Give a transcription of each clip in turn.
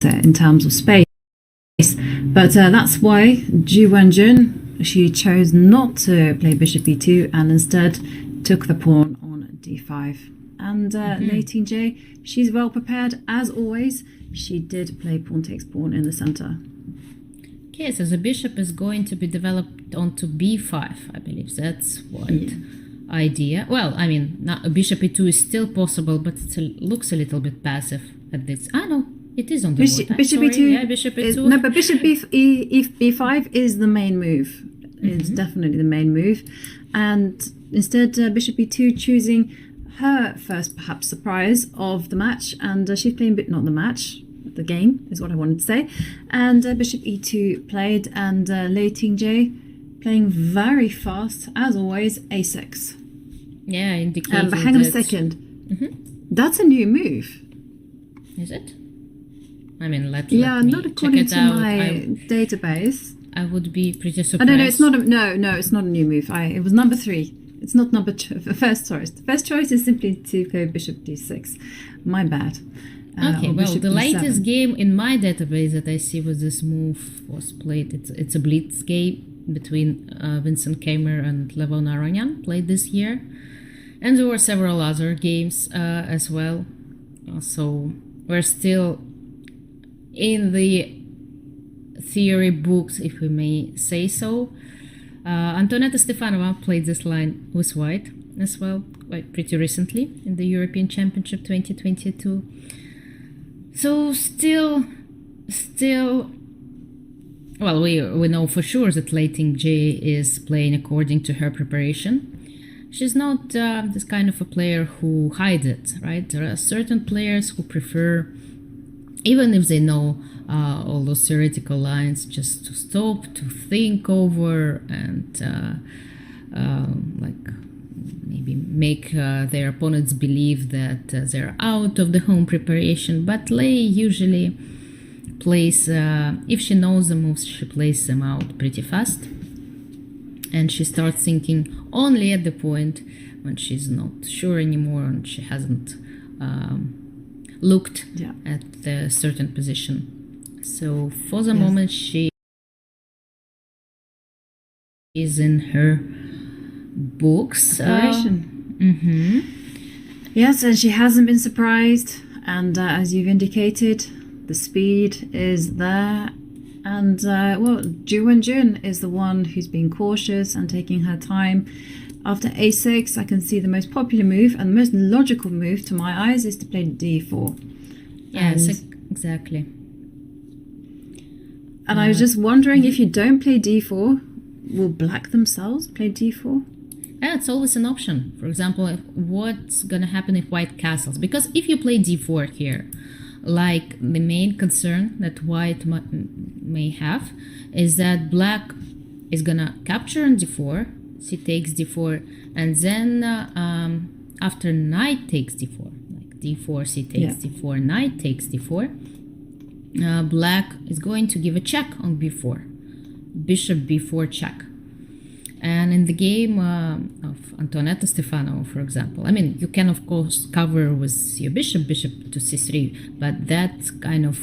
in terms of space. But that's why Ju Wenjun, she chose not to play bishop e2 and instead took the pawn on d5. And Lei Tingjie, she's well prepared as always. She did play pawn takes pawn in the center. Okay, so the bishop is going to be developed onto b5, I believe. That's what idea. Well, I mean, bishop e2 is still possible, but it looks a little bit passive at this. No, it is on the board. Bishop e2. Yeah, bishop e2. No, but bishop b5 is the main move. It's definitely the main move. And instead, bishop e2 choosing her first, perhaps, surprise of the match. And she's playing, not the match, the game is what I wanted to say. And bishop e2 played, and Lei Tingjie playing very fast, as always, a6. Yeah, indicating but hang on a second. That's a new move. Is it? I mean, let not me according check it to out. my database. I would be pretty surprised. No, it's not. No, it's not a new move. It was number 3. It's not number first choice. The first choice is simply to go bishop d6. My bad. Okay, well, the d7. latest game in my database that I see with this move was played. It's a blitz game between Vincent Keimer and Levon Aronyan, played this year. And there were several other games as well. So we're still in the theory books, if we may say so. Antonetta Stefanova played this line with white as well, quite pretty recently in the European Championship 2022. So still, well, we know for sure that Lei Tingjie is playing according to her preparation. She's not this kind of a player who hides it, right? There are certain players who prefer, even if they know all those theoretical lines, just to stop, to think over, and like maybe make their opponents believe that they're out of the home preparation. But Lei usually plays, if she knows the moves, she plays them out pretty fast. And she starts thinking only at the point when she's not sure anymore and she hasn't looked at the certain position. So for the moment, she is in her books. Yes, and she hasn't been surprised. And as you've indicated, the speed is there. And well, Ju Wenjun is the one who's being cautious and taking her time. After a6, I can see the most popular move and the most logical move to my eyes is to play d4. Yes, exactly. And I was just wondering, if you don't play d4, will black themselves play d4? Yeah, it's always an option. For example, what's going to happen if white castles? Because if you play d4 here, like the main concern that white may have is that black is going to capture on d4, c takes d4, and then after knight takes d4, like d4, c takes d4, knight takes d4, black is going to give a check on b4, bishop b4 check. And in the game of Antonetta Stefanova, for example, I mean, you can, of course, cover with your bishop to c3, but that's kind of...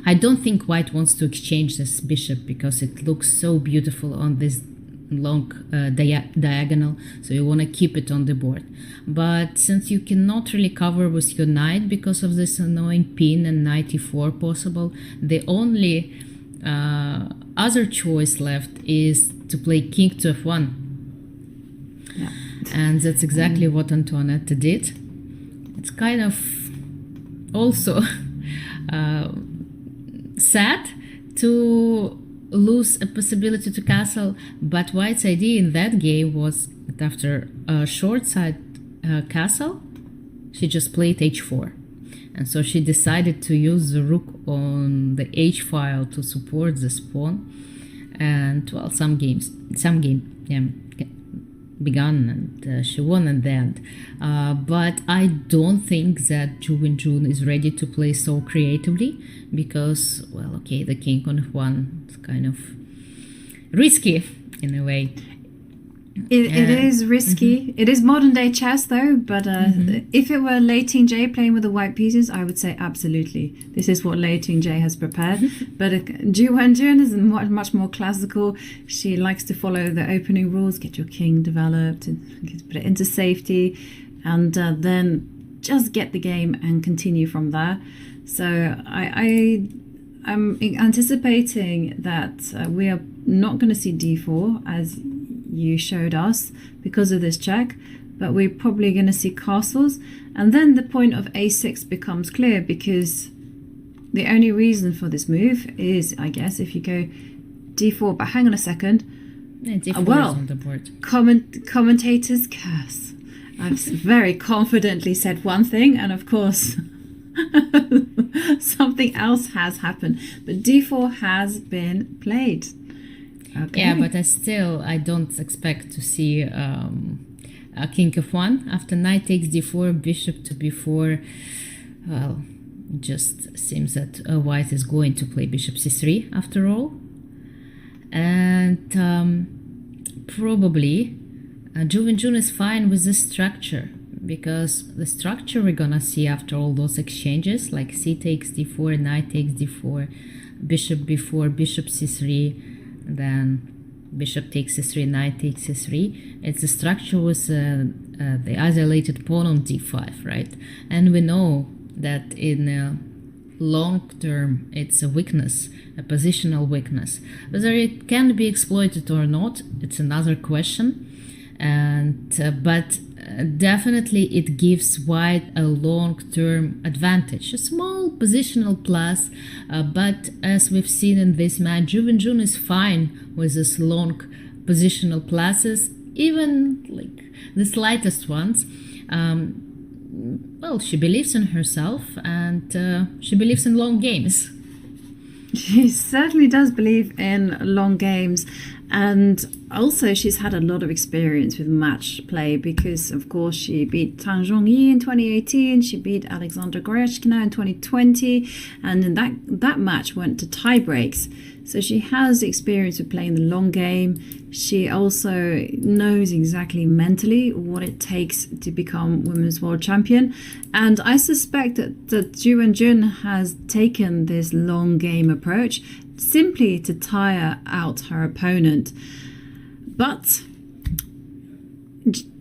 I don't think white wants to exchange this bishop because it looks so beautiful on this long diagonal, so you want to keep it on the board. But since you cannot really cover with your knight because of this annoying pin and knight e4 possible, the only other choice left is to play king to f1. And that's exactly what Antonetta did. It's kind of also sad to lose a possibility to castle, but white's idea in that game was that after a short side castle, she just played h4. And so she decided to use the rook on the h file to support this pawn. And well, some game began and she won in the end. But I don't think that Ju Wenjun is ready to play so creatively because, well, okay, the king on f1 is kind of risky in a way. It is risky. It is modern day chess, though. But if it were Lei Tingjie playing with the white pieces, I would say absolutely. This is what Lei Tingjie has prepared. But Ju Wenjun is much more classical. She likes to follow the opening rules, get your king developed, and put it into safety, and then just get the game and continue from there. So I'm anticipating that we are not going to see d4 as you showed us because of this check, but we're probably going to see castles, and then the point of a6 becomes clear, because the only reason for this move is, I guess, if you go d4. But hang on a second. Yeah, d4 is on the board. Commentators curse. I've very confidently said one thing, and of course something else has happened. But d4 has been played. Okay. Yeah, but I don't expect to see a king f1 after knight takes d4, bishop to b4. Well, it just seems that white is going to play bishop c3 after all. And probably Ju Wenjun is fine with this structure, because the structure we're gonna see after all those exchanges, like c takes d4, knight takes d4, bishop b4, bishop c3, then bishop takes c3, knight takes c3. It's a structure with the isolated pawn on d5, right? And we know that in long term it's a weakness, a positional weakness. Whether it can be exploited or not, it's another question. And but definitely it gives white a long-term advantage, a small positional plus, but as we've seen in this match, Ju Wenjun is fine with these long positional pluses, even like the slightest ones. Well, she believes in herself, and she believes in long games. She certainly does believe in long games, and also she's had a lot of experience with match play, because of course she beat Tang Zhongyi in 2018, she beat Alexandra Goryachkina in 2020, and in that match went to tie breaks. So she has experience with playing the long game. She also knows exactly mentally what it takes to become women's world champion. And I suspect that Ju Wenjun has taken this long game approach simply to tire out her opponent. But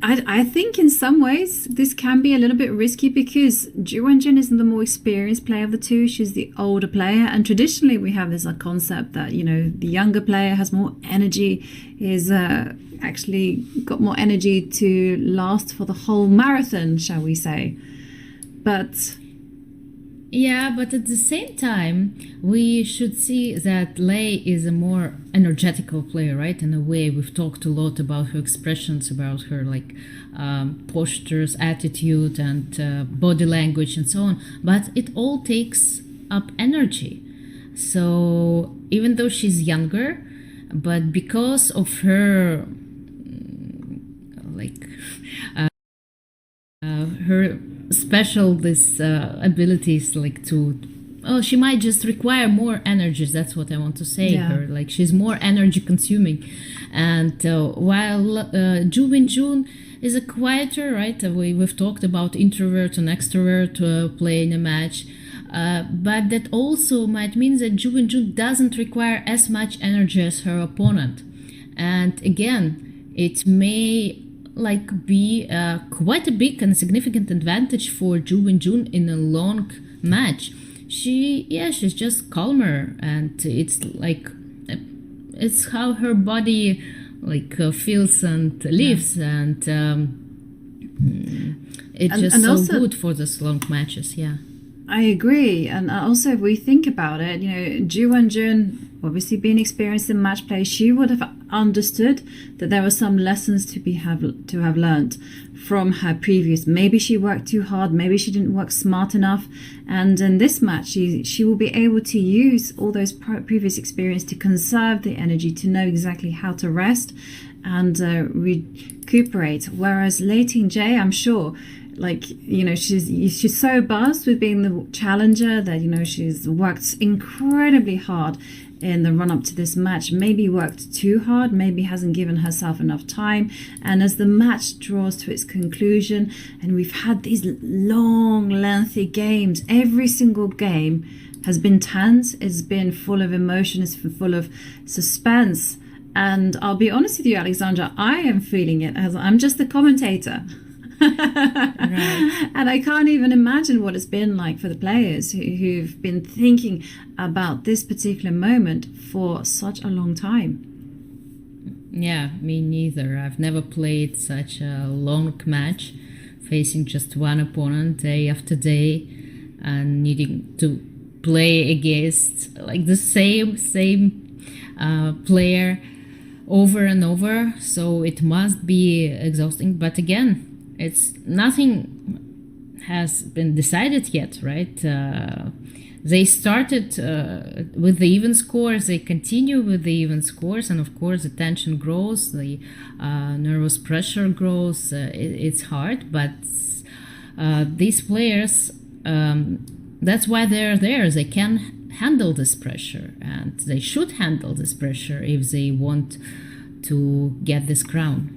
I think in some ways this can be a little bit risky, because Ju Wenjun isn't the more experienced player of the two. She's the older player, and traditionally we have this concept that, you know, the younger player has more energy, is actually got more energy to last for the whole marathon, shall we say. But yeah, but at the same time, we should see that Lei is a more energetical player, right? In a way, we've talked a lot about her expressions, about her postures, attitude, and body language, and so on. But it all takes up energy. So even though she's younger, but because of her, her special abilities, she might just require more energy. That's what I want to say. Yeah. Her she's more energy consuming, and while Ju Wenjun is a quieter, right? We've talked about introvert and extrovert playing a match, but that also might mean that Ju Wenjun doesn't require as much energy as her opponent, and again, it may be quite a big and significant advantage for Ju Wenjun in a long match. She's just calmer, and it's how her body feels and lives, and it's just so also good for those long matches. Yeah, I agree. And also, if we think about it, Ju Wenjun, obviously being experienced in match play, she would have understood that there were some lessons to have learned from her previous. Maybe she worked too hard, maybe she didn't work smart enough, and in this match she will be able to use all those previous experience to conserve the energy, to know exactly how to rest and recuperate. Whereas Lei Tingjie, I'm sure, she's so buzzed with being the challenger that she's worked incredibly hard. in the run-up to this match, maybe worked too hard, maybe hasn't given herself enough time. And as the match draws to its conclusion, and we've had these long, lengthy games, every single game has been tense, it's been full of emotion, it's been full of suspense. And I'll be honest with you, Alexandra, I am feeling it as I'm just the commentator. Right. And I can't even imagine what it's been like for the players who've been thinking about this particular moment for such a long time. Yeah, me neither. I've never played such a long match, facing just one opponent day after day and needing to play against like the same player over and over. So it must be exhausting. But again, it's nothing has been decided yet, right? They started with the even scores, they continue with the even scores, and of course the tension grows, the nervous pressure grows. It's hard, but these players, that's why they're there. They can handle this pressure, and they should handle this pressure if they want to get this crown.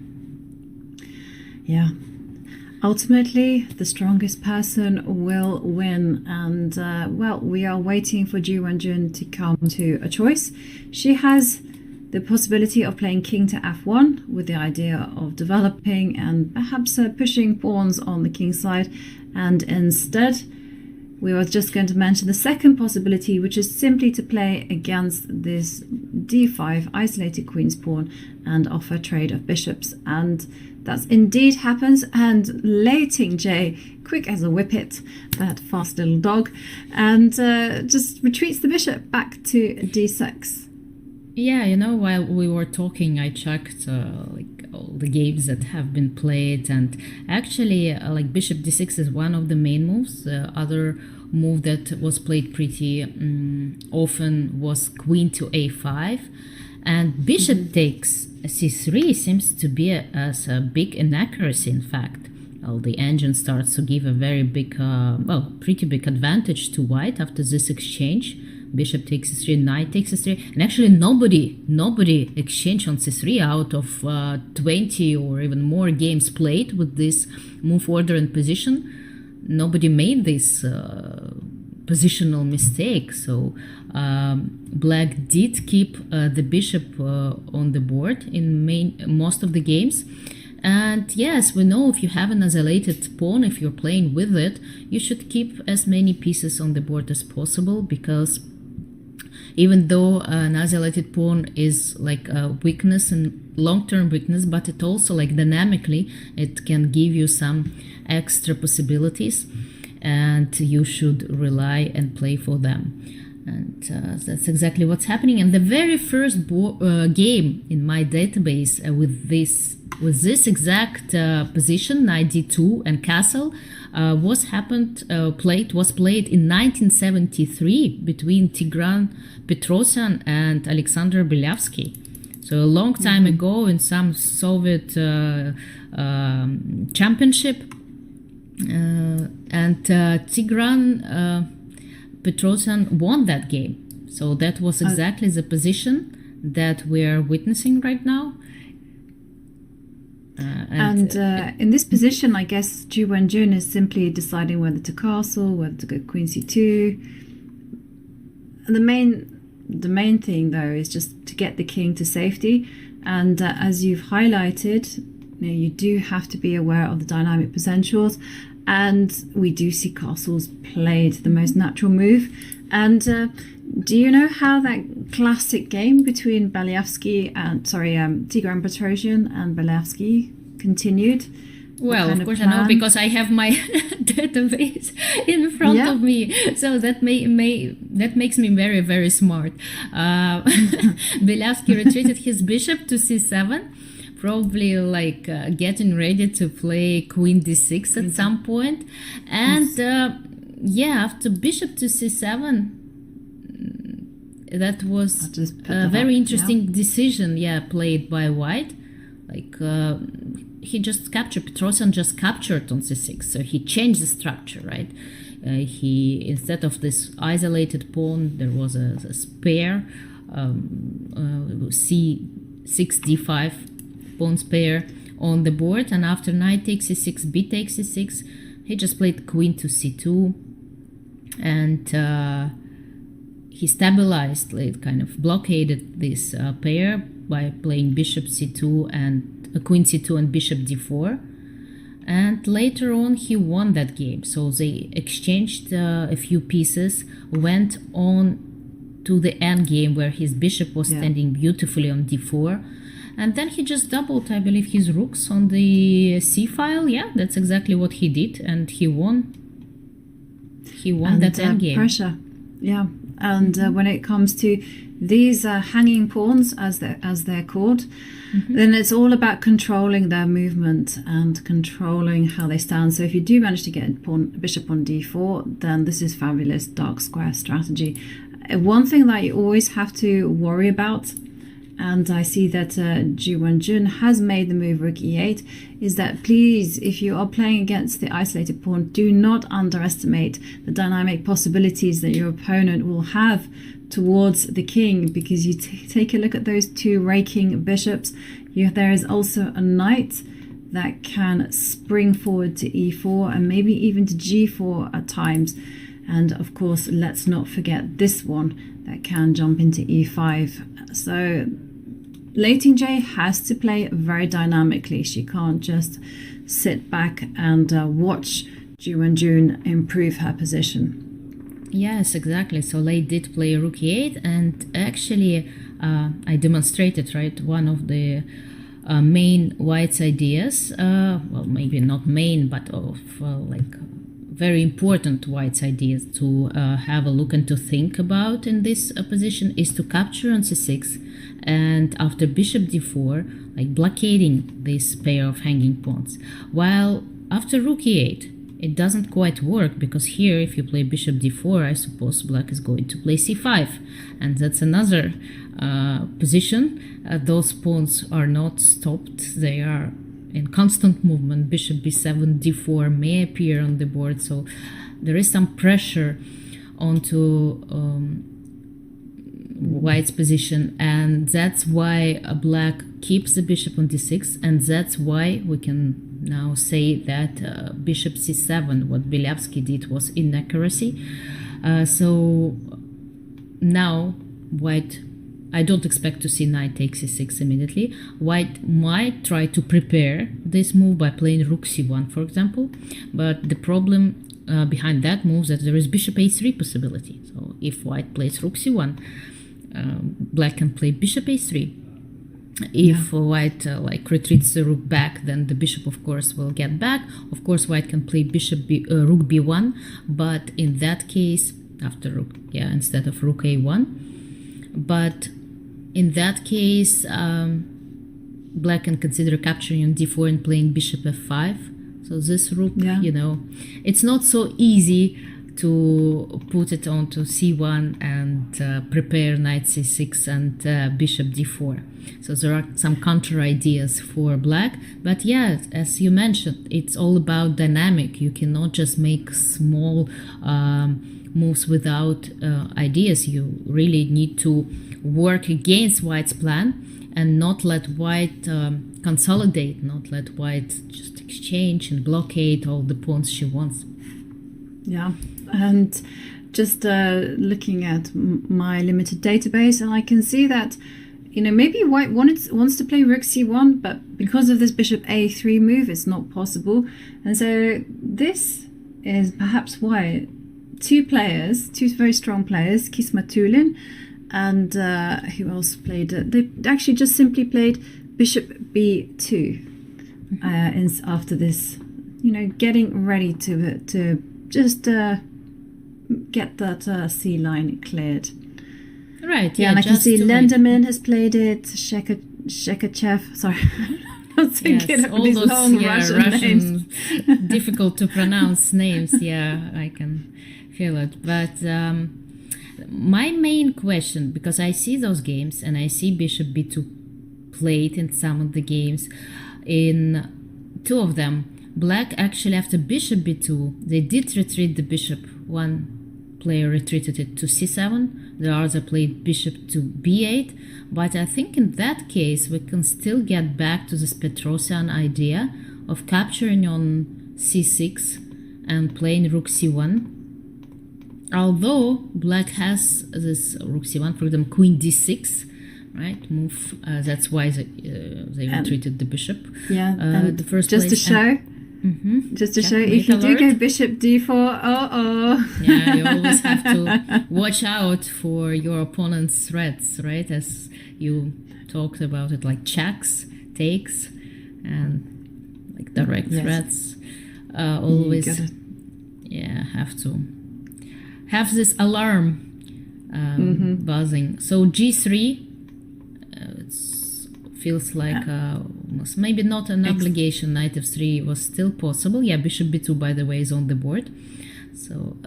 Yeah. Ultimately, the strongest person will win, and we are waiting for Ju Wenjun to come to a choice. She has the possibility of playing king to f1 with the idea of developing and perhaps pushing pawns on the king side, and instead we were just going to mention the second possibility, which is simply to play against this d5 isolated queen's pawn and offer trade of bishops. And that indeed happens, and Lei Tingjie, quick as a whippet, that fast little dog, and just retreats the bishop back to d6. Yeah, while we were talking, I checked all the games that have been played, and actually bishop d6 is one of the main moves. The other move that was played pretty often was queen to a5, and bishop takes c3 seems to be a big inaccuracy. In fact, the engine starts to give a very big, pretty big advantage to white after this exchange. Bishop takes c3, knight takes c3, and actually nobody exchanged on c3 out of 20 or even more games played with this move, order, and position. Nobody made this positional mistake. So black did keep the bishop on the board in most of the games. And yes, we know if you have an isolated pawn, if you're playing with it, you should keep as many pieces on the board as possible, because even though an isolated pawn is like a weakness and long-term weakness, but it also dynamically, it can give you some extra possibilities, and you should rely and play for them. And that's exactly what's happening. And the very first game in my database with this exact position, knight d2 and castle, was played in 1973 between Tigran Petrosyan and Alexander Belyaevsky. So a long time ago in some Soviet championship, and Tigran Petrosyan won that game. So that was exactly the position that we're witnessing right now. In this position, I guess Ju Wenjun is simply deciding whether to castle, whether to go queen c2. And the main thing, though, is just to get the king to safety. And as you've highlighted, you do have to be aware of the dynamic potentials. And we do see castles played the most natural move. And do you know how that classic game between Tigran Petrosyan and Belyaevsky continued? Well, of course I know, because I have my database in front of me. So that makes me very, very smart. Belyaevsky retreated his bishop to c7. Probably getting ready to play queen d6 at some point. And after bishop to c7, that was a very interesting decision, played by white. He just captured, Petrosyan just captured on c6, so he changed the structure, right? He, instead of this isolated pawn, there was a spare c6 d5 pawns pair on the board, and after knight takes e6, b takes e6, he just played queen to c2, and he stabilized, like kind of blockaded this pair by playing bishop c2 and queen c2 and bishop d4. And later on he won that game. So they exchanged a few pieces, went on to the end game where his bishop was standing beautifully on d4, and then he just doubled, I believe, his rooks on the c file. Yeah, that's exactly what he did, and he won. He won that end game. Pressure, yeah. And when it comes to these hanging pawns, as they're called, then it's all about controlling their movement and controlling how they stand. So if you do manage to get bishop on d4, then this is fabulous dark square strategy. One thing that you always have to worry about, and I see that Ju Wenjun has made the move rook e8, is that please, if you are playing against the isolated pawn, do not underestimate the dynamic possibilities that your opponent will have towards the king, because you take a look at those two raking bishops. There is also a knight that can spring forward to e4 and maybe even to g4 at times. And of course, let's not forget this one that can jump into e5. So Lei Tingjie has to play very dynamically. She can't just sit back and watch Ju Wenjun improve her position. Yes, exactly. So Lei did play rook e8, and actually I demonstrated, right, one of the main white's ideas, well, maybe not main, but of like very important white's ideas to have a look and to think about in this position is to capture on c6, and after bishop d4, like blockading this pair of hanging pawns. While after rook e8, it doesn't quite work, because here if you play bishop d4, I suppose black is going to play c5, and that's another position. Those pawns are not stopped, they are in constant movement. Bishop b7, d4 may appear on the board, so there is some pressure onto white's position, and that's why black keeps the bishop on d6, and that's why we can now say that bishop c7, what Belявsky did, was inaccuracy. So now white, I don't expect to see knight takes c6 immediately. White might try to prepare this move by playing rook c1, for example, but the problem behind that move is that there is bishop a3 possibility. So if white plays rook c1, black can play bishop a3. If white like retreats the rook back, then the bishop of course will get back. Of course white can play rook b1, but in that case, after rook, instead of rook a1, but in that case black can consider capturing on d4 and playing bishop f5. So this rook, you know, it's not so easy to put it onto c1 and prepare knight c6 and bishop d4. So there are some counter ideas for black, but yeah, as you mentioned, it's all about dynamic. You cannot just make small moves without ideas. You really need to work against white's plan and not let white consolidate, not let white just exchange and blockade all the pawns she wants. Yeah, and just looking at my limited database, and I can see that, you know, maybe white wants to play rook c1, but because of this bishop a3 move, it's not possible. And so this is perhaps why two very strong players, Kismatulin and who else played it? They actually just simply played bishop b2 after this, you know, getting ready to just get that C line cleared. Right. Yeah, and I can see Lenderman has played it. Shekachev. Sorry, I'm thinking of these long Russian names. Difficult to pronounce names. Yeah, I can feel it. But my main question, because I see those games and I see bishop b2 played in some of the games, in two of them, black actually after bishop b2, they did retreat the bishop one player retreated it to c7. The other played bishop to b8. But I think in that case, we can still get back to this Petrosian idea of capturing on c6 and playing rook c1. Although black has this rook c1, for example, queen d6, right? Move. That's why they retreated the bishop. Yeah. The first just place, to show. Just to show, if you do go bishop d4, Yeah, you always have to watch out for your opponent's threats, right? As you talked about it, like checks, takes, and like direct threats. Always, have to have this alarm buzzing. So g3, it feels like maybe not an obligation. Knight f3 was still possible. Yeah, bishop b2, by the way, is on the board. So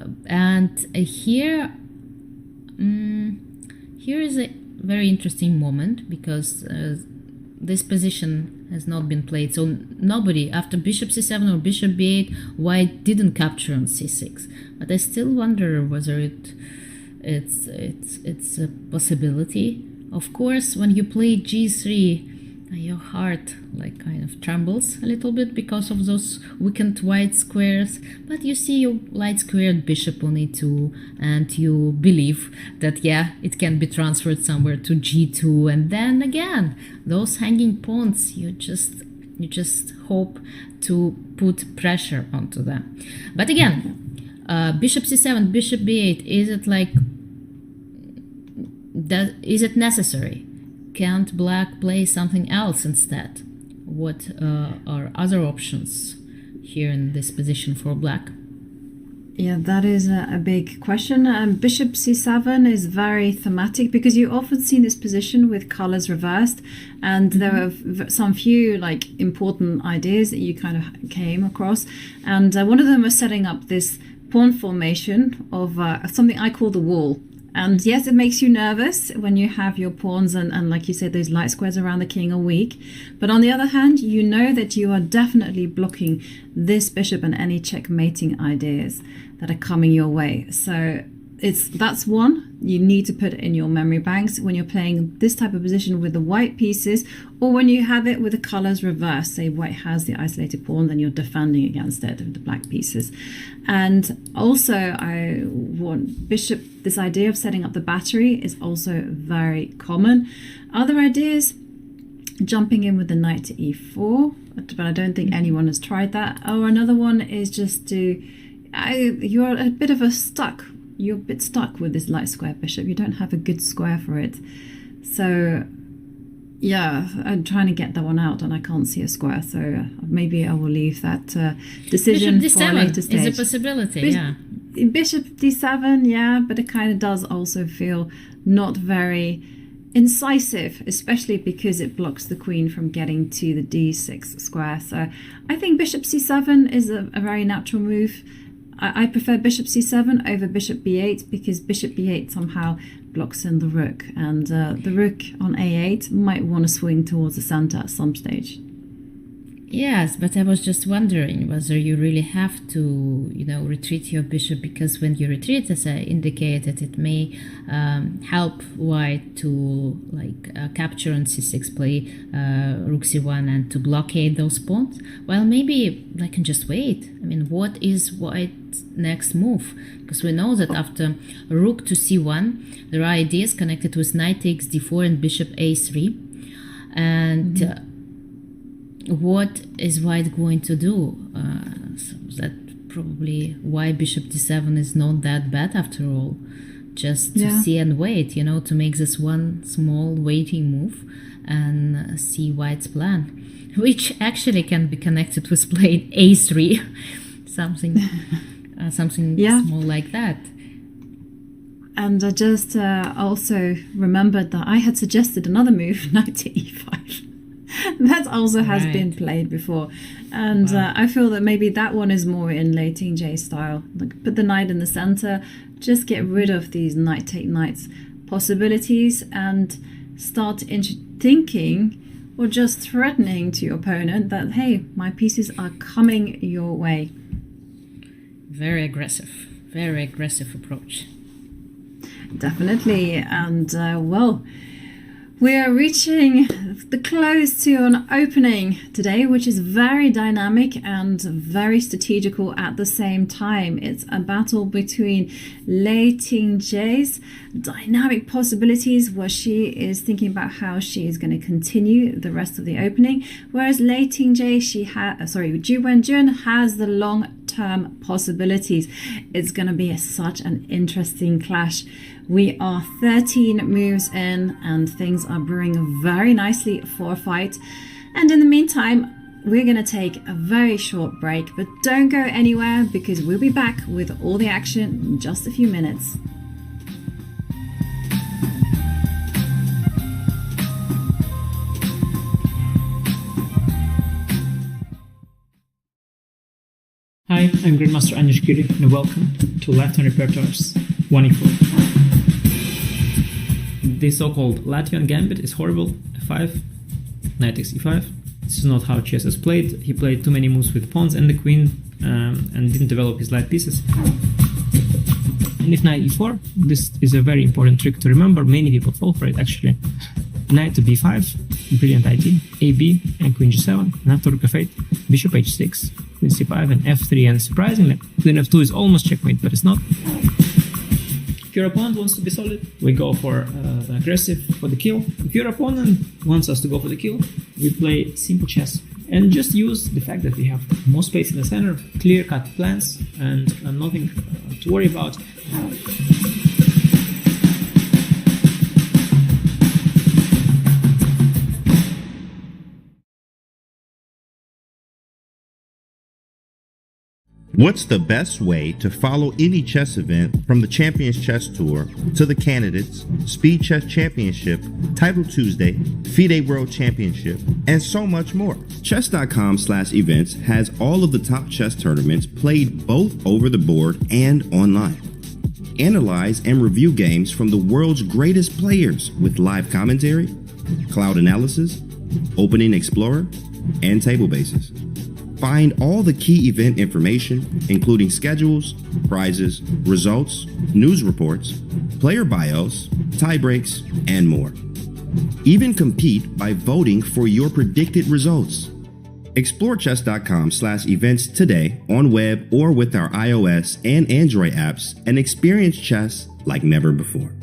here is a very interesting moment, because this position has not been played. So nobody, after bishop c7 or bishop b8, white didn't capture on c6. But I still wonder whether it's a possibility. Of course, when you play g3, your heart like kind of trembles a little bit because of those weakened white squares. But you see your light squared bishop on e2, and you believe that it can be transferred somewhere to g2, and then again those hanging pawns, you just hope to put pressure onto them. But again, bishop c7, bishop b8, is it necessary? Can't black play something else instead? What are other options here in this position for black? Yeah, that is a big question. Bishop c7 is very thematic, because you often see this position with colors reversed, and there are some few important ideas that you kind of came across, and one of them was setting up this pawn formation of something I call the wall. And yes, it makes you nervous when you have your pawns and like you said, those light squares around the king are weak. But on the other hand, you know that you are definitely blocking this bishop and any checkmating ideas that are coming your way. So that's one you need to put in your memory banks when you're playing this type of position with the white pieces, or when you have it with the colors reversed. Say white has the isolated pawn, then you're defending against it with the black pieces. And also I want bishop, this idea of setting up the battery is also very common. Other ideas, jumping in with the knight to e4, but I don't think anyone has tried that. Or another one is just you're a bit stuck with this light square bishop. You don't have a good square for it. So yeah, I'm trying to get that one out and I can't see a square. So maybe I will leave that decision for a later stage. Is a possibility, Bishop d7, yeah, but it kind of does also feel not very incisive, especially because it blocks the queen from getting to the d6 square. So I think bishop c7 is a very natural move. I prefer bishop c7 over bishop b8, because bishop b8 somehow blocks in the rook, and the rook on a8 might want to swing towards the center at some stage. Yes, but I was just wondering whether you really have to, retreat your bishop, because when you retreat, as I indicated, it may help white to capture on c6, play rook c1, and to blockade those pawns. Well, maybe I can just wait. I mean, what is white's next move? Because we know that after rook to c1, there are ideas connected with knight takes d4 and bishop a3, and what is white going to do? So that probably why bishop d7 is not that bad after all. Just to see and wait, to make this one small waiting move and see white's plan, which actually can be connected with playing a3, something small like that. And I just also remembered that I had suggested another move, knight to e5. That also has been played before, and I feel that maybe that one is more in Lei Tingjie style. Put the knight in the center, just get rid of these knight take knights possibilities, and start thinking or just threatening to your opponent that, hey, my pieces are coming your way. Very aggressive. very aggressive approach. Definitely. And well, we are reaching the close to an opening today, which is very dynamic and very strategical at the same time. It's a battle between Lei Tingjie's dynamic possibilities, where she is thinking about how she is going to continue the rest of the opening, whereas Lei Tingjie, Ju Wenjun has the long-term possibilities. It's going to be such an interesting clash. We are 13 moves in and things are brewing very nicely for a fight. And in the meantime, we're going to take a very short break, but don't go anywhere because we'll be back with all the action in just a few minutes. Hi, I'm Grandmaster Anish Giri and welcome to Lifetime Repertoire's 1e4. The so-called Latvian gambit is horrible. F5, knight takes e5. This is not how chess is played. He played too many moves with pawns and the queen and didn't develop his light pieces. And if knight e4, this is a very important trick to remember. Many people fall for it actually. Knight to b5, brilliant idea. ab and queen g7. And after rook f8, bishop h6, queen c5 and f3. And surprisingly, queen f2 is almost checkmate, but it's not. If your opponent wants to be solid, we go for aggressive for the kill. If your opponent wants us to go for the kill, we play simple chess. And just use the fact that we have more space in the center, clear-cut plans, and nothing to worry about. What's the best way to follow any chess event, from the Champions Chess Tour to the Candidates, Speed Chess Championship, Title Tuesday, FIDE World Championship, and so much more? Chess.com/events has all of the top chess tournaments played both over the board and online. Analyze and review games from the world's greatest players with live commentary, cloud analysis, opening explorer, and table bases. Find all the key event information, including schedules, prizes, results, news reports, player bios, tie breaks, and more. Even compete by voting for your predicted results. Explore chess.com/events today on web or with our iOS and Android apps and experience chess like never before.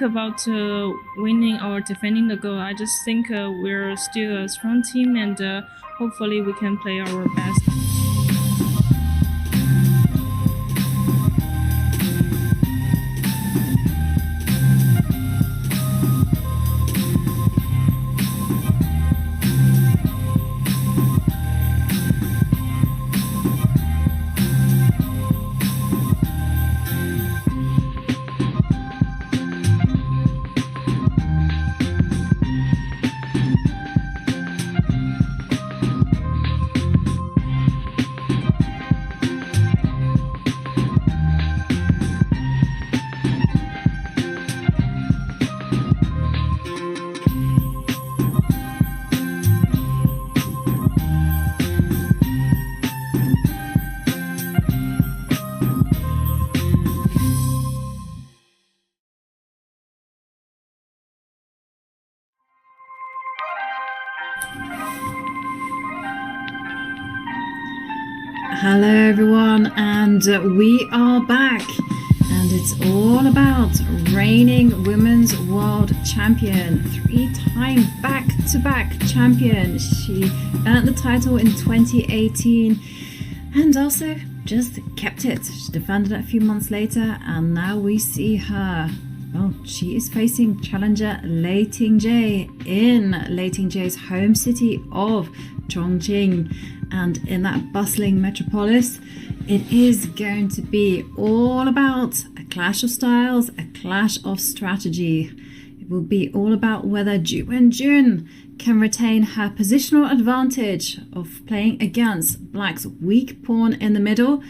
think about winning or defending the goal. I just think we're still a strong team, and hopefully we can play our best. Hello everyone, and we are back, and it's all about reigning women's world champion, 3-time back-to-back champion. She earned the title in 2018 and also just kept it. She defended it a few months later, and now we see her. Well, she is facing challenger Lei Tingjie in Lei Tingjie's home city of Chongqing. And in that bustling metropolis, it is going to be all about a clash of styles, a clash of strategy. It will be all about whether Ju Wenjun can retain her positional advantage of playing against Black's weak pawn in the middle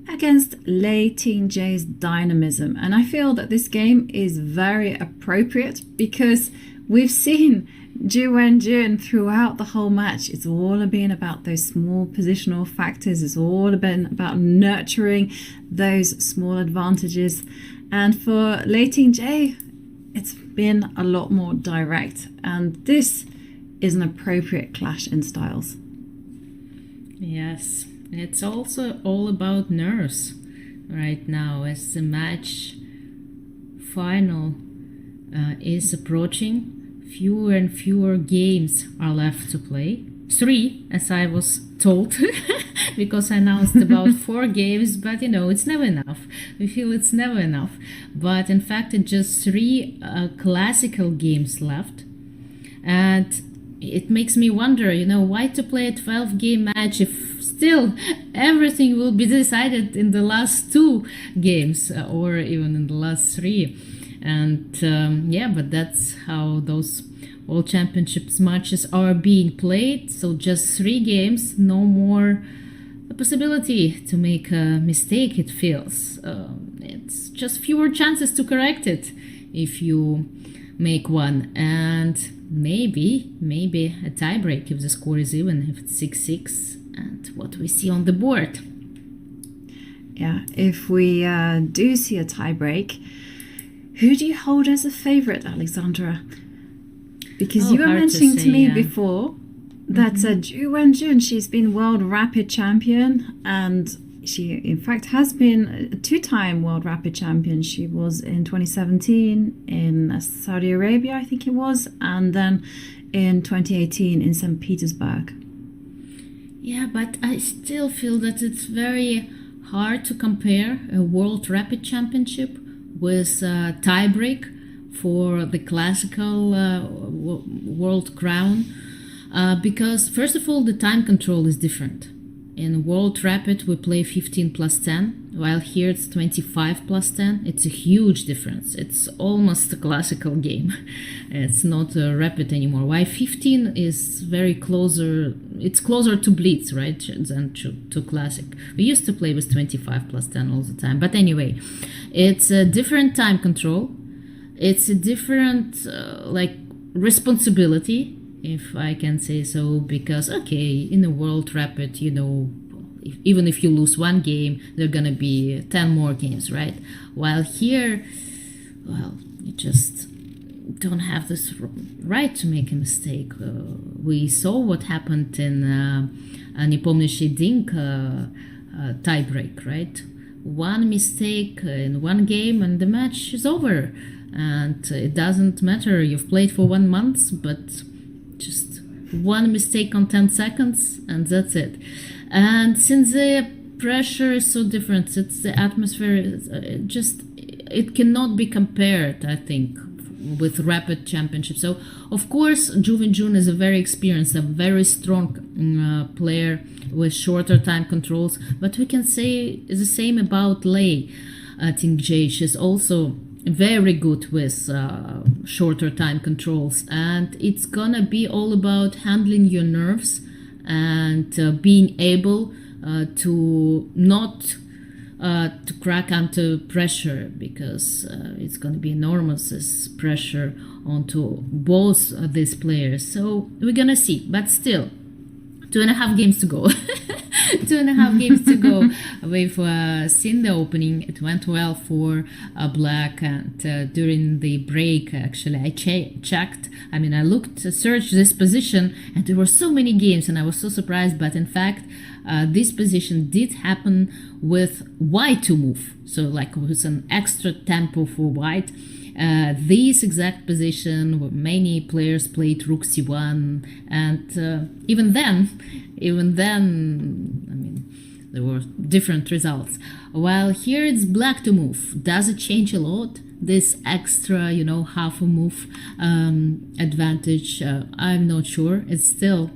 against Lei Tingjie's dynamism. And I feel that this game is very appropriate because we've seen Ju Wenjun throughout the whole match. It's all been about those small positional factors. It's all been about nurturing those small advantages. And for Lei Tingjie, it's been a lot more direct. And this is an appropriate clash in styles. Yes, it's also all about nerves right now as the match final is approaching. Fewer and fewer games are left to play. 3, as I was told, because I announced about 4 games, but it's never enough. We feel it's never enough. But in fact, it's just 3 classical games left. And it makes me wonder, why to play a 12-game match if still everything will be decided in the last 2 games or even in the last 3. And but that's how those World Championships matches are being played. So just 3 games, no more a possibility to make a mistake, it feels. It's just fewer chances to correct it if you make one. And maybe a tiebreak if the score is even, if it's 6-6, and what we see on the board. Yeah, if we do see a tiebreak, who do you hold as a favourite, Alexandra? Because you were mentioning to me before that Ju Wenjun, she's been World Rapid Champion, and she in fact has been a 2-time World Rapid Champion. She was in 2017 in Saudi Arabia, I think it was, and then in 2018 in St. Petersburg. Yeah, but I still feel that it's very hard to compare a World Rapid Championship with a tiebreak for the classical world crown, because first of all the time control is different. In World Rapid we play 15 plus 10, while here it's 25 plus 10. It's a huge difference. It's almost a classical game. It's not a rapid anymore. While 15 is very closer, it's closer to Blitz, right, than to classic. We used to play with 25 plus 10 all the time. But anyway, it's a different time control. It's a different responsibility, if I can say so, because in the World Rapid, even if you lose 1 game, there are gonna be 10 more games, right? While here, you just don't have this right to make a mistake. We saw what happened in Nepomнящий Ding tiebreak, right? 1 mistake in 1 game and the match is over. and it doesn't matter. You've played for 1 month, but just one mistake on 10 seconds, and that's it. And since the pressure is so different, it's the atmosphere, it cannot be compared, I think, with rapid championship. So of course Ju Wenjun is a very experienced, a very strong player with shorter time controls, but we can say the same about Lei Tingjie. She's also very good with shorter time controls, and it's gonna be all about handling your nerves and being able to not to crack under pressure, because it's going to be enormous this pressure onto both these players. So we're gonna see, but still 2.5 games to go. 2.5 games to go. We've seen the opening. It went well for Black, and during the break, actually, I checked. I mean, I searched this position, and there were so many games, and I was so surprised. But in fact, this position did happen with White to move. So, like, with an extra tempo for White. This exact position where many players played Rook C1, and even then, I mean, there were different results. While here it's Black to move. Does it change a lot? This extra, half a move advantage, I'm not sure. It's still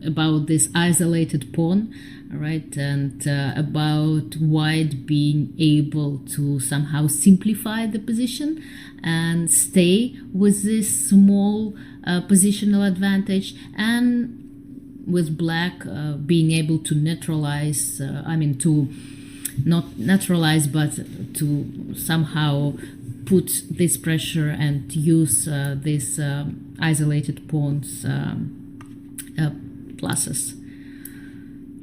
about this isolated pawn, right, and about White being able to somehow simplify the position and stay with this small positional advantage, and with Black being able to neutralize, to not neutralize, but to somehow put this pressure and use these isolated pawns pluses.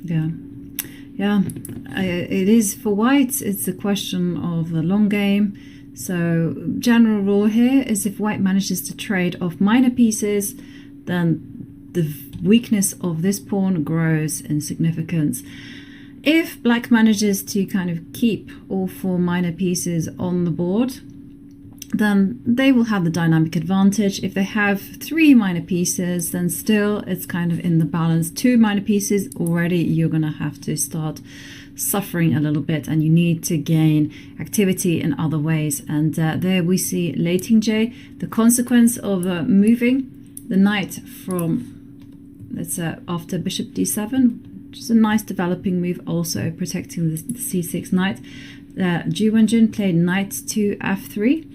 Yeah, it is for White. It's a question of the long game. So general rule here is if White manages to trade off minor pieces, then the weakness of this pawn grows in significance. If Black manages to kind of keep all 4 minor pieces on the board, then they will have the dynamic advantage. If they have 3 minor pieces, then still it's kind of in the balance. 2 minor pieces, already you're going to have to start suffering a little bit, and you need to gain activity in other ways. And there we see Lei Tingjie, the consequence of moving the knight from, after bishop d7, which is a nice developing move, also protecting the c6 knight. Ju Wenjun played knight to f3.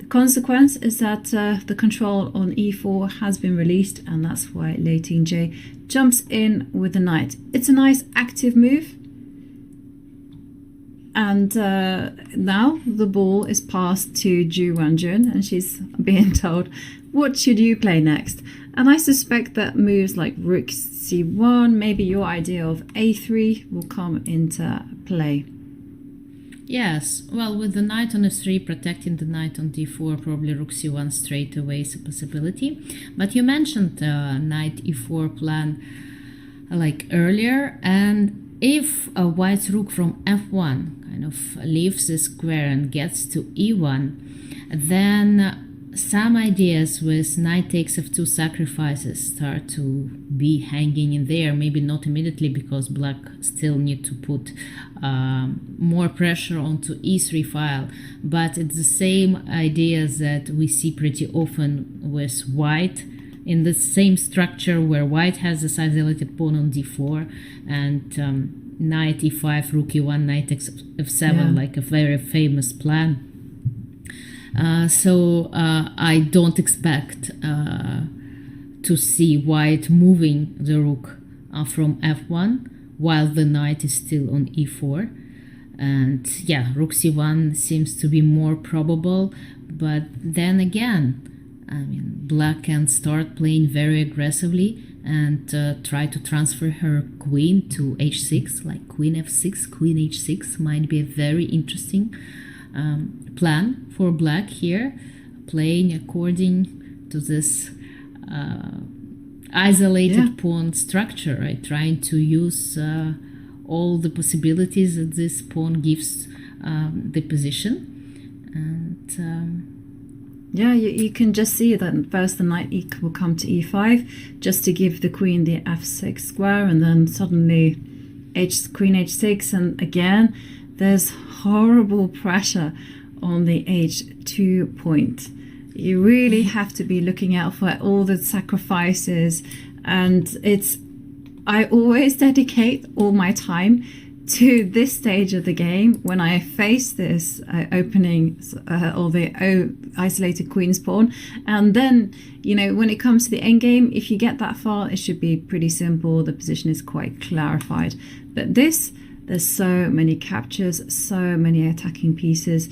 Consequence is that the control on e4 has been released, and that's why Lei Tingjie jumps in with the knight. It's a nice active move, and now the ball is passed to Ju Wenjun, and she's being told, what should you play next? And I suspect that moves like rook c1, maybe your idea of a3 will come into play. Yes, well, with the knight on f3, protecting the knight on d4, probably rook c1 straight away is a possibility. But you mentioned knight e4 plan like earlier, and if White's rook from f1 kind of leaves the square and gets to e1, then some ideas with knight takes f2 sacrifices start to be hanging in there. Maybe not immediately, because Black still need to put more pressure onto e3 file, but it's the same ideas that we see pretty often with White in the same structure, where White has this isolated pawn on d4 and knight e5, rook e1, knight takes f7, like a very famous plan. So I don't expect to see White moving the rook from f1 while the knight is still on e4. And yeah, rook c1 seems to be more probable, but then again, Black can start playing very aggressively and try to transfer her queen to h6, like queen f6, queen h6 might be a very interesting plan for Black here, playing according to this isolated pawn structure, right? Trying to use all the possibilities that this pawn gives the position. And Yeah, you can just see that first the knight will come to e5 just to give the queen the f6 square, and then suddenly queen h6, and again there's horrible pressure on the h2 point. You really have to be looking out for all the sacrifices, and I always dedicate all my time to this stage of the game when I face this opening or the isolated queen's pawn. And then, when it comes to the endgame, if you get that far, it should be pretty simple. The position is quite clarified. But there's so many captures, so many attacking pieces.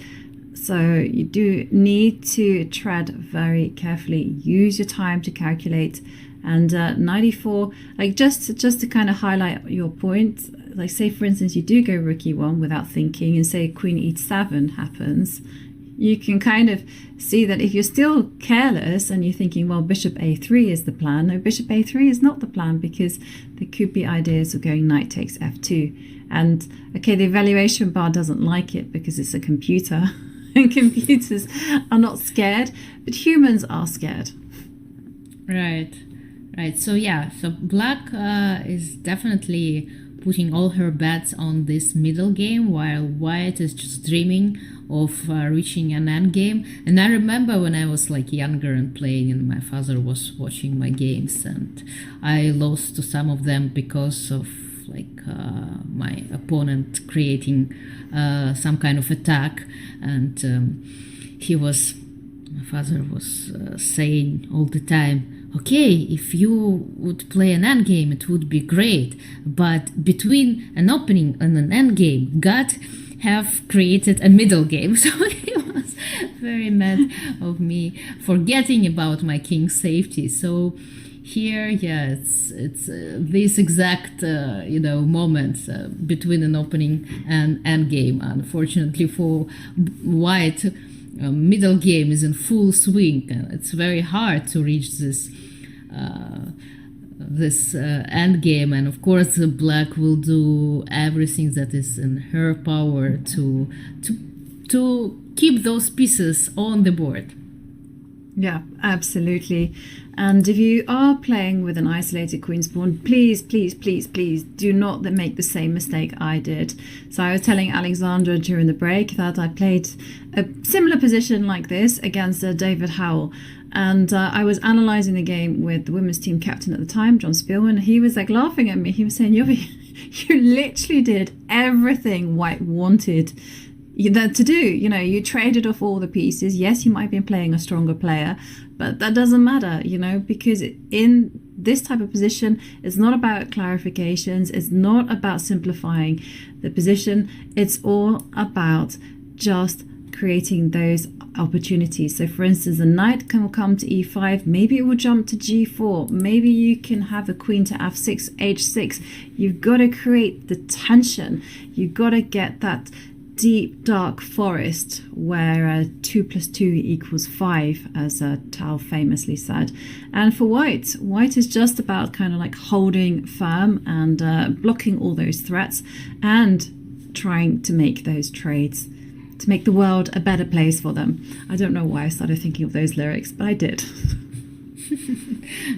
So you do need to tread very carefully. Use your time to calculate. And 94, like just to kind of highlight your point, like say for instance you do go rook e1 without thinking, and say queen e7 happens, you can kind of see that if you're still careless and you're thinking, well, bishop a3 is the plan. No, bishop a3 is not the plan, because there could be ideas of going knight takes f2. And okay, the evaluation bar doesn't like it because it's a computer and computers are not scared, but humans are scared. Right. So black is definitely putting all her bets on this middle game, while white is just dreaming of reaching an end game. And I remember when I was like younger and playing, and my father was watching my games, and I lost to some of them because of my opponent creating some kind of attack, and my father was saying all the time, okay, if you would play an endgame, it would be great. But between an opening and an endgame, God have created a middle game. So he was very mad of me forgetting about my king's safety. So here, it's this exact moments between an opening and endgame. Unfortunately for white, middle game is in full swing. It's very hard to reach this end game, and of course black will do everything that is in her power to keep those pieces on the board. Yeah, absolutely. And if you are playing with an isolated queen's pawn, please do not make the same mistake I did. So I was telling Alexandra during the break that I played a similar position like this against David Howell. And I was analysing the game with the women's team captain at the time, John Spielman. He was like laughing at me. He was saying, Yovi, you literally did everything white wanted to do. You traded off all the pieces. Yes, you might have been playing a stronger player, but that doesn't matter, because in this type of position, it's not about clarifications. It's not about simplifying the position. It's all about just creating those opportunities. So for instance, the knight will come to e5, maybe it will jump to g4, maybe you can have a queen to f6, h6. You've got to create the tension. You've got to get that deep dark forest where 2 + 2 = 5, as Tal famously said. And for white is just about kind of like holding firm and blocking all those threats and trying to make those trades to make the world a better place for them. I don't know why I started thinking of those lyrics, but I did.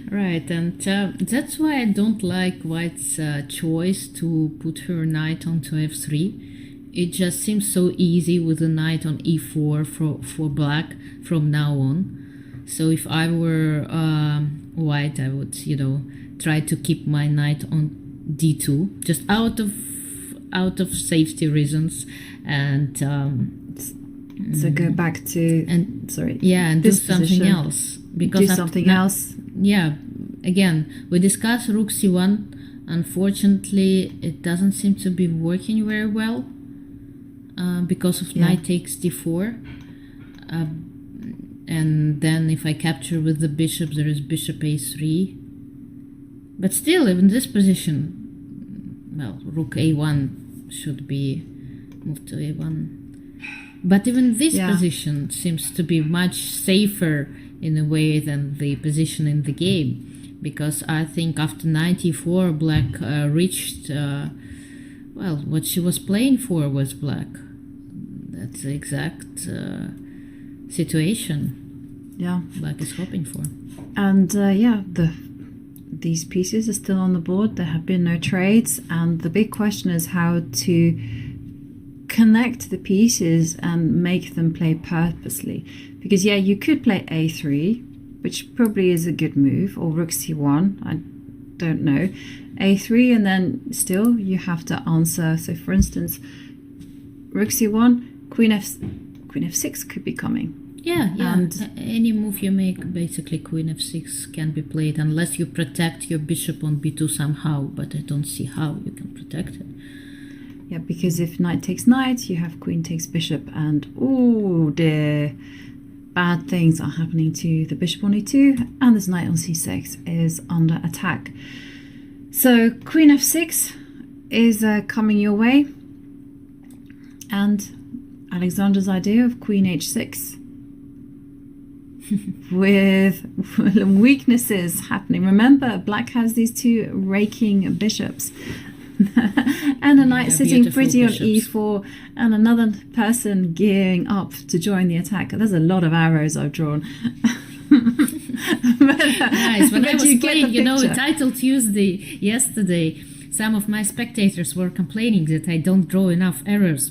Right, and that's why I don't like white's choice to put her knight onto f3. It just seems so easy with the knight on e4 for black from now on. So if I were white, I would, try to keep my knight on d2, just out of safety reasons, and so go back to and do something else, because do something else. Yeah, again, we discussed rook c1. Unfortunately, it doesn't seem to be working very well because of knight takes d4, and then if I capture with the bishop, there is bishop a3. But still, even this position, rook a1 should be moved to a1. But even this position seems to be much safer in a way than the position in the game, because I think after 94, black reached, what she was playing for was black. That's the exact situation. Yeah. Black is hoping for. And these pieces are still on the board. There have been no trades, and the big question is how to connect the pieces and make them play purposely. Because you could play a3, which probably is a good move, or rook c1. I don't know. a3, and then still you have to answer. So, for instance, rook c1, queen f6 could be coming. Yeah. And any move you make, basically queen f6 can be played unless you protect your bishop on b2 somehow, but I don't see how you can protect it. Yeah, because if knight takes knight, you have queen takes bishop, and oh dear, bad things are happening to the bishop on e2, and this knight on c6 is under attack. So queen f6 is coming your way, and Alexander's idea of queen h6 with weaknesses happening. Remember, black has these two raking bishops and a knight sitting pretty on e4, and another person gearing up to join the attack. There's a lot of arrows I've drawn. Nice. When I was playing, Title Tuesday yesterday, some of my spectators were complaining that I don't draw enough arrows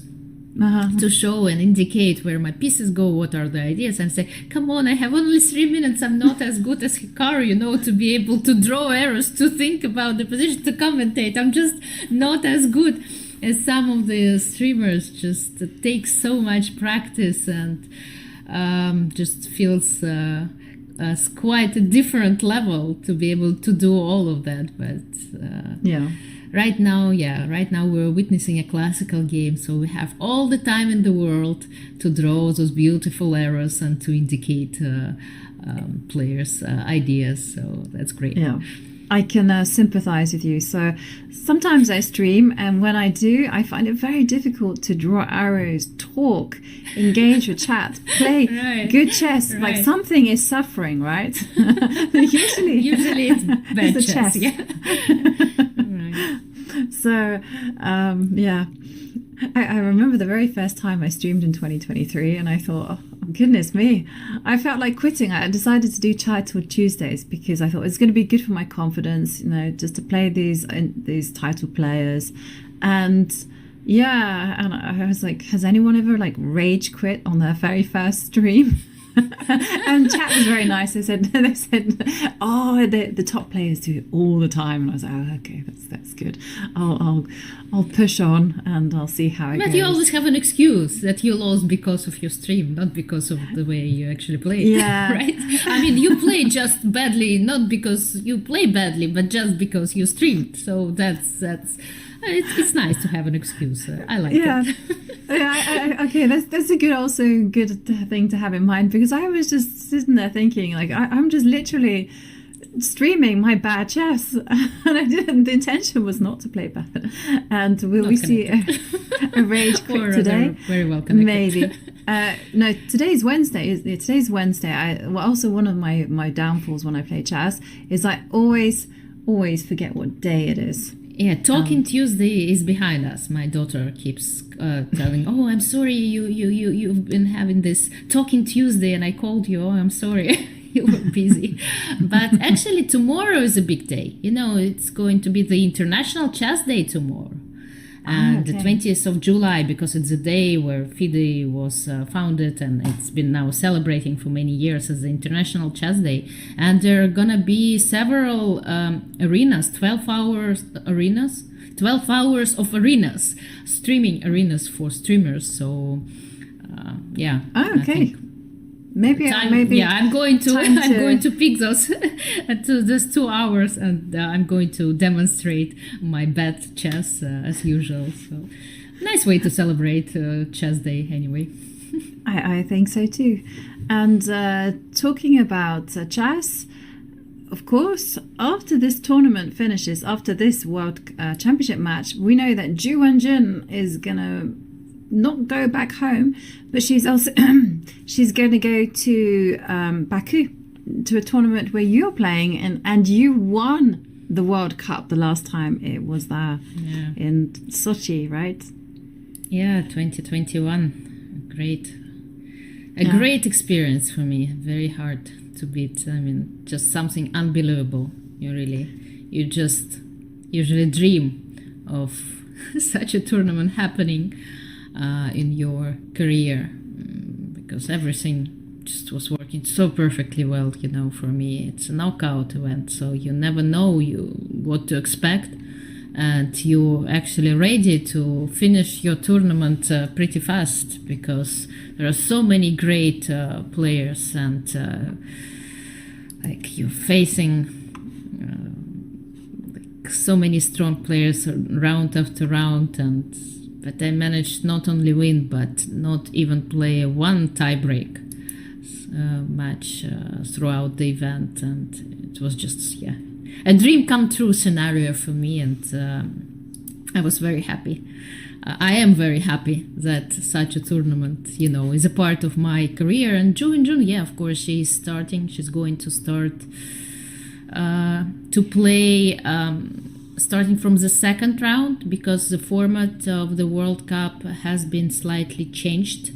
to show and indicate where my pieces go, what are the ideas, and say, come on, I have only 3 minutes, I'm not as good as Hikaru, to be able to draw arrows, to think about the position, to commentate. I'm just not as good as some of the streamers. Just takes so much practice, and just feels as quite a different level to be able to do all of that. But Right now we're witnessing a classical game, so we have all the time in the world to draw those beautiful arrows and to indicate players' ideas. So that's great. Yeah, I can sympathize with you. So sometimes I stream, and when I do, I find it very difficult to draw arrows, talk, engage with chat, play good chess. Right. Like something is suffering, right? Usually it's bad the chess. Yeah. So, I remember the very first time I streamed in 2023, and I thought, oh, goodness me, I felt like quitting. I decided to do Title Tuesdays because I thought it's going to be good for my confidence, just to play these title players. And and I was like, has anyone ever rage quit on their very first stream? And chat was very nice. They said, oh, the top players do it all the time, and I was like, oh, okay, that's good. I'll push on, and I'll see how it goes. But you always have an excuse that you lost because of your stream, not because of the way you actually played. Yeah, right. I mean, you play just badly, not because you play badly, but just because you streamed. So that's. It's nice to have an excuse. I like it. Okay, that's a good thing to have in mind, because I was just sitting there thinking, I'm just literally streaming my bad chess, and the intention was not to play bad. And will we see a rage quit today? Very well connected. Maybe. No, today's Wednesday. Today's Wednesday. Also, one of my downfalls when I play chess is I always forget what day it is. Yeah, Talking Tuesday is behind us. My daughter keeps telling, "Oh, I'm sorry, you've been having this Talking Tuesday, and I called you. Oh, I'm sorry, you were busy." But actually, tomorrow is a big day. It's going to be the International Chess Day tomorrow, and the 20th of July, because it's the day where FIDE was founded, and it's been now celebrating for many years as the International Chess Day. And there are gonna be several arenas, 12 hours of arenas, streaming arenas for streamers. So okay. Maybe I'm going to pick those to those 2 hours, and I'm going to demonstrate my bad chess as usual. So nice way to celebrate Chess Day anyway. I think so too. And talking about chess, of course, after this tournament finishes, after this World Championship match, we know that Ju Wenjun is gonna not go back home, but she's also she's going to go to Baku, to a tournament where you're playing, and you won the World Cup the last time it was there in Sochi, right? Yeah, 2021. Great. a great experience for me. Very hard to beat. I mean, just something unbelievable. You just usually dream of such a tournament happening in your career, because everything just was working so perfectly well. For me, it's a knockout event, so you never know what to expect, and you're actually ready to finish your tournament pretty fast, because there are so many great players, and you're facing so many strong players round after round, but I managed not only win but not even play one tiebreak match throughout the event, and it was just a dream come true scenario for me, and I was very happy. I am very happy that such a tournament, is a part of my career. And Ju Wenjun, of course, she's going to start to play starting from the second round, because the format of the World Cup has been slightly changed.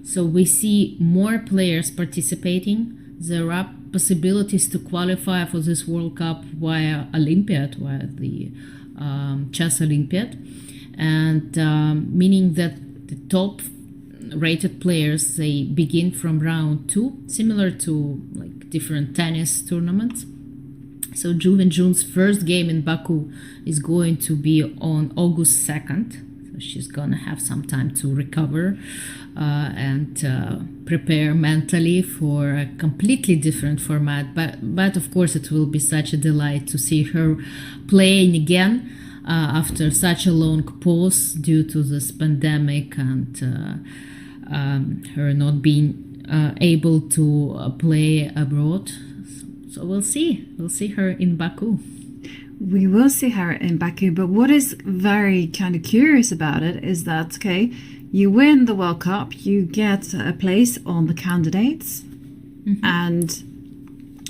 So we see more players participating. There are possibilities to qualify for this World Cup via the Chess Olympiad, and meaning that the top rated players, they begin from round 2, similar to different tennis tournaments. So Ju Wenjun's first game in Baku is going to be on August 2nd. So she's going to have some time to recover and prepare mentally for a completely different format. But of course, it will be such a delight to see her playing again after such a long pause due to this pandemic, and her not being able to play abroad. So we'll see her in Baku. We will see her in Baku, but what is very kind of curious about it is that, you win the World Cup, you get a place on the candidates, and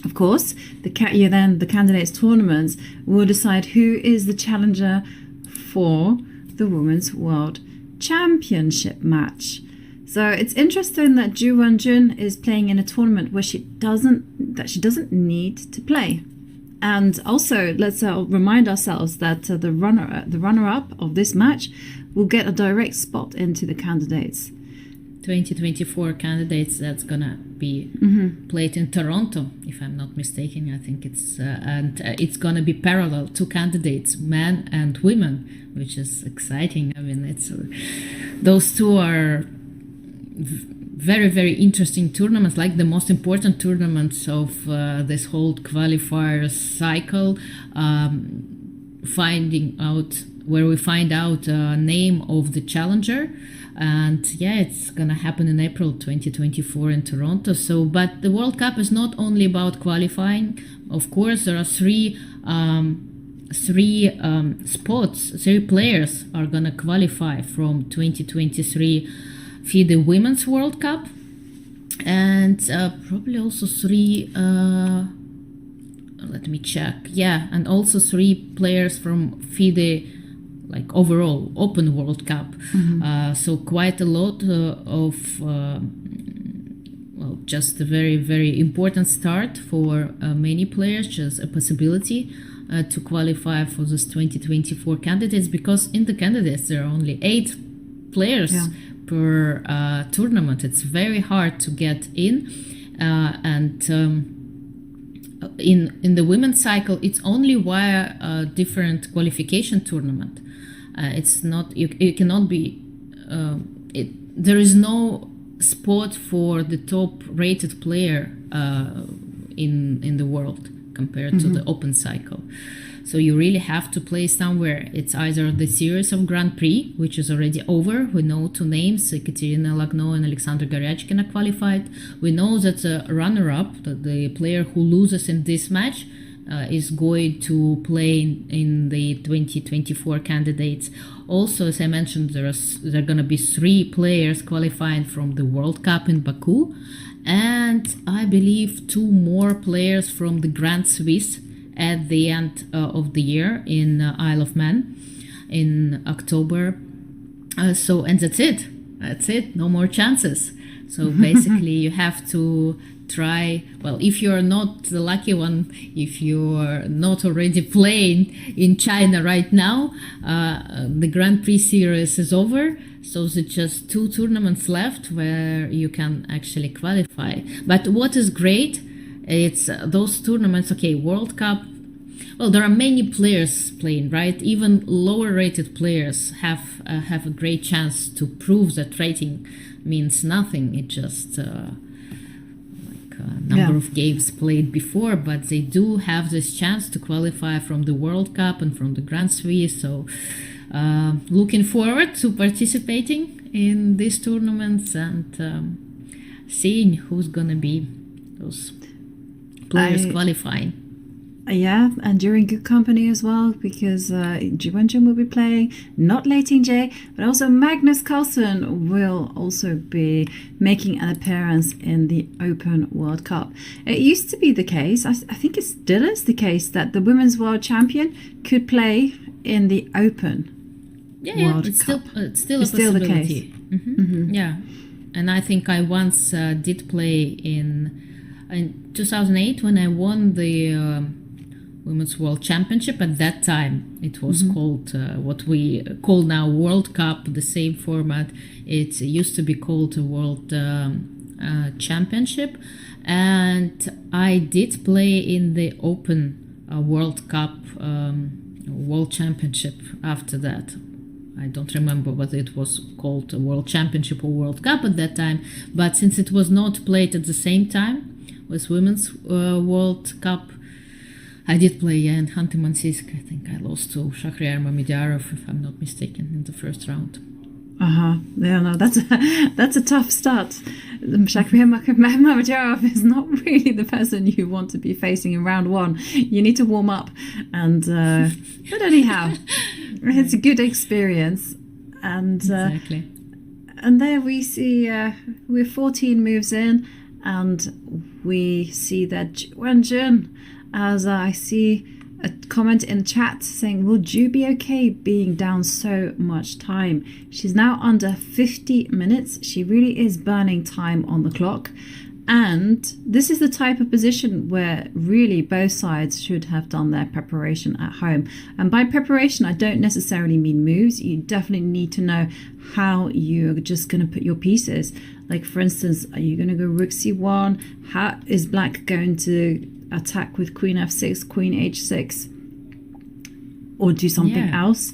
of course, the candidates tournaments will decide who is the challenger for the Women's World Championship match. So it's interesting that Ju Wenjun is playing in a tournament where she doesn't need to play. And also, let's remind ourselves that the runner-up of this match will get a direct spot into the candidates. 2024 candidates, that's gonna be played in Toronto, if I'm not mistaken. I think it's gonna be parallel, 2 candidates, men and women, which is exciting. I mean, those two are very, very interesting tournaments, like the most important tournaments of this whole qualifier cycle, where we find out name of the challenger. And it's gonna happen in April 2024 in Toronto. But the World Cup is not only about qualifying. Of course, there are three spots. 3 players are gonna qualify from 2023 FIDE Women's World Cup, and probably also 3. Let me check. And also 3 players from FIDE, overall Open World Cup. So quite a lot of just a very, very important start for many players, just a possibility to qualify for this 2024 candidates, because in the candidates there are only 8 players per tournament. It's very hard to get in, and in the women's cycle, it's only via a different qualification tournament. It's not you cannot be. There is no spot for the top rated player in the world compared to the open cycle. So you really have to play somewhere. It's either the series of Grand Prix, which is already over. We know 2 names, Ekaterina Lagno and Alexandra Goryachkina qualified. We know that the runner-up, the player who loses in this match, is going to play in the 2024 candidates. Also, as I mentioned, there are going to be 3 players qualifying from the World Cup in Baku, and I believe 2 more players from the Grand Swiss at the end of the year in Isle of Man in October. And that's it. No more chances. So basically, you have to try. Well, if you're not the lucky one, if you're not already playing in China right now, the Grand Prix series is over. So there's just 2 tournaments left where you can actually qualify. But what is great, it's those tournaments. Okay, World Cup. Well, there are many players playing, right? Even lower-rated players have a great chance to prove that rating means nothing. It just number of games played before, but they do have this chance to qualify from the World Cup and from the Grand Prix. So, looking forward to participating in these tournaments and seeing who's gonna be those players qualifying. Yeah, and you're in good company as well, because Ju Wenjun will be playing, not Lei Tingjie, but also Magnus Carlsen will also be making an appearance in the Open World Cup. It used to be the case, I think it still is the case, that the Women's World Champion could play in the Open World Cup. It's still a possibility. The case. Yeah, and I think I once did play in 2008 when I won the Women's World Championship. At that time, it was called what we call now World Cup, the same format. It used to be called a World Championship. And I did play in the Open World Cup World Championship after that. I don't remember whether it was called a World Championship or World Cup at that time. But since it was not played at the same time with Women's World Cup, I did play in Khanty-Mansiysk. I think I lost to Shahryar Mamediyarov, if I'm not mistaken, in the first round. Yeah, no, that's a tough start. Shahryar Mamediyarov is not really the person you want to be facing in round 1. You need to warm up, and but anyhow, it's a good experience. And exactly. And there we see we're 14 moves in, and we see that Ju Wenjun, as I see a comment in chat saying, will Ju be okay being down so much time? She's now under 50 minutes. She really is burning time on the clock. And this is the type of position where really both sides should have done their preparation at home. And by preparation, I don't necessarily mean moves. You definitely need to know how you're just going to put your pieces. Like, for instance, are you going to go rook c1? How is black going to attack with queen f6, queen h6, or do something else?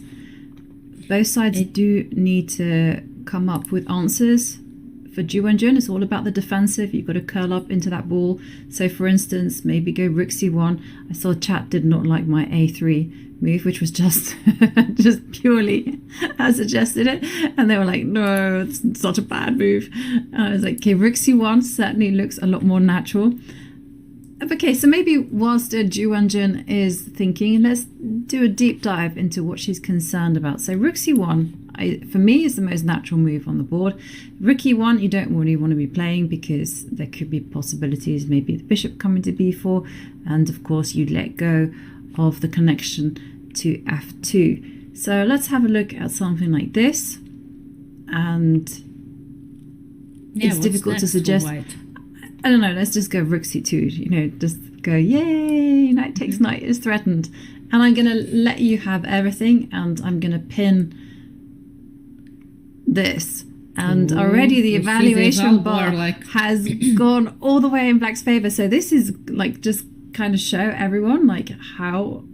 Both sides do need to come up with answers. For Ju Wenjun, it's all about the defensive. You've got to curl up into that ball. So, for instance, maybe go rook c1. I saw chat did not like my a3 move, which was just purely as suggested it, and they were like, no, it's such a bad move. And I was like, okay, rook c1 certainly looks a lot more natural. Okay, so maybe whilst Ju Wenjun is thinking, let's do a deep dive into what she's concerned about. So rook c1, for me, is the most natural move on the board. Rook e1, you don't really want to be playing because there could be possibilities, maybe the bishop coming to b4, and of course you'd let go of the connection to f2. So let's have a look at something like this. And it's difficult to suggest. I don't know, let's just go rook c2, you know, just go, yay, knight takes knight is threatened. And I'm going to let you have everything, and I'm going to pin this. And already the evaluation bar has gone all the way in black's favor. So this is like just kind of show everyone like how...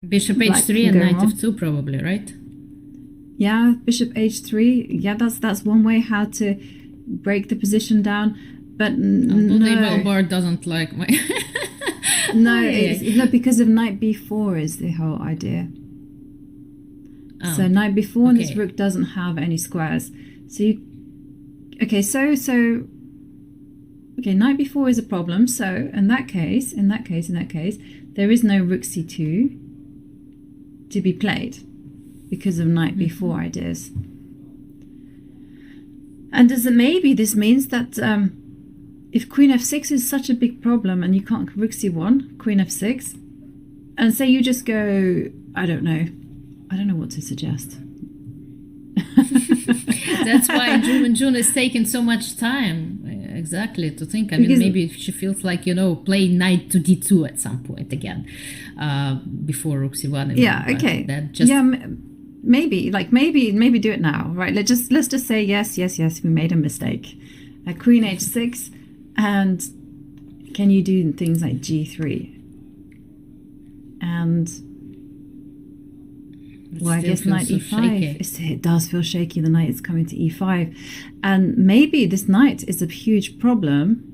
Bishop h3 and knight f2 probably, right? Yeah, bishop h3. Yeah, that's one way how to break the position down. But no, the eval bar doesn't like my... no, because of knight b4 is the whole idea. So knight b4 and this rook doesn't have any squares. So you... Okay, so okay, knight b4 is a problem. So in that case, there is no rook c2 to be played because of knight b4 ideas. And maybe this means that if queen f6 is such a big problem and you can't rook c1, queen f6, And say you just go, I don't know what to suggest. That's why Ju Wenjun is taking so much time, exactly, to think. I mean, maybe she feels like, play knight to d2 at some point again, before rook c1. Yeah, okay. Maybe do it now, right? Let's just say yes, we made a mistake. Queen h6, and can you do things like g3? And well, I guess knight e5. It does feel shaky. The knight is coming to e5, and maybe this knight is a huge problem.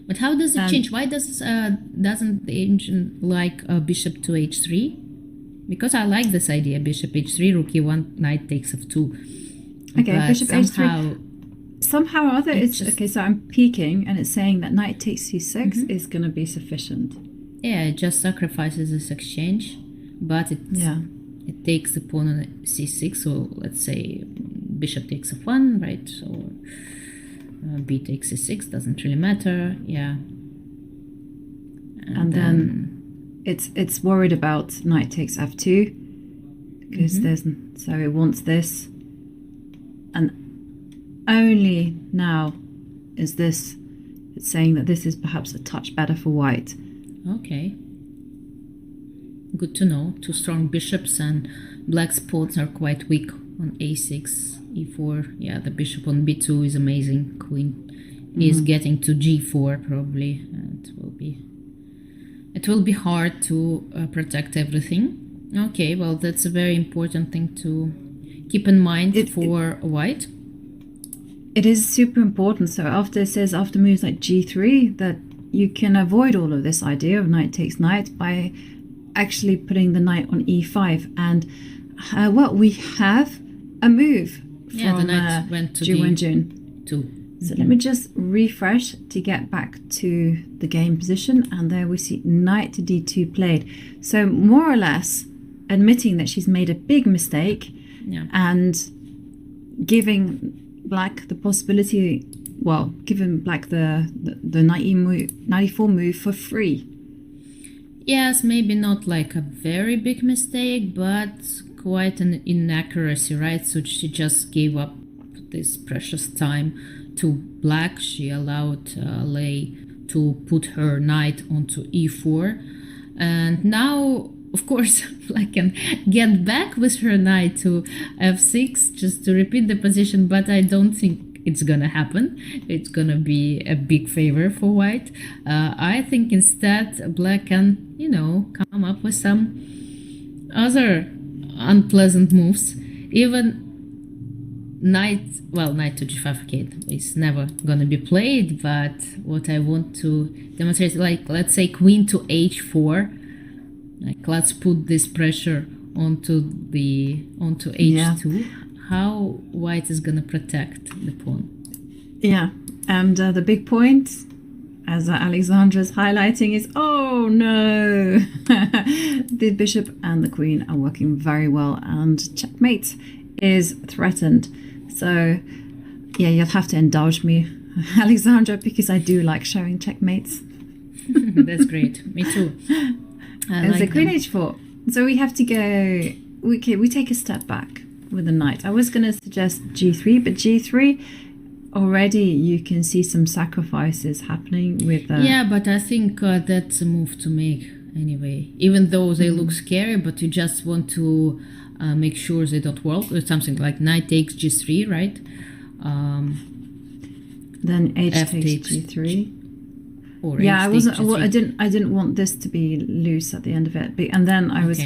But how does it change? Why doesn't the ancient like bishop to h3? Because I like this idea: bishop h3, rook e1, knight takes f2. Okay, but bishop h3. Somehow or other, it's okay. So I'm peeking, and it's saying that knight takes c6 is going to be sufficient. Yeah, it just sacrifices this exchange, but it takes the pawn on c6. So let's say bishop takes f1, right? Or b takes c6, doesn't really matter. Yeah, and then it's worried about knight takes f2 because so it wants this, and only now is this. It's saying that this is perhaps a touch better for white. Okay. Good to know. Two strong bishops, and black's pawns are quite weak on a6, e4. Yeah, the bishop on b2 is amazing. Queen is getting to g4 probably. It will be hard to protect everything. Okay, well, that's a very important thing to keep in mind for white. It is super important. So after moves like g3, that you can avoid all of this idea of knight takes knight by actually putting the knight on e5. And we have a move from the knight went to Ju Wenjun. So let me just refresh to get back to the game position, and there we see knight to d2 played. So more or less admitting that she's made a big mistake and giving black the possibility, giving black the knight e4 move for free. Yes, maybe not like a very big mistake, but quite an inaccuracy, right? So she just gave up this precious time to black. She allowed Lei to put her knight onto e4, and now, of course, black can get back with her knight to f6 just to repeat the position, but I don't think it's gonna happen. It's gonna be a big favor for white. I think instead black can, come up with some other unpleasant moves. Even knight to g5, okay, is never gonna be played, but what I want to demonstrate, like, let's say queen to h4. Like, let's put this pressure onto h2. How white is gonna protect the pawn? Yeah, and the big point, as Alexandra's highlighting, is oh no, the bishop and the queen are working very well, and checkmate is threatened. So yeah, you'll have to indulge me, Alexandra, because I do like showing checkmates. That's great. Me too. It's a queen h4. So we have to go. We take a step back with the knight. I was going to suggest g3, but g3 already you can see some sacrifices happening with. Yeah, but I think that's a move to make anyway. Even though they look scary, but you just want to make sure they don't work. Or something like knight takes g3, right? Then h takes g3. Yeah, I wasn't. I didn't want this to be loose at the end of it. And then I was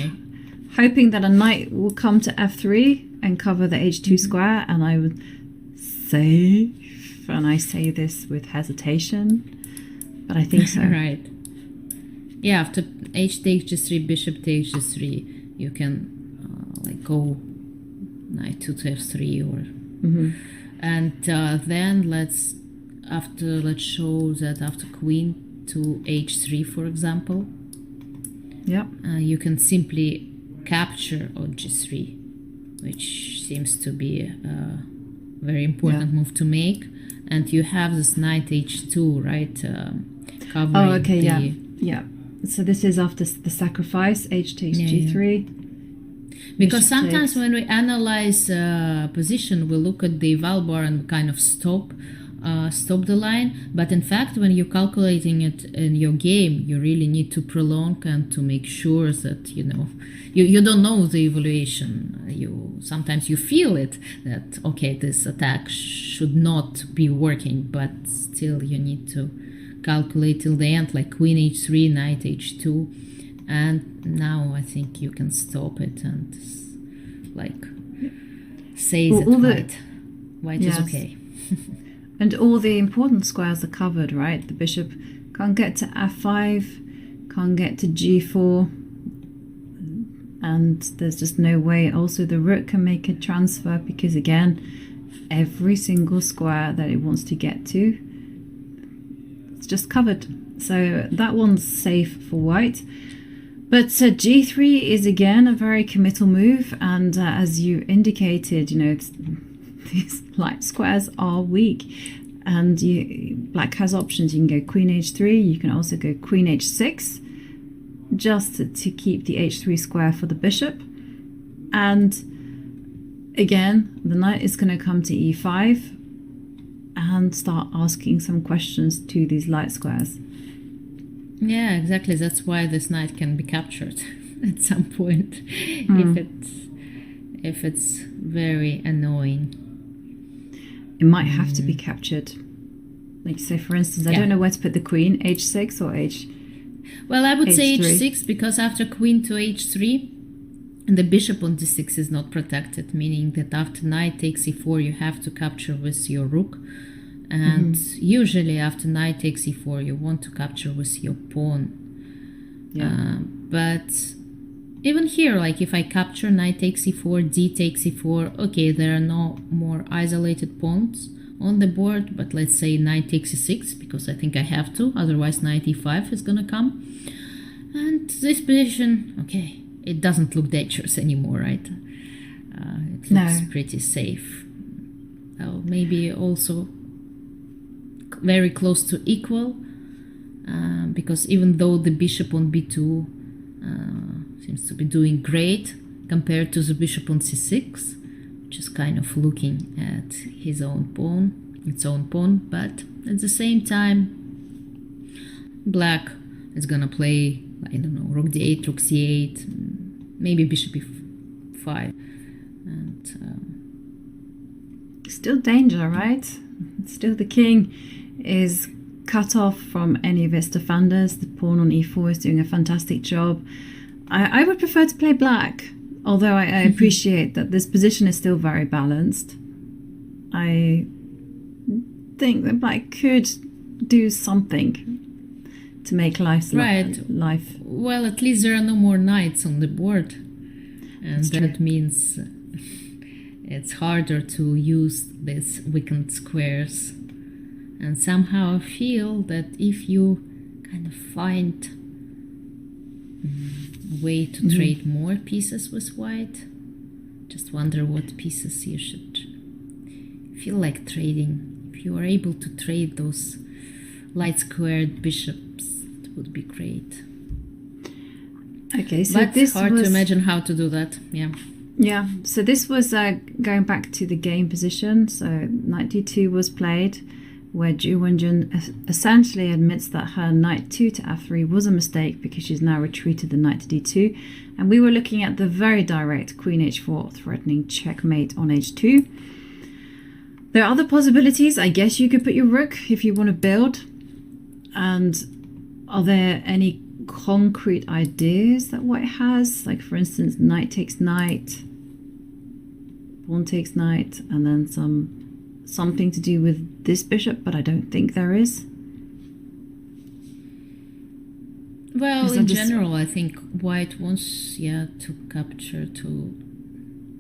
hoping that a knight will come to f3 and cover the h2 square, and I would save. And I say this with hesitation, but I think so. Right. Yeah, after h takes g3, bishop takes g3, you can go knight to f3 or, and then let's show that after queen to h3, for example, you can simply capture on g3, which seems to be a very important move to make. And you have this knight h2, right? Covering So this is after the sacrifice. H takes Yeah, G3. Because Bishop sometimes takes. when we analyze position, we look at the val bar and kind of stop the line. But in fact, when you're calculating it in your game, you really need to prolong and to make sure that you don't know the evaluation. Sometimes you feel it that okay, this attack should not be working, but still you need to calculate till the end, like queen h3, knight h2. And now I think you can stop it and say that white is okay. And all the important squares are covered, right? The bishop can't get to f5, can't get to g4, and there's just no way also the rook can make a transfer, because again, every single square that it wants to get to, it's just covered. So that one's safe for white. But g3 is again a very committal move, and as you indicated, these light squares are weak, and black has options. You can go queen h3, you can also go queen h6, just to keep the h3 square for the bishop. And again, the knight is going to come to e5 and start asking some questions to these light squares. Yeah, exactly. That's why this knight can be captured at some point if it's very annoying. It might have to be captured. Like, say for instance, I don't know where to put the queen, h6 or Well, I would say h3. h6, because after queen to h3, the bishop on d6 is not protected, meaning that after knight takes e4, you have to capture with your rook. And usually after knight takes e4, you want to capture with your pawn. But even here, like if I capture knight takes e4, d takes e4, okay, there are no more isolated pawns on the board, but let's say knight takes e6, because I think I have to, otherwise knight e5 is gonna come. And this position, okay, it doesn't look dangerous anymore, right? It looks pretty safe. Maybe also very close to equal, because even though the bishop on b2 seems to be doing great compared to the bishop on c6, which is kind of looking at its own pawn, but at the same time black is gonna play, I don't know, rook d8, rook c8, maybe bishop e5, and still danger, right? Still the king is cut off from any of its defenders. The pawn on e4 is doing a fantastic job. I would prefer to play black, although I appreciate that this position is still very balanced. I think that black could do something to make life. Well, at least there are no more knights on the board, and that means it's harder to use these weakened squares. And somehow I feel that if you kind of find a way to trade more pieces with white, just wonder what pieces you should feel like trading. If you are able to trade those light squared bishops, it would be great. Okay, so but this hard was to imagine how to do that. Yeah, so this was going back to the game position. So knight d2 was played, where Ju Wenjun essentially admits that her knight 2 to f3 was a mistake because she's now retreated the knight to d2. And we were looking at the very direct queen h4 threatening checkmate on h2. There are other possibilities. I guess you could put your rook if you want to build. And are there any concrete ideas that white has? Like, for instance, knight takes knight, pawn takes knight, and then something to do with this bishop, but I don't think there is. Well, in general, I think white wants to capture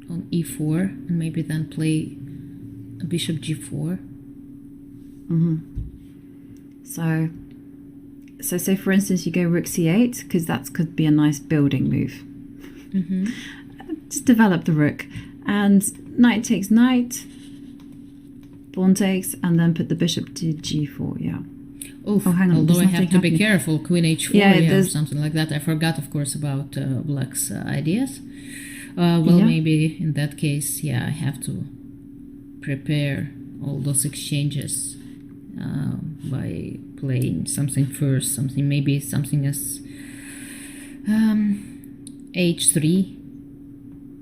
on e4 and maybe then play a bishop g4. So say for instance you go rook c8, because that could be a nice building move. Just develop the rook, and knight takes knight, pawn takes, and then put the bishop to g4. Oof, Oh, hang on, although there's I have nothing to be happening. careful, Queen H4 Yeah, or there's- something like that. I forgot, of course, about Black's ideas. Well, Yeah. maybe in that case, yeah, I have to prepare all those exchanges by playing something first, maybe something as H3.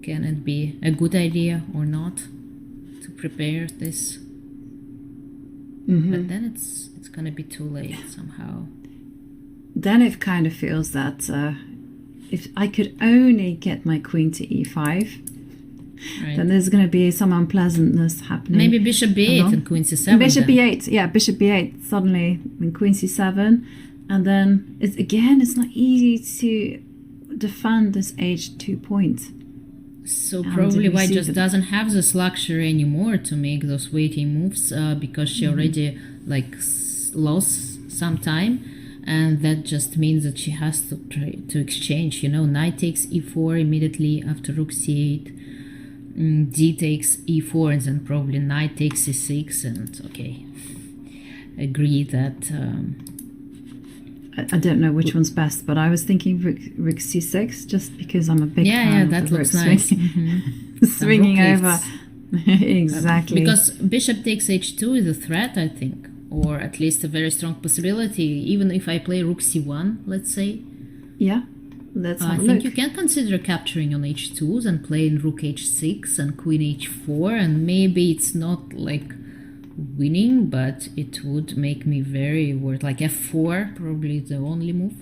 Can it be a good idea or not to prepare this? But then it's gonna be too late somehow. Then it kind of feels that if I could only get my queen to e5, Right? then there's going to be some unpleasantness happening. Maybe bishop b8 along. and queen c7. Bishop then. b8, yeah, bishop b8 suddenly, and queen c7, and then it's not easy to defend this h2 point. So And probably we White see just that- doesn't have this luxury anymore to make those weighty moves because she already lost some time, and that just means that she has to try to exchange. Knight takes e4 immediately after rook c8. D takes e4, and then probably knight takes c6, and agree that I don't know which one's best, but I was thinking rook c6 just because I'm a big fan of that the rook looks nice. swinging rook over. lifts. Exactly. Because bishop takes h2 is a threat, I think, or at least a very strong possibility. Even if I play rook c1, let's say, yeah, let's I have a think look. you can consider capturing on h2s and playing rook h6 and queen h4, and maybe it's not like winning, but it would make me very worried. Like f4 probably the only move.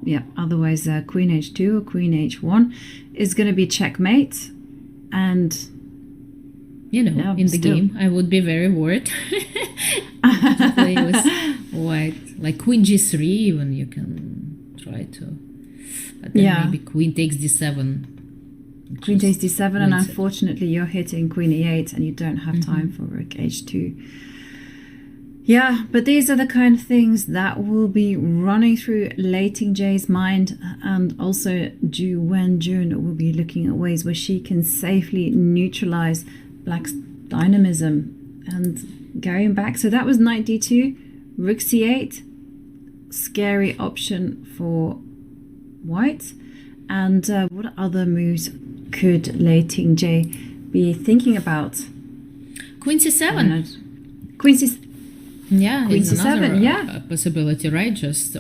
Yeah, otherwise queen h2 or queen h1 is going to be checkmate, and Yeah, in the still. game I would be very worried to play with white. Like queen g3 even you can try to, but then Yeah. maybe queen takes d7. queen takes d7, and wins it. unfortunately you're hitting queen e8 and you don't have time for rook h2. Yeah, but these are the kind of things that will be running through Lei Tingjie's mind, and also Ju Wenjun will be looking at ways where she can safely neutralize Black's dynamism. And going back, so that was knight d2, rook c8, scary option for White. And what other moves could Lei Tingjie be thinking about? Queen c7. Queen c7. Yeah, Queen it's another c7, yeah. Possibility, right? Just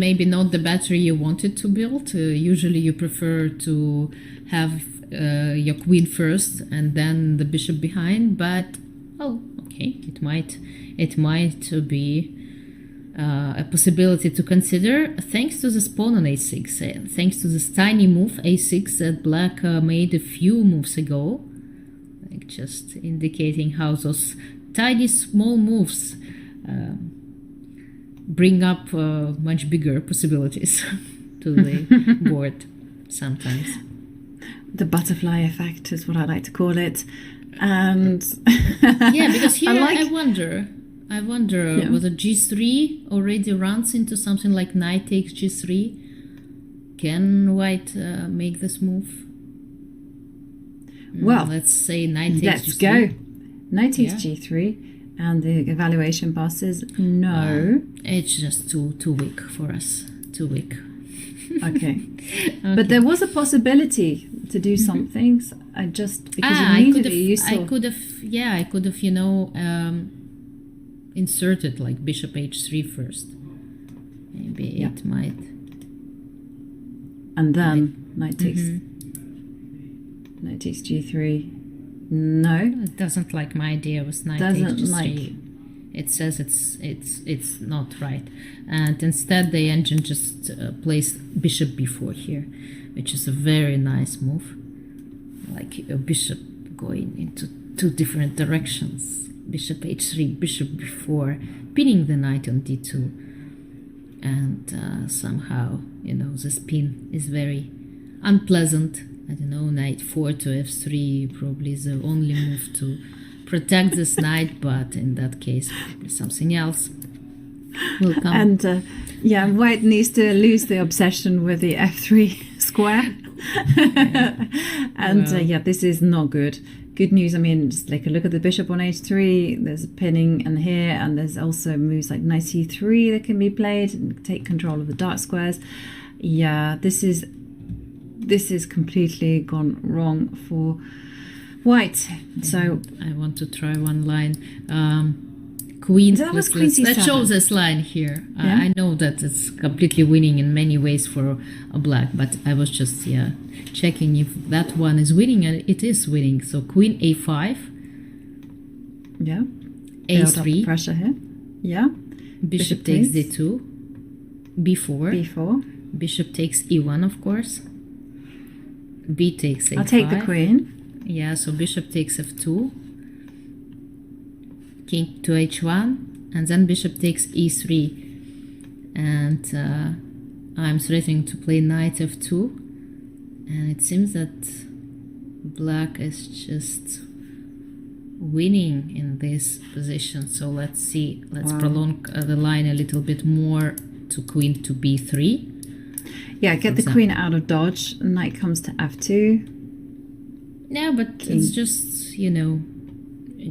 maybe not the battery you wanted to build. Usually you prefer to have your queen first and then the bishop behind, but it might be a possibility to consider, thanks to this pawn on a6, thanks to this tiny move a6 that Black made a few moves ago, like just indicating how those tiny small moves bring up much bigger possibilities to the board sometimes. The butterfly effect is what I like to call it. And yeah, because here I wonder whether g3 already runs into something like knight takes g3. Can White make this move? Well, let's say knight takes let's g3. go. Knight takes Yeah. g3, and the evaluation bar says no. It's just too weak for us. Too weak. Okay. But there was a possibility to do some things. Just because immediately you saw. I could have, inserted like bishop h3 first. Maybe it might. And then knight takes g3. No. It doesn't like my idea with knight Doesn't h3. like. It says it's not right, and instead the engine just placed bishop b4 here, which is a very nice move. Like a bishop going into two different directions. Bishop h3, bishop b4, pinning the knight on d2, and somehow this pin is very unpleasant. I don't know, knight 4 to f3 probably is the only move to protect this knight, but in that case probably something else will come. And White needs to lose the obsession with the f3 square. And this is not good. good news. I mean, just like a look at the bishop on h3. There's a pinning and here, and there's also moves like knight c3 that can be played and take control of the dark squares. Yeah, this is completely gone wrong for white. So I want to try one line. Queen. That was queen c7. Let's show this line here. Yeah? I know that it's completely winning in many ways for a black, but I was just checking if that one is winning, and it is winning. So queen a5. Yeah. Build up a3. pressure here. Yeah. Bishop takes d2. b4. b4. Bishop takes e1, of course. B takes a5. I'll take the queen. Yeah, so bishop takes f2. King to h1, and then bishop takes e3. And I'm threatening to play knight f2. And it seems that black is just winning in this position. So let's see. Let's prolong the line a little bit more to queen to b3. Yeah, get the queen out of dodge. Knight comes to f2. Yeah, but it's just,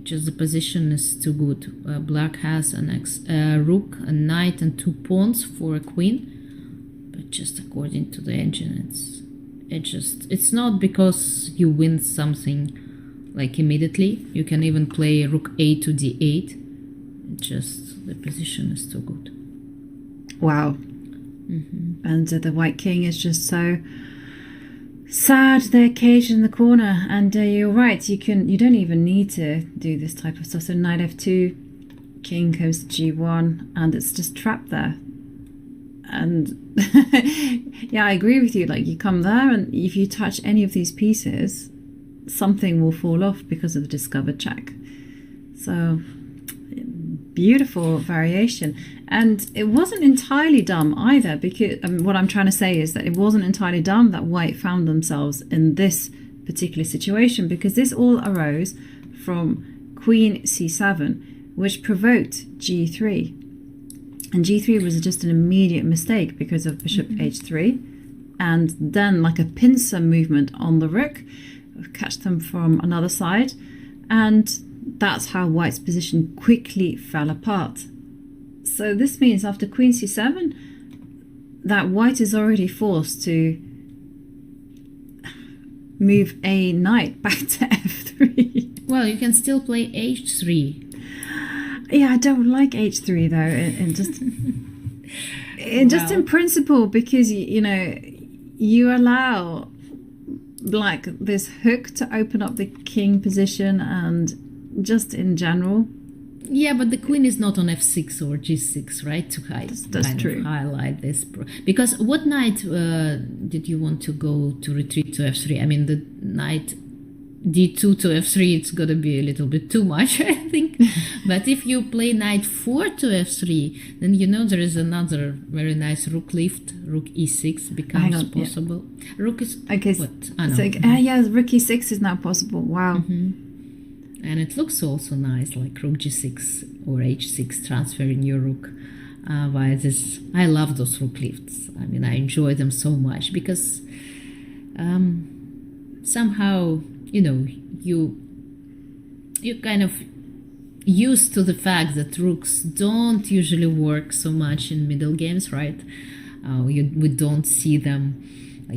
just the position is too good. Black has an rook, a knight, and 2 pawns for a queen. But just according to the engine, it's not because you win something like immediately. You can even play rook a to d8. Just the position is too good. Wow. And the white king is just so sad they're caged in the corner. And you're right, you don't even need to do this type of stuff. So knight f2, king goes to g1, and it's just trapped there. And yeah, I agree with you. Like, you come there, and if you touch any of these pieces, something will fall off because of the discovered check. So beautiful variation. And it wasn't entirely dumb either, because what I'm trying to say is that it wasn't entirely dumb that white found themselves in this particular situation, because this all arose from queen c7, which provoked g3. And g3 was just an immediate mistake because of bishop h3. And then like a pincer movement on the rook, catch them from another side. And that's how white's position quickly fell apart. So this means after queen c7 that white is already forced to move a knight back to f3. Well, you can still play h3. Yeah, I don't like h3 though, and just just in principle, because you allow black this hook to open up the king position, and just in general. Yeah, but the queen is not on f6 or g6, right? To hide, that's true. Highlight this, because what knight did you want to go to retreat to f3? I mean, the knight d2 to f3, it's gonna be a little bit too much, I think. But if you play knight 4 to f3, then there is another very nice rook lift. Rook e6 becomes possible. Yeah. Rook is okay. What? So yeah, rook e6 is now possible. Wow. And it looks also nice, like rook g6 or h6, transferring your rook via this. I love those rook lifts. I mean, I enjoy them so much because somehow, you kind of used to the fact that rooks don't usually work so much in middle games, right? We don't see them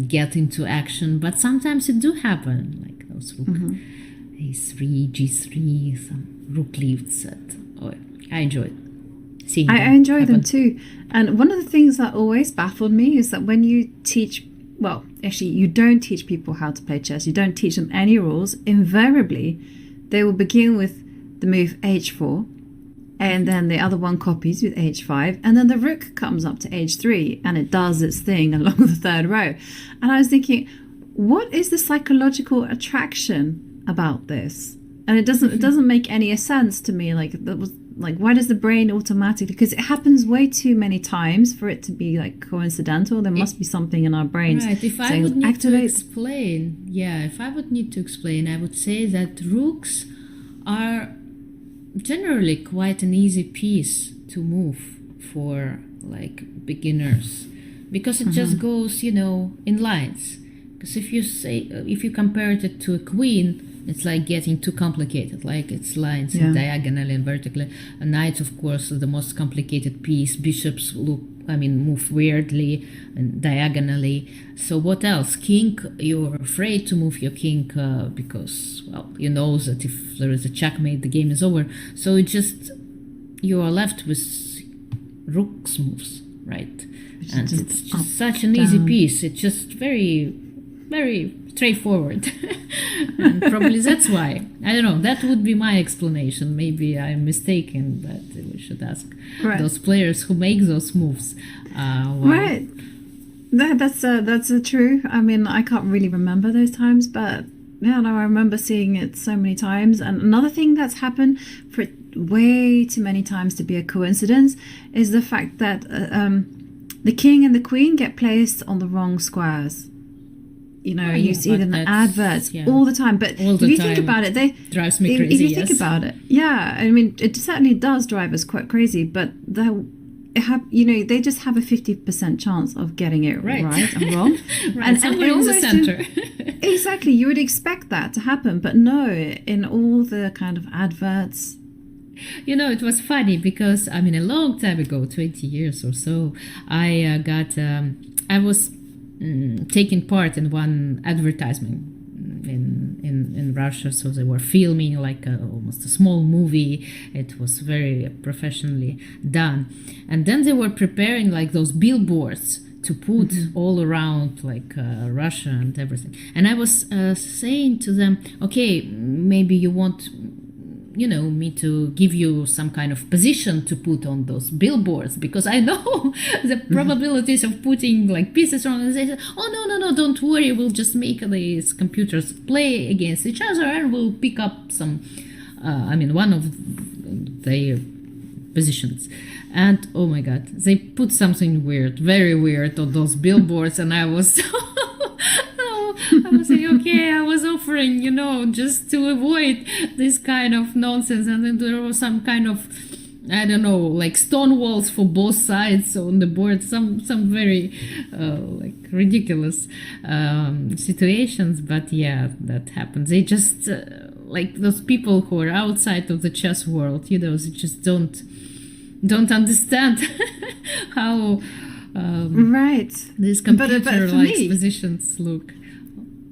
get into action, but sometimes it do happen, like those rook a3, g3, some rook lifts. I enjoy seeing them. I enjoy them too. And one of the things that always baffled me is that when you teach, well, actually, you don't teach people how to play chess. You don't teach them any rules. Invariably, they will begin with the move h4, and then the other one copies with h5, and then the rook comes up to h3, and it does its thing along the third row. And I was thinking, what is the psychological attraction about this? And it doesn't make any sense to me. Like, that was like, why does the brain automatically, because it happens way too many times for it to be like coincidental. There must be something in our brains. Right. If I would need to explain, I would say that rooks are generally quite an easy piece to move for like beginners, because it just goes, in lines. Because if you compare it to a queen, It's like getting too complicated, like it's lines diagonally and vertically. A knight, of course, is the most complicated piece. Bishops move weirdly and diagonally. So what else? King, you're afraid to move your king because, well, you know that if there is a checkmate, the game is over. So you are left with rook's moves, right? And it's just such an easy piece. It's just very, very straightforward. And probably that's why. I don't know. That would be my explanation. Maybe I'm mistaken, but we should ask those players who make those moves. Right. That's true. I mean, I can't really remember those times, but yeah, no, I remember seeing it so many times. And another thing that's happened for way too many times to be a coincidence is the fact that the king and the queen get placed on the wrong squares. You know, you see it in the adverts all the time. But if you think about it, drives me crazy. If you think about it, I mean, it certainly does drive us quite crazy. But they just have a 50% chance of getting it right and wrong. And somewhere in the center. Exactly, you would expect that to happen, but no, in all the kind of adverts. You know, it was funny because a long time ago, 20 years or so, I was taking part in one advertisement in Russia. So they were filming like almost a small movie. It was very professionally done, and then they were preparing like those billboards to put all around like Russia and everything. And I was saying to them, okay, maybe you want me to give you some kind of position to put on those billboards, because I know the probabilities of putting like pieces on. And they said, oh, no, don't worry, we'll just make these computers play against each other and we'll pick up some, one of their positions. And oh my God, they put something weird, very weird on those billboards, and I was saying, okay, I was offering, just to avoid this kind of nonsense. And then there was some kind of, I don't know, like stone walls for both sides on the board, some very like ridiculous situations. But yeah, that happens. They just, like those people who are outside of the chess world, they just don't understand how these computer-like positions look.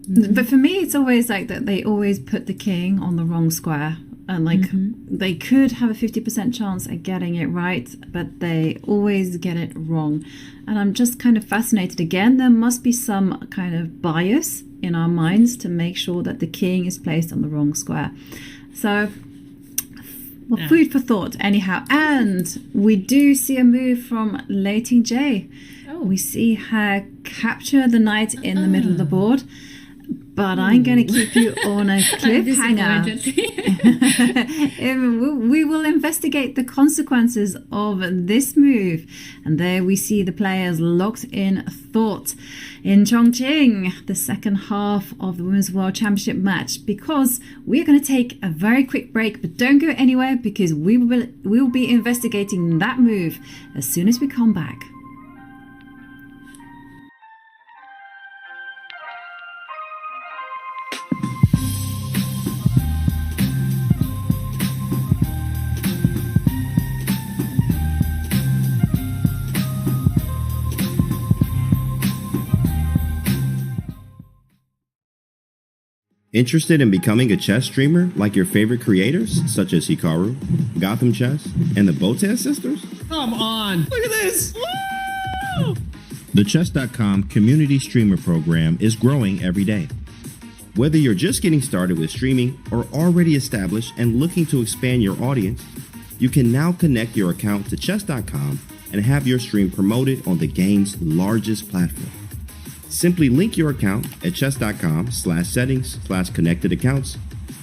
But for me, it's always like that they always put the king on the wrong square. And like they could have a 50% chance at getting it right, but they always get it wrong. And I'm just kind of fascinated. Again, there must be some kind of bias in our minds to make sure that the king is placed on the wrong square. So, food for thought anyhow. And we do see a move from Lei Tingjie. We see her capture the knight in the middle of the board. But I'm going to keep you on a cliffhanger. We will investigate the consequences of this move. And there we see the players locked in thought in Chongqing, the second half of the Women's World Championship match, because we're going to take a very quick break. But don't go anywhere, because we will be investigating that move as soon as we come back. Interested in becoming a chess streamer like your favorite creators, such as Hikaru, Gotham Chess, and the Botan sisters? Come on! Look at this! Woo! The Chess.com community streamer program is growing every day. Whether you're just getting started with streaming or already established and looking to expand your audience, you can now connect your account to Chess.com and have your stream promoted on the game's largest platform. Simply link your account at chess.com/settings/connected accounts,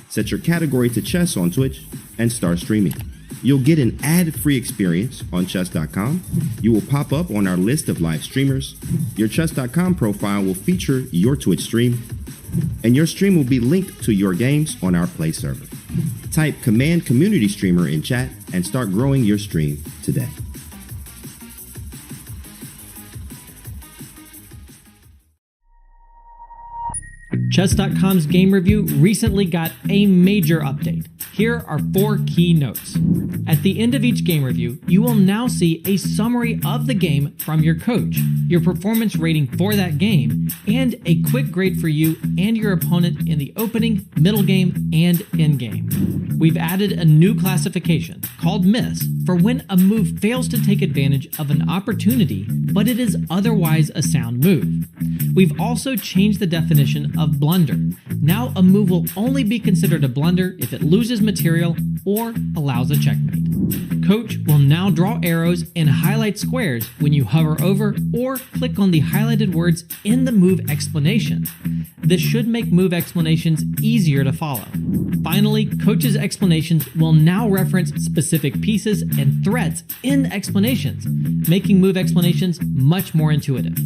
set your category to chess on Twitch, and start streaming. You'll get an ad-free experience on chess.com. You will pop up on our list of live streamers. Your chess.com profile will feature your Twitch stream, and your stream will be linked to your games on our Play server. Type Command Community Streamer in chat and start growing your stream today. Chess.com's game review recently got a major update. Here are 4 key notes. At the end of each game review, you will now see a summary of the game from your coach, your performance rating for that game, and a quick grade for you and your opponent in the opening, middle game, and end game. We've added a new classification called Miss for when a move fails to take advantage of an opportunity, but it is otherwise a sound move. We've also changed the definition of blunder. Now a move will only be considered a blunder if it loses material or allows a checkmate. Coach will now draw arrows and highlight squares when you hover over or click on the highlighted words in the move explanation. This should make move explanations easier to follow. Finally, Coach's explanations will now reference specific pieces and threats in explanations, making move explanations much more intuitive.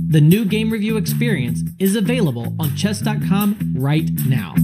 The new game review experience is available on chess.com right now.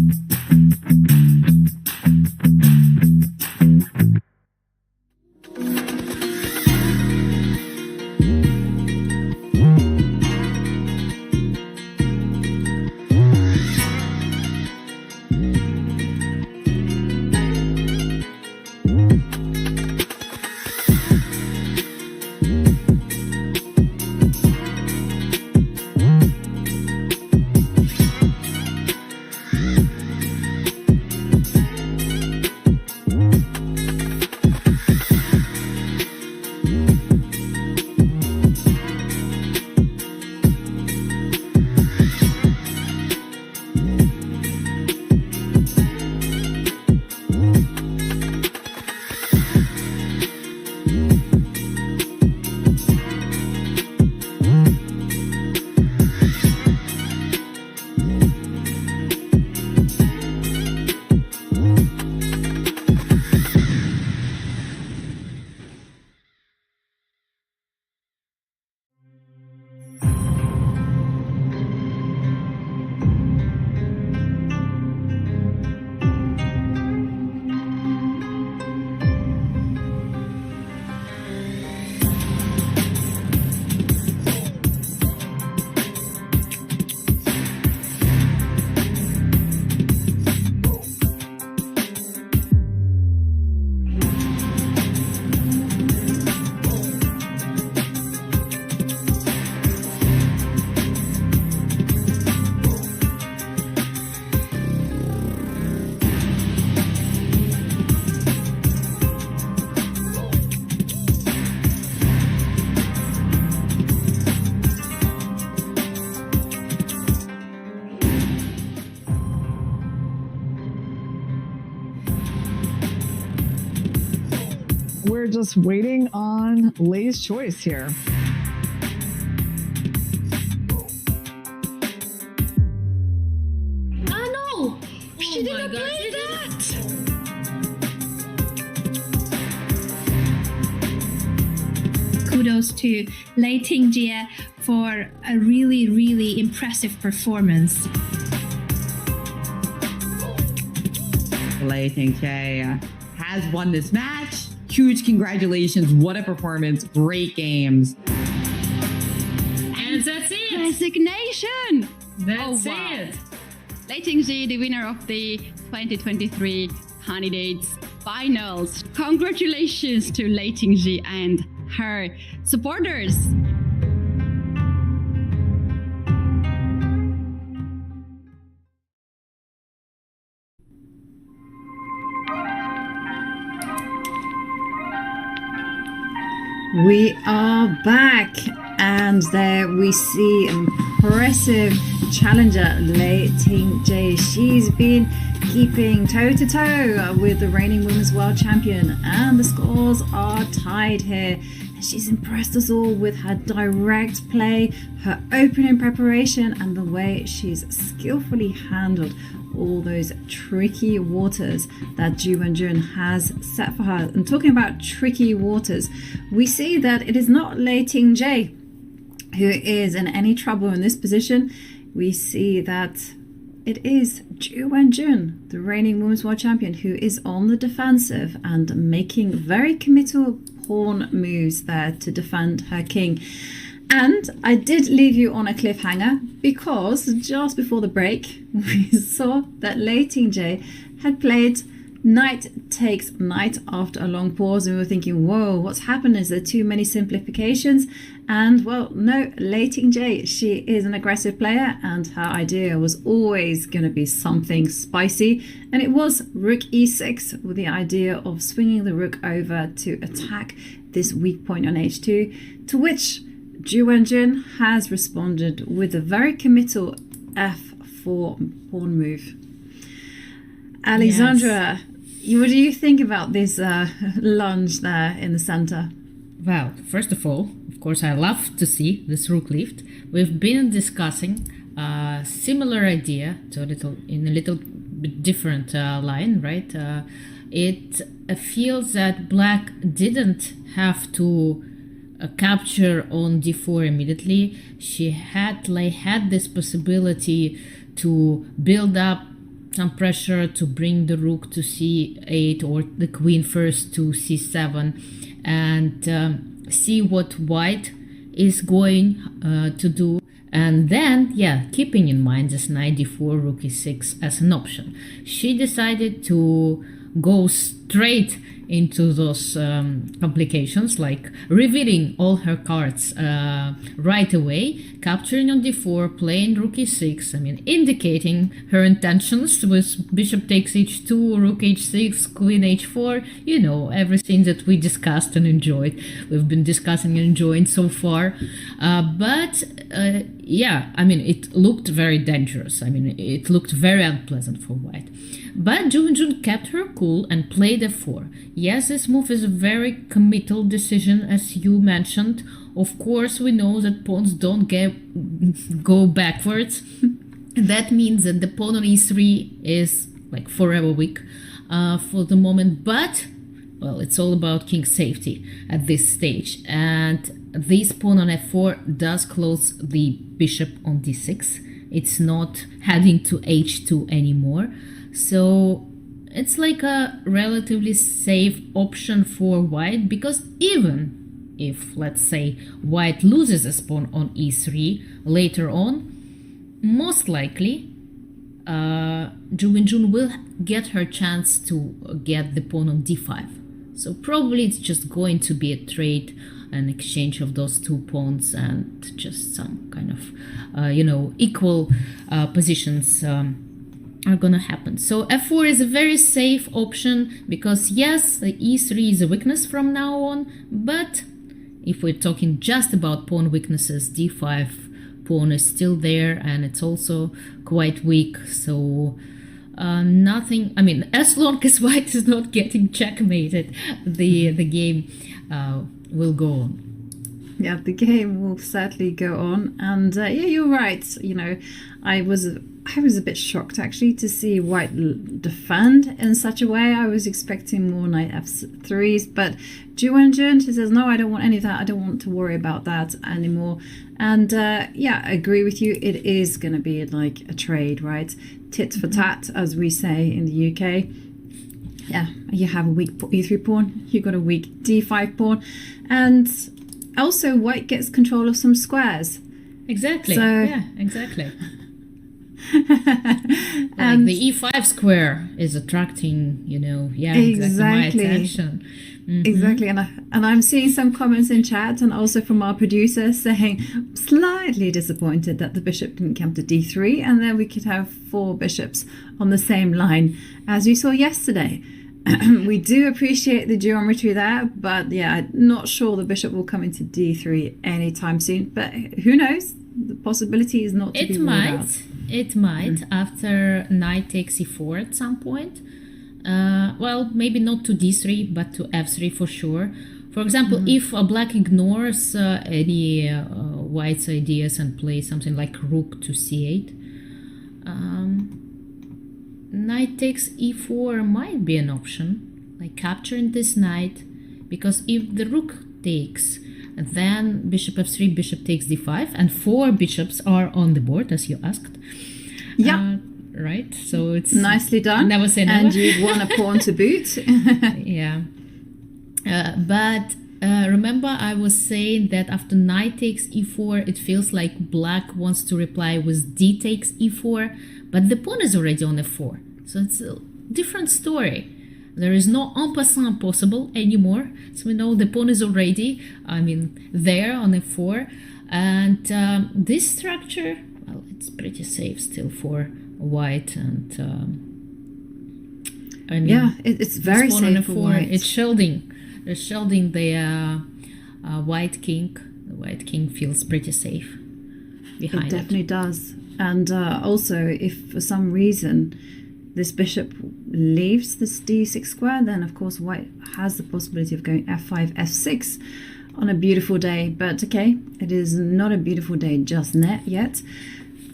We're just waiting on Lei's choice here. Oh no! She didn't play that! Kudos to Lei Tingjie for a really, really impressive performance. Lei Tingjie has won this match. Huge congratulations. What a performance. Great games. And that's it. Resignation. That's it. Lei Tingjie, the winner of the 2023 Candidates Finals. Congratulations to Lei Tingjie and her supporters. We are back, and there we see impressive challenger Lei Tingjie. She's been keeping toe-to-toe with the reigning Women's World Champion, and the scores are tied here. And she's impressed us all with her direct play, her opening preparation, and the way she's skillfully handled all those tricky waters that Ju Wenjun has set for her. And talking about tricky waters, we see that it is not Lei Tingjie who is in any trouble in this position. We see that it is Ju Wenjun, the reigning Women's World Champion, who is on the defensive and making very committal pawn moves there to defend her king. And I did leave you on a cliffhanger because just before the break, we saw that Lei Tingjie had played knight takes knight after a long pause, and we were thinking, whoa, what's happened? Is there too many simplifications? And well, no, Lei Tingjie, she is an aggressive player, and her idea was always going to be something spicy, and it was rook e6 with the idea of swinging the rook over to attack this weak point on h2, to which Ju Wenjun has responded with a very committal f4 pawn move. Alexandra, what do you think about this lunge there in the center? Well, first of all, of course, I love to see this rook lift. We've been discussing a similar idea to in a little bit different line, right? It feels that black didn't have to capture on d4 immediately. Lei had this possibility to build up some pressure to bring the rook to c8 or the queen first to c7 and see what white is going to do. And then, keeping in mind this knight d4, rook e6 as an option, she decided to go straight into those complications, like revealing all her cards right away, capturing on d4, playing rook e6, indicating her intentions with bishop takes h2, rook h6, queen h4, everything that we discussed and enjoyed. We've been discussing and enjoying so far. It looked very dangerous. It looked very unpleasant for white. But Ju Wenjun kept her cool and played f4. Yes, this move is a very committal decision, as you mentioned. Of course, we know that pawns don't go backwards. That means that the pawn on e3 is like forever weak for the moment. But, well, it's all about king safety at this stage. And this pawn on f4 does close the bishop on d6. It's not heading to h2 anymore. So it's like a relatively safe option for white, because even if, let's say, white loses a pawn on e3 later on, most likely Ju Wenjun will get her chance to get the pawn on d5. So probably it's just going to be a trade, an exchange of those two pawns, and just some kind of, equal positions are gonna happen. So f4 is a very safe option because yes, the e3 is a weakness from now on, but if we're talking just about pawn weaknesses, d5 pawn is still there and it's also quite weak. So nothing, as long as white is not getting checkmated, the game will go on. Yeah, the game will certainly go on. And you're right. I was a bit shocked actually to see white defend in such a way. I was expecting more knight f3s, but Ju Wenjun, she says, no, I don't want any of that. I don't want to worry about that anymore. And I agree with you. It is going to be like a trade, right? Tit for tat, as we say in the UK. Yeah, you have a weak e3 pawn, you got a weak d5 pawn, and also white gets control of some squares. Exactly. So, yeah, exactly. Like the e5 square is attracting, exactly my attention. Mm-hmm. Exactly, and I'm seeing some comments in chat and also from our producer saying slightly disappointed that the bishop didn't come to d3, and then we could have 4 bishops on the same line as we saw yesterday. We do appreciate the geometry there, but I'm not sure the bishop will come into d3 anytime soon. But who knows? The possibility is not to be ruled out. It might after knight takes e4 at some point. Maybe not to d3, but to f3 for sure. For example, if black ignores any white's ideas and plays something like rook to c8, knight takes e4 might be an option, like capturing this knight, because if the rook takes, then bishop f3, bishop takes d5, and 4 bishops are on the board, as you asked. Yeah. Right, so it's nicely done. Never say never. And you've won a pawn to boot. Yeah. But Remember I was saying that after knight takes e4, it feels like black wants to reply with d takes e4, but the pawn is already on f4. So it's a different story. There is no en passant possible anymore. So we know the pawn is already, there on f4. And this structure, well, it's pretty safe still for white. And it's very safe for white. It's shielding. They're shielding the white king. The white king feels pretty safe behind it. It definitely does. And also, if for some reason this bishop leaves this d6 square, then of course white has the possibility of going f5, f6 on a beautiful day. But okay, it is not a beautiful day just yet.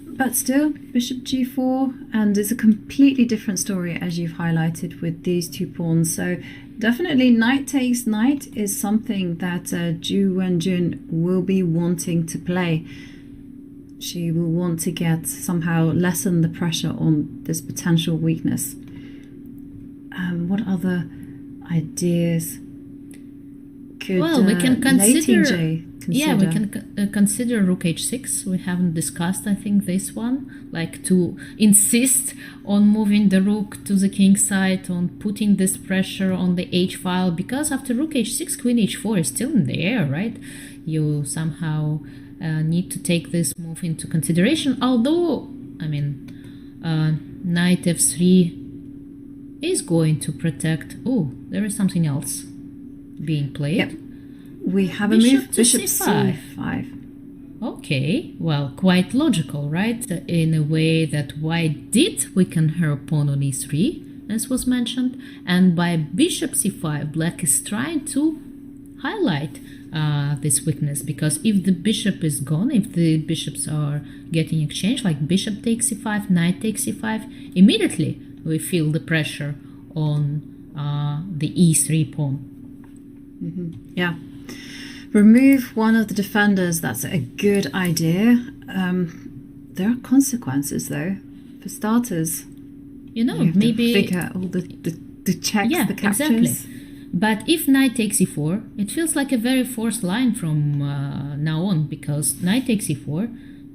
But still, bishop g4, and it's a completely different story as you've highlighted with these two pawns. So definitely knight takes knight is something that Ju Wenjun will be wanting to play. She will want to somehow lessen the pressure on this potential weakness. What other ideas could we can Lei consider. Tingjie Yeah, we can consider rook h6. We haven't discussed, I think, this one. Like to insist on moving the rook to the king side, on putting this pressure on the h file, because after rook h6, queen h4 is still in the air, right? You somehow need to take this move into consideration. Although, knight f3 is going to protect. Oh, there is something else being played. Yep. We have a move, bishop c5. Okay, well, quite logical, right? In a way that white did weaken her pawn on e3, as was mentioned, and by bishop c5, black is trying to highlight this weakness, because if the bishop is gone, if the bishops are getting exchanged, like bishop takes c5, knight takes c5, immediately we feel the pressure on the e3 pawn. Yeah. Remove one of the defenders, that's a good idea. There are consequences though, for starters. Maybe figure all the checks, the captures. Exactly. But if knight takes e4, it feels like a very forced line from now on, because knight takes e4,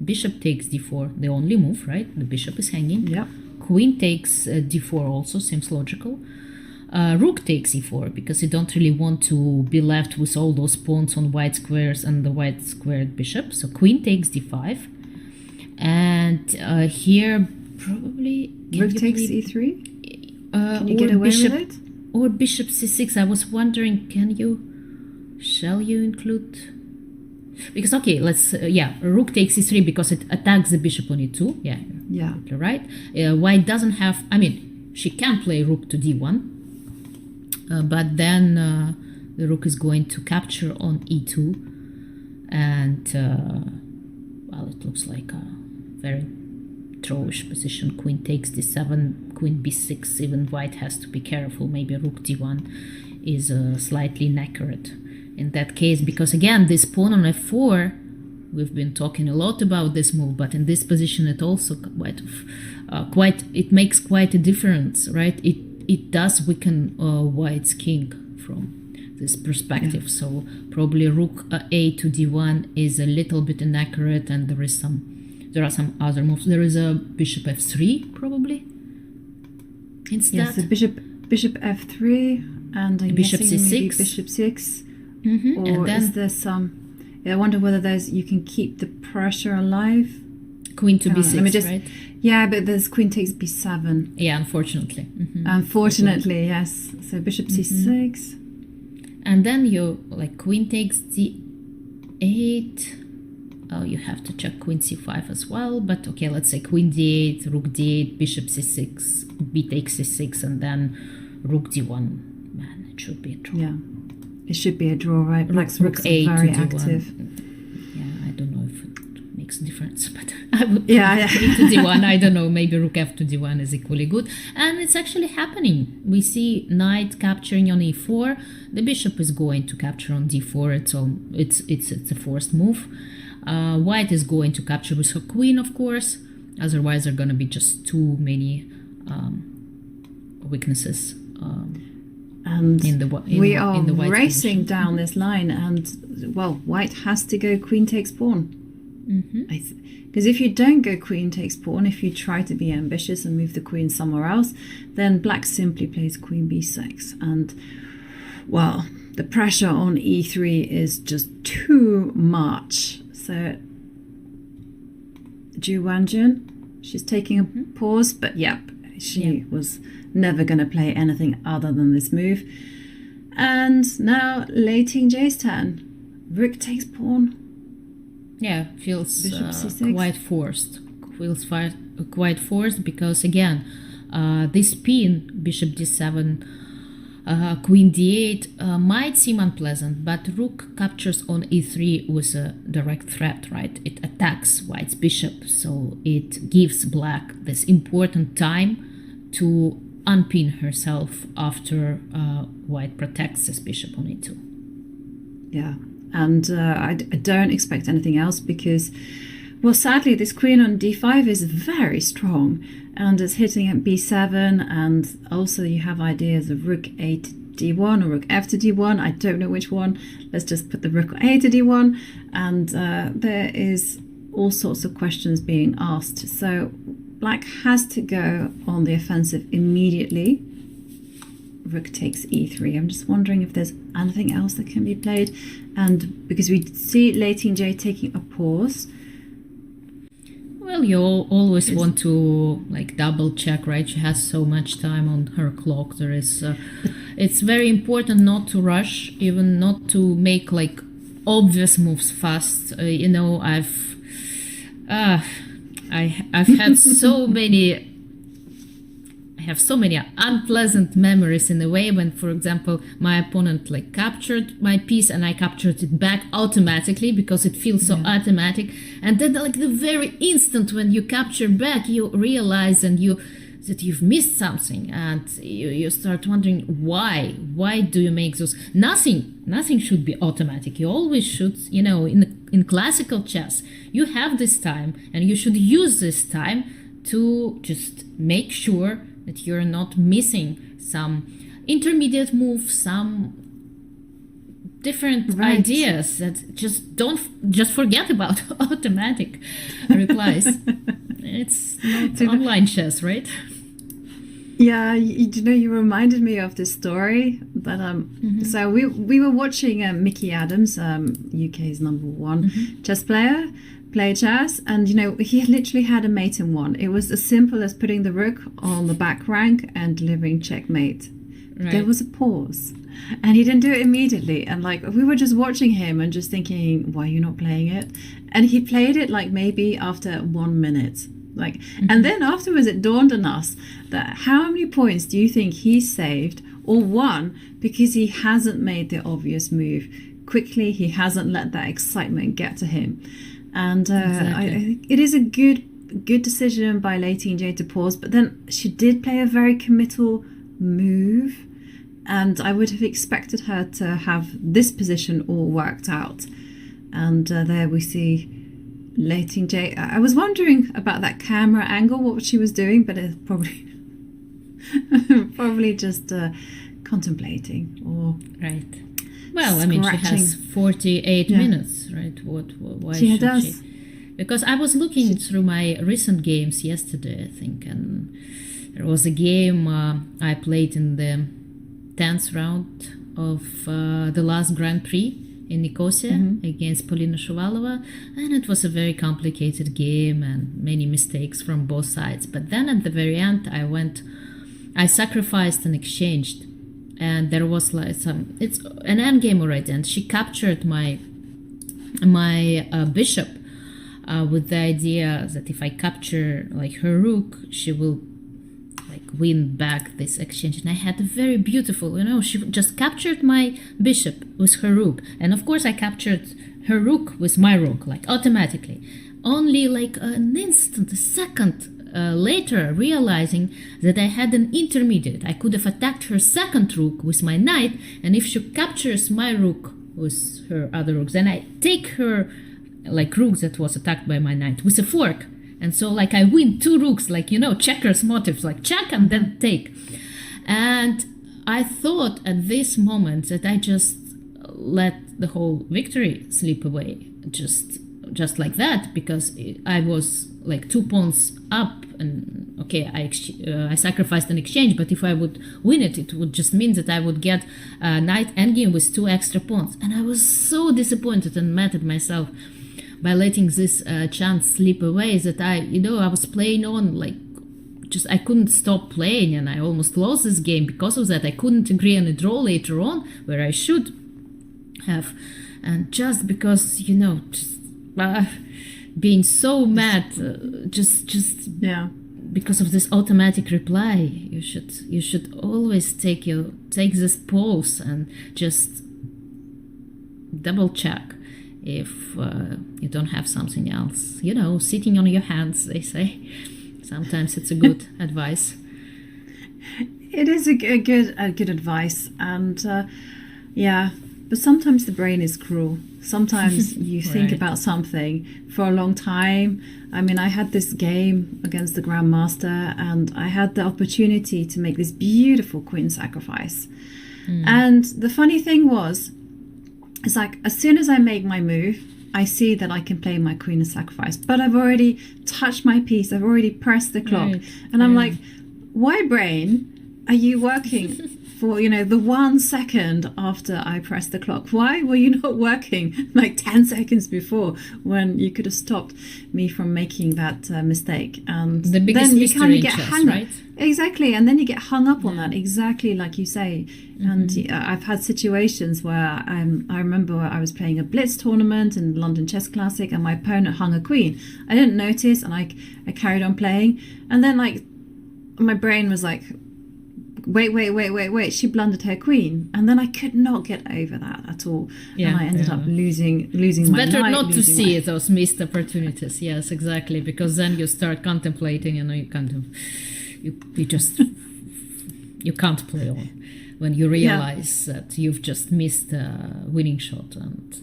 bishop takes d4, the only move, right? The bishop is hanging. Yep. Queen takes d4 also, seems logical. Rook takes e4, because you don't really want to be left with all those pawns on white squares and the white squared bishop. So queen takes d5. And here probably... Rook takes e3? Can you get away with it? Or bishop c6. I was wondering, shall you include... Because, okay, rook takes e3 because it attacks the bishop on e2. Yeah. You're right. White doesn't have... she can play rook to d1. But then the rook is going to capture on e2. And, it looks like a very throwish position. Queen takes d7, queen b6. Even white has to be careful. Maybe rook d1 is slightly inaccurate in that case. Because, again, this pawn on f4, we've been talking a lot about this move. But in this position, it also it makes quite a difference, right? It does weaken white's king from this perspective. Yeah. So probably rook a to d1 is a little bit inaccurate, and there are some other moves. There is a bishop f3 probably instead. Yes, so bishop f3 and bishop c6. Bishop 6. Mm-hmm. Or and then, is there some? I wonder whether you can keep the pressure alive. Queen to b6, right? Yeah, but there's queen takes b7. Yeah, unfortunately. Mm-hmm. Unfortunately, yes. So bishop c6. And then queen takes d8. Oh, you have to check queen c5 as well. But okay, let's say queen d8, rook d8, bishop c6, b takes c6, and then rook d1. Man, it should be a draw. Yeah, it should be a draw, right? Black's rook rooks are very active. Yeah, I don't know if it makes a difference, but I would queen to d1. I don't know, maybe rook f to d1 is equally good. And it's actually happening. We see knight capturing on e4. The bishop is going to capture on d4. It's a forced move. White is going to capture with her queen, of course. Otherwise, there are going to be just too many weaknesses And we are in the white racing position. down this line, and well, white has to go queen takes pawn. Because if you don't go queen takes pawn, if you try to be ambitious and move the queen somewhere else, then black simply plays queen b6. And, well, the pressure on e3 is just too much. So, Ju Wenjun, she's taking a pause, but yep, she was never going to play anything other than this move. And now Lei Tingjie's turn. Rook takes pawn. Yeah, feels Bishop c6. quite forced. Feels quite forced because, again, this pin, bishop d7, queen d8, might seem unpleasant, but rook captures on e3 with a direct threat, right? It attacks white's bishop, so it gives black this important time to unpin herself after white protects this bishop on e2. Yeah, and I don't expect anything else because, well, sadly, this queen on d5 is very strong and it's hitting at b7, and also you have ideas of rook a to d1 or rook f to d1. I don't know which one. Let's just put the rook a to d1, and there is all sorts of questions being asked. So black has to go on the offensive immediately. Rook takes e3. I'm just wondering if there's anything else that can be played, and because we see Lei Tingjie taking a pause. Well, you always want to like double check, right? She has so much time on her clock. There is, it's very important not to rush, even not to make like obvious moves fast. You know, I've had so many. I have so many unpleasant memories in a way when, for example, my opponent like captured my piece and I captured it back automatically because it feels so automatic. And then like the very instant when you capture back, you realize that you've missed something, and you start wondering why do you make those? Nothing should be automatic. You always should, you know, in classical chess, you have this time and you should use this time to just make sure that you're not missing some intermediate moves, some different ideas that just forget about automatic replies. It's not online chess, right? Yeah, you reminded me of this story that so we were watching Mickey Adams, UK's #1 chess player, play chess, and he literally had a mate in one. It was as simple as putting the rook on the back rank and delivering checkmate. Right. There was a pause, and he didn't do it immediately, and like we were just watching him and just thinking, why are you not playing it? And he played it like maybe after 1 minute, like and then afterwards it dawned on us that how many points do you think he saved or won because he hasn't made the obvious move quickly, he hasn't let that excitement get to him. And I think it is a good decision by Lei Tingjie to pause, but then she did play a very committal move, and I would have expected her to have this position all worked out. And there we see Lei Tingjie. I was wondering about that camera angle, what she was doing, but it's probably just contemplating or right. Well, I mean, she has 48 minutes, right? Why she should does. she? Because I was looking through my recent games yesterday, I think, and there was a game I played in the 10th round of the last Grand Prix in Nicosia against Polina Shuvalova, and it was a very complicated game and many mistakes from both sides. But then at the very end, I sacrificed and exchanged. And there was like it's an endgame already, and she captured my bishop with the idea that if I capture like her rook, she will like win back this exchange. And I had a very beautiful, she just captured my bishop with her rook, and of course I captured her rook with my rook, like automatically. Only like an instant, a second later, realizing that I had an intermediate. I could have attacked her second rook with my knight, and if she captures my rook with her other rooks, then I take her like rook that was attacked by my knight with a fork. And so like I win 2 rooks, like checkers motifs, like check and then take. And I thought at this moment that I just let the whole victory slip away, just like that, because I was like 2 pawns up, and okay, I sacrificed an exchange, but if I would win it, it would just mean that I would get a knight endgame with 2 extra pawns, and I was so disappointed and mad at myself by letting this chance slip away, that I was playing on like, just I couldn't stop playing, and I almost lost this game because of that. I couldn't agree on a draw later on where I should have, and just because being so mad, because of this automatic reply, you should always take this pause and just double check if you don't have something else. Sitting on your hands, they say. Sometimes it's a good advice. It is a good advice, and but sometimes the brain is cruel. Sometimes you think about something for a long time. I mean, I had this game against the Grandmaster, and I had the opportunity to make this beautiful queen sacrifice. And the funny thing was, it's like as soon as I make my move, I see that I can play my queen and sacrifice, but I've already touched my piece. I've already pressed the clock, and I'm like, why, brain, are you working for the 1 second after I pressed the clock? Why were you not working like 10 seconds before, when you could have stopped me from making that mistake? And the biggest then you mystery kind of in get chess, hung up. right? Exactly, and then you get hung up on that, exactly like you say. And I've had situations where I remember I was playing a Blitz tournament in the London Chess Classic, and my opponent hung a queen. I didn't notice, and I carried on playing, and then like my brain was like, wait, she blundered her queen, and then I could not get over that at all, and I ended up losing it's my better knight, not to see those missed opportunities. Yes, exactly, because then you start contemplating, and you just you can't play on when you realize that you've just missed a winning shot, and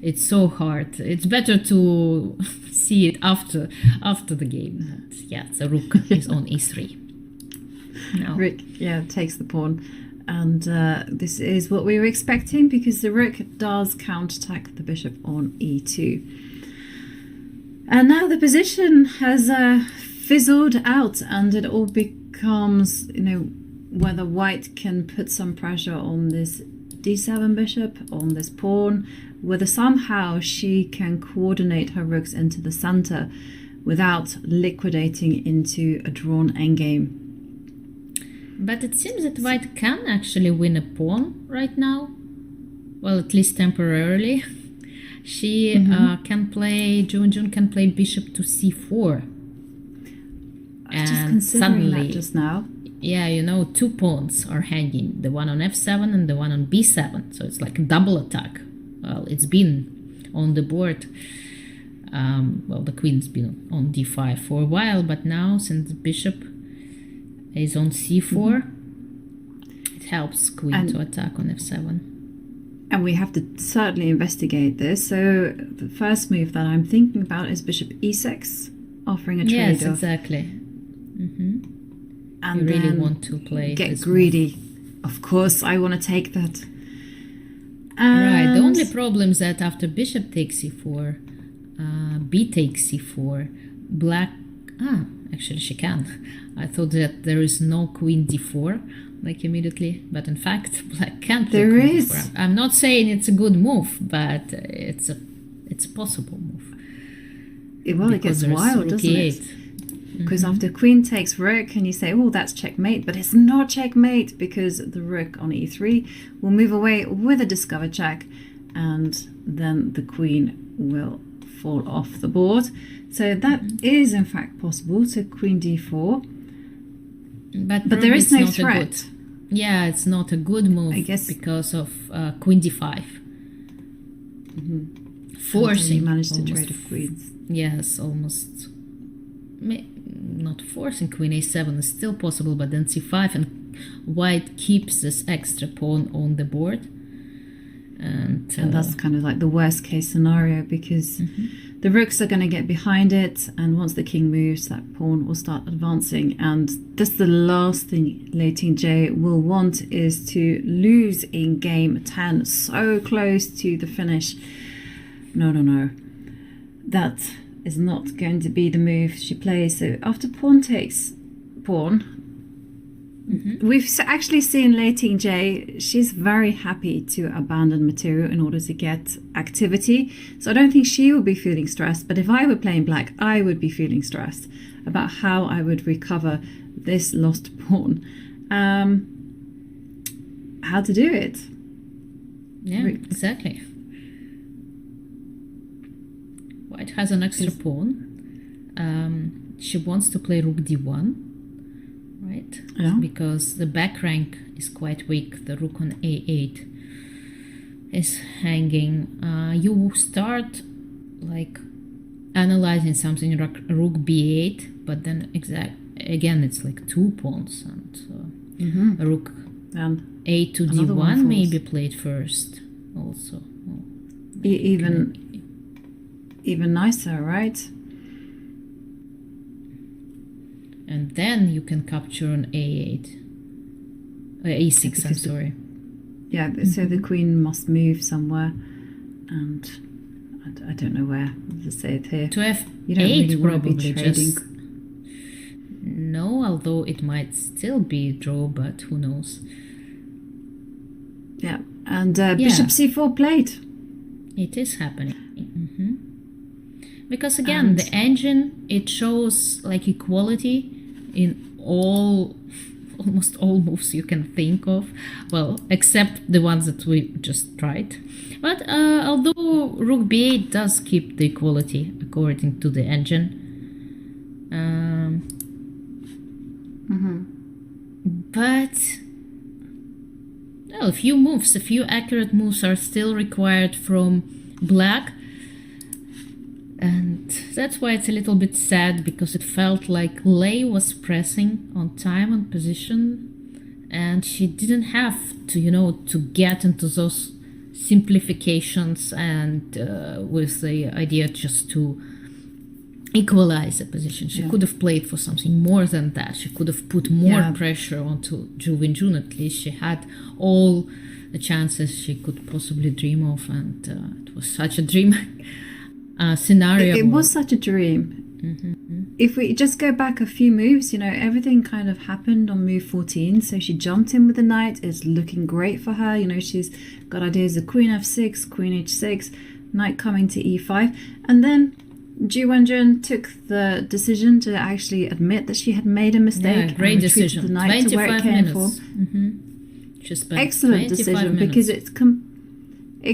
it's so hard. It's better to see it after the game. The rook is on e3. No. Rook, takes the pawn, and this is what we were expecting, because the rook does counterattack the bishop on e2. And now the position has fizzled out, and it all becomes, whether white can put some pressure on this d7 bishop, on this pawn, whether somehow she can coordinate her rooks into the center without liquidating into a drawn endgame. But it seems that white can actually win a pawn right now. Well, at least temporarily. She can play, Ju Wenjun can play bishop to c4. I was just considering that just now. Yeah, 2 pawns are hanging. The one on f7 and the one on b7. So it's like a double attack. Well, it's been on the board. The queen's been on d5 for a while, but now since the bishop is on c4, it helps queen to attack on f7. And we have to certainly investigate this. So the first move that I'm thinking about is bishop e6, offering a trade-off. Yes, exactly. And you really want to play get greedy. Of course, I want to take that. Right. The only problem is that after bishop takes c4, b takes c4, black. Actually, she can. I thought that there is no queen d4, like immediately, but in fact, black can't. There is. D4. I'm not saying it's a good move, but it's a possible move. Well, it gets wild, doesn't it? Because after queen takes rook, and you say, oh, that's checkmate, but it's not checkmate, because the rook on e3 will move away with a discover check, and then the queen will fall off the board. So that is in fact possible. So queen d4, but there is no threat. It's not a good move, I guess, because of queen d5. Forcing. You managed to trade of queens. Yes, almost. Not forcing queen a7 is still possible, but then c5, and white keeps this extra pawn on the board. And that's kind of like the worst case scenario, because the rooks are going to get behind it, and once the king moves, that pawn will start advancing. And that's the last thing Lei Tingjie will want, is to lose in game 10, so close to the finish. No. That is not going to be the move she plays. So after pawn takes pawn, we've actually seen Lei Tingjie, she's very happy to abandon material in order to get activity. So I don't think she will be feeling stressed. But if I were playing black, I would be feeling stressed about how I would recover this lost pawn. How to do it. Yeah, exactly. White has an extra pawn. She wants to play rook d1. Right, because the back rank is quite weak. The rook on a8 is hanging. You start like analyzing something like rook b8, but then again it's like 2 pawns, and rook a to d1 may be played first also. Even nicer, right? And then you can capture on a8. a6, I'm sorry. Yeah, so the queen must move somewhere. And I don't know where to say it here. To f8, you don't really probably want to be trading. just... No, although it might still be draw, but who knows. Yeah, and bishop c4 played. It is happening. Because again, the engine, it shows like equality in almost all moves you can think of. Well, except the ones that we just tried. But although rook b8 does keep the equality according to the engine. But a few accurate moves are still required from black. And that's why it's a little bit sad, because it felt like Lei was pressing on time and position, and she didn't have to, to get into those simplifications and with the idea just to equalize the position. She could have played for something more than that. She could have put more pressure onto Ju Wenjun. At least she had all the chances she could possibly dream of, and it was such a dream. Scenario. It was such a dream. If we just go back a few moves, everything kind of happened on move 14. So she jumped in with the knight. It's looking great for her. She's got ideas of queen f6, queen h6, knight coming to e5. And then Ju Wenjun took the decision to actually admit that she had made a mistake. Yeah, great decision. The knight to where it came for. Excellent decision, because it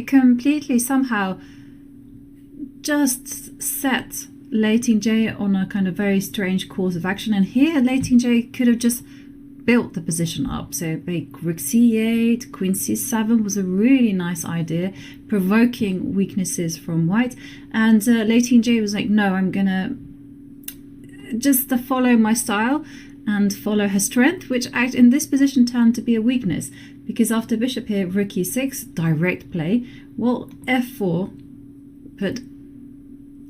completely somehow just set Lei Tingjie on a kind of very strange course of action. And here Lei Tingjie could have just built the position up. So rook c8, queen c7 was a really nice idea, provoking weaknesses from white. And Lei Tingjie was like, no, I'm gonna just follow my style and follow her strength, which in this position turned to be a weakness, because after bishop here, rook e6, direct play, well, f4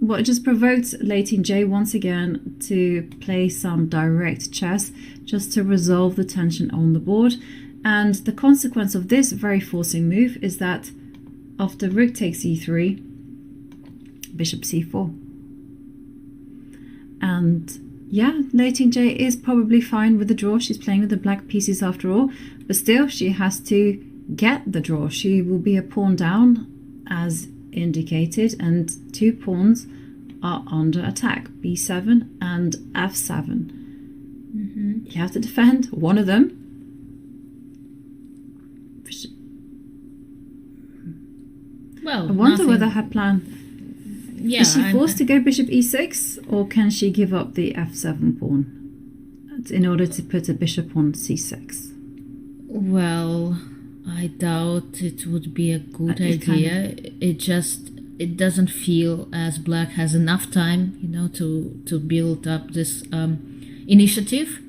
it just provoked Lei Tingjie once again to play some direct chess, just to resolve the tension on the board. And the consequence of this very forcing move is that after rook takes e3, bishop c4. And yeah, Lei Tingjie is probably fine with the draw. She's playing with the black pieces after all, but still she has to get the draw. She will be a pawn down as indicated, and 2 pawns are under attack, b7 and f7. You have to defend one of them. Well, I wonder whether her plan is she forced to go bishop e6, or can she give up the f7 pawn in order to put a bishop on c6? Well, I doubt it would be a good idea. It doesn't feel as black has enough time, to build up this initiative.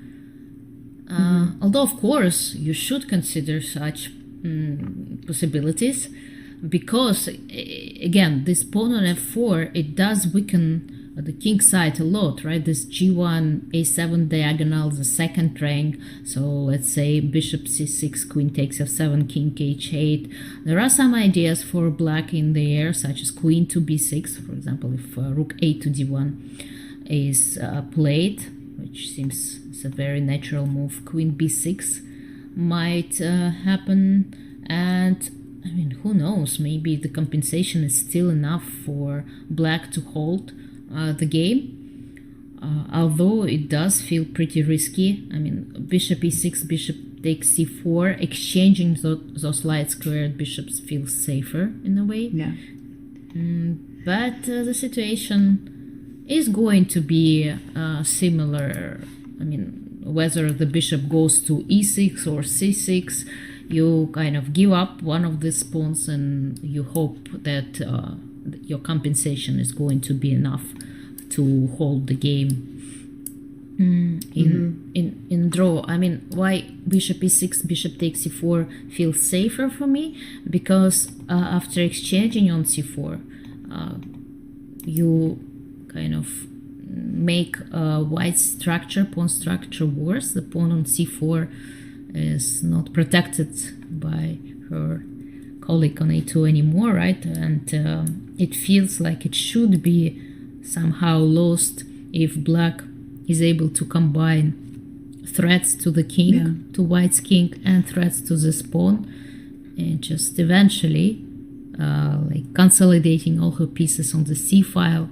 Although, of course, you should consider such possibilities. because again, this pawn on f4, it does weaken the king side a lot, right? This g1 a7 diagonal, the second rank. So let's say bishop c6, queen takes f7, king h8. There are some ideas for black in the air, such as queen to b6, for example, if rook a to d1 is played, which seems a very natural move. Queen b6 might happen, and I mean, who knows, maybe the compensation is still enough for black to hold the game, although it does feel pretty risky. I mean, bishop e6, bishop takes c4, exchanging those light squared bishops feels safer in a way. Yeah. But the situation is going to be similar. I mean, whether the bishop goes to e6 or c6, you kind of give up one of these pawns and you hope that your compensation is going to be enough to hold the game. In draw, I mean, why bishop e6, bishop takes c4 feels safer for me? Because after exchanging on c4, you kind of make white structure, pawn structure worse. The pawn on c4 is not protected by her colleague on a2 anymore, right? And it feels like it should be somehow lost if black is able to combine threats to the king, to white's king, and threats to this pawn, and just eventually like consolidating all her pieces on the c file.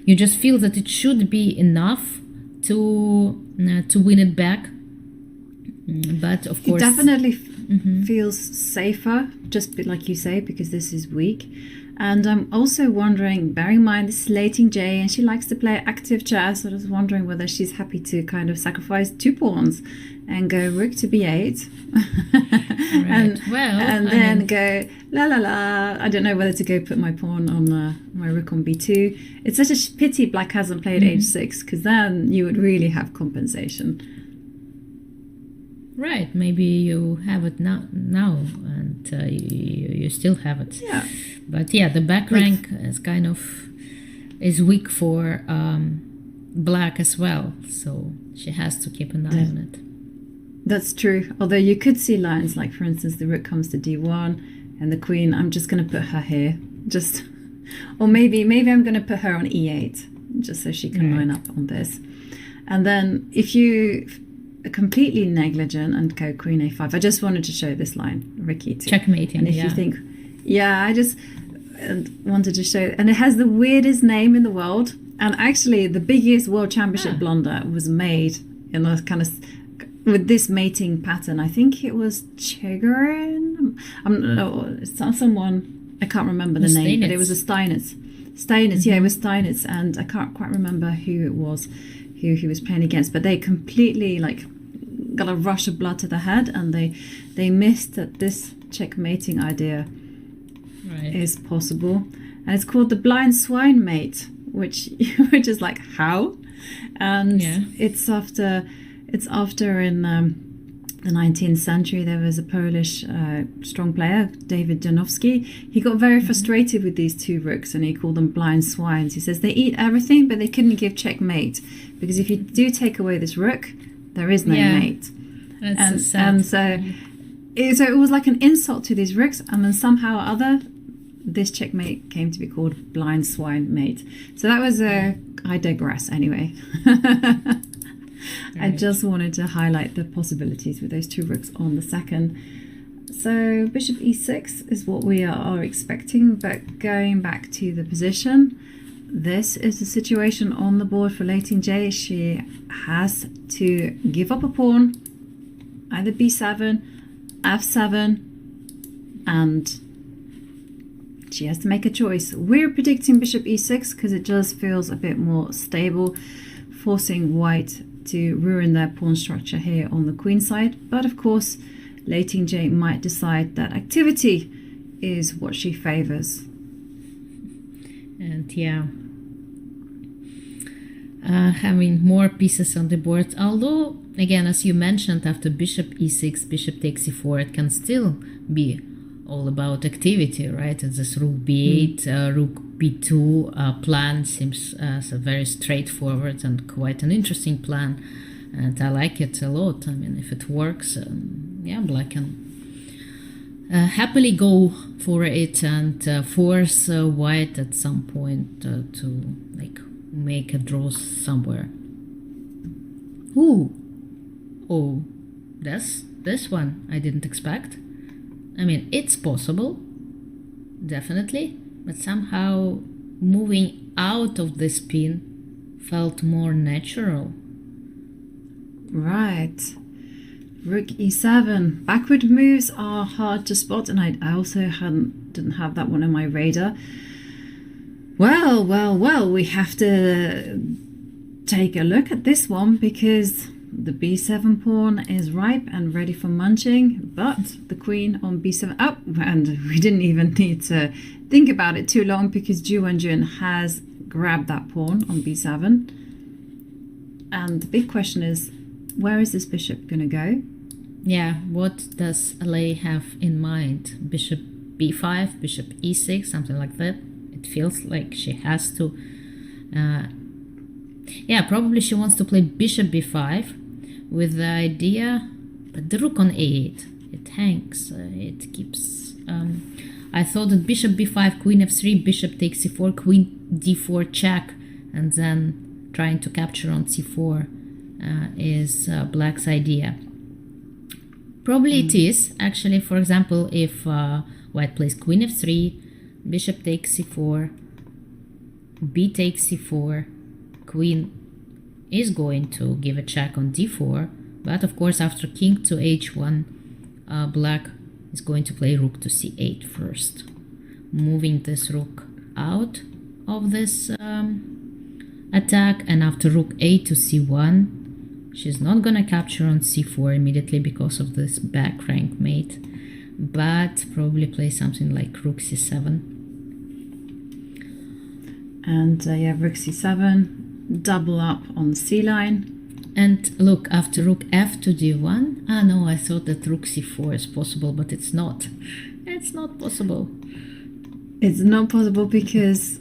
You just feel that it should be enough to win it back. But of course, it definitely feels safer, just like you say, because this is weak. And I'm also wondering, bearing in mind this is Lei Tingjie and she likes to play active chess, I was wondering whether she's happy to kind of sacrifice 2 pawns and go rook to b8 and then go la la la. I don't know whether to go put my pawn on my rook on b2. It's such a pity black hasn't played h6, because then you would really have compensation. Right, maybe you have it now and you still have it. Yeah. But yeah, the back rank is kind of weak for black as well, so she has to keep an eye on it. That's true. Although you could see lines like, for instance, the rook comes to d1 and the queen. I'm just going to put her here, or maybe I'm going to put her on e8 just so she can line up on this. And then if you are completely negligent and go queen a5, I just wanted to show this line, Ricky, too. Checkmating. And if you think, I just wanted to show, and it has the weirdest name in the world, and actually the biggest world championship blunder was made in a kind of with this mating pattern. I think it was Chigorin. Someone, I can't remember the name, but it was a Steinitz. Yeah, it was Steinitz, and I can't quite remember who it was, who he was playing against, but they completely got a rush of blood to the head, and they missed that this checkmating idea is possible, and it's called the blind swine mate, which is like, how? And it's after in the 19th century there was a Polish strong player, David Janowski. He got very frustrated with these 2 rooks and he called them blind swines. He says they eat everything but they couldn't give checkmate, because if you do take away this rook there is no mate. That's so it was like an insult to these rooks, and then somehow or other this checkmate came to be called blind swine mate. So that was I digress anyway. I just wanted to highlight the possibilities with those 2 rooks on the second. So bishop e6 is what we are expecting, but going back to the position, this is the situation on the board for Lei Tingjie. She has to give up a pawn, either b7, f7, and she has to make a choice. We're predicting bishop e6 because it just feels a bit more stable, forcing white to ruin their pawn structure here on the queen side. But of course, Lei Tingjie might decide that activity is what she favors. And having more pieces on the board, although again, as you mentioned, after bishop e6, bishop takes e4, it can still be all about activity, right? It's this rook b8, rook b2 plan seems as a very straightforward and quite an interesting plan, and I like it a lot. I mean, if it works, black can happily go for it and force white at some point to like make a draw somewhere. Oh, this one I didn't expect. I mean, it's possible, definitely, but somehow moving out of this pin felt more natural. Right. Rook e7. Backward moves are hard to spot, and I also didn't have that one on my radar. Well, we have to take a look at this one because the b7 pawn is ripe and ready for munching, but the queen on b7 up, and we didn't even need to think about it too long because Ju Wenjun has grabbed that pawn on b7. And the big question is, where is this bishop going to go? Yeah, what does Lei have in mind? Bishop b5, bishop e6, something like that. It feels like she has to. Probably she wants to play bishop b5 with the idea, but the rook on a8, it hangs, it keeps. I thought that bishop b5, queen f3, bishop takes c4, queen d4 check, and then trying to capture on c4 is black's idea. Probably it is, actually. For example, if white plays queen f3, bishop takes c4, b takes c4, queen is going to give a check on d4, but of course after king to h1, black is going to play rook to c8 first, moving this rook out of this attack, and after rook a to c1, she's not gonna capture on c4 immediately because of this back rank mate, but probably play something like rook c7. And rook c7, double up on the c line. And look, after rook f to d1, no, I thought that rook c4 is possible, but it's not. It's not possible. It's not possible because,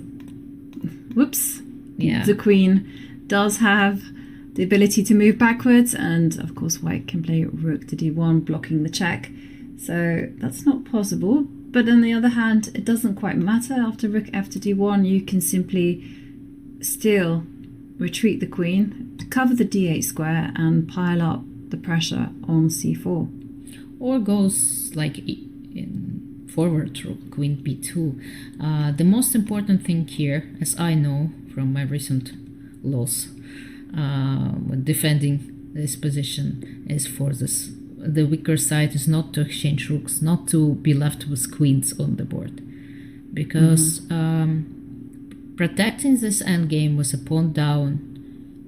the queen does have the ability to move backwards, and of course white can play rook to d1, blocking the check. So that's not possible. But on the other hand, it doesn't quite matter. After rook f to d1, you can simply still retreat the queen, cover the d8 square, and pile up the pressure on c4. Or goes like in forward rook, queen b2. The most important thing here, as I know from my recent loss when defending this position, is for this. The weaker side is not to exchange rooks, not to be left with queens on the board, because protecting this endgame with a pawn down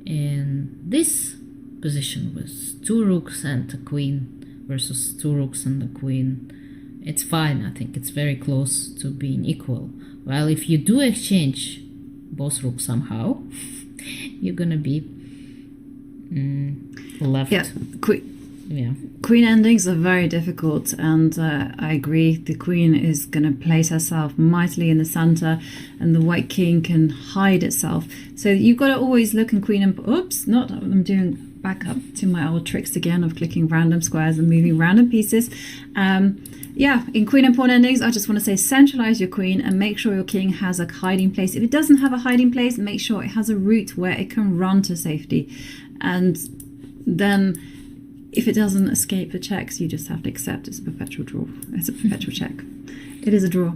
in this position with two rooks and a queen versus two rooks and a queen, it's fine. I think it's very close to being equal. While if you do exchange both rooks somehow, you're gonna be left. Queen endings are very difficult, and I agree, the queen is going to place herself mightily in the center, and the white king can hide itself. So you've got to always look in queen and... I'm doing back up to my old tricks again of clicking random squares and moving random pieces. In queen and pawn endings, I just want to say centralize your queen and make sure your king has a hiding place. If it doesn't have a hiding place, make sure it has a route where it can run to safety. And then if it doesn't escape the checks, you just have to accept it's a perpetual draw. It's a perpetual check. It is a draw.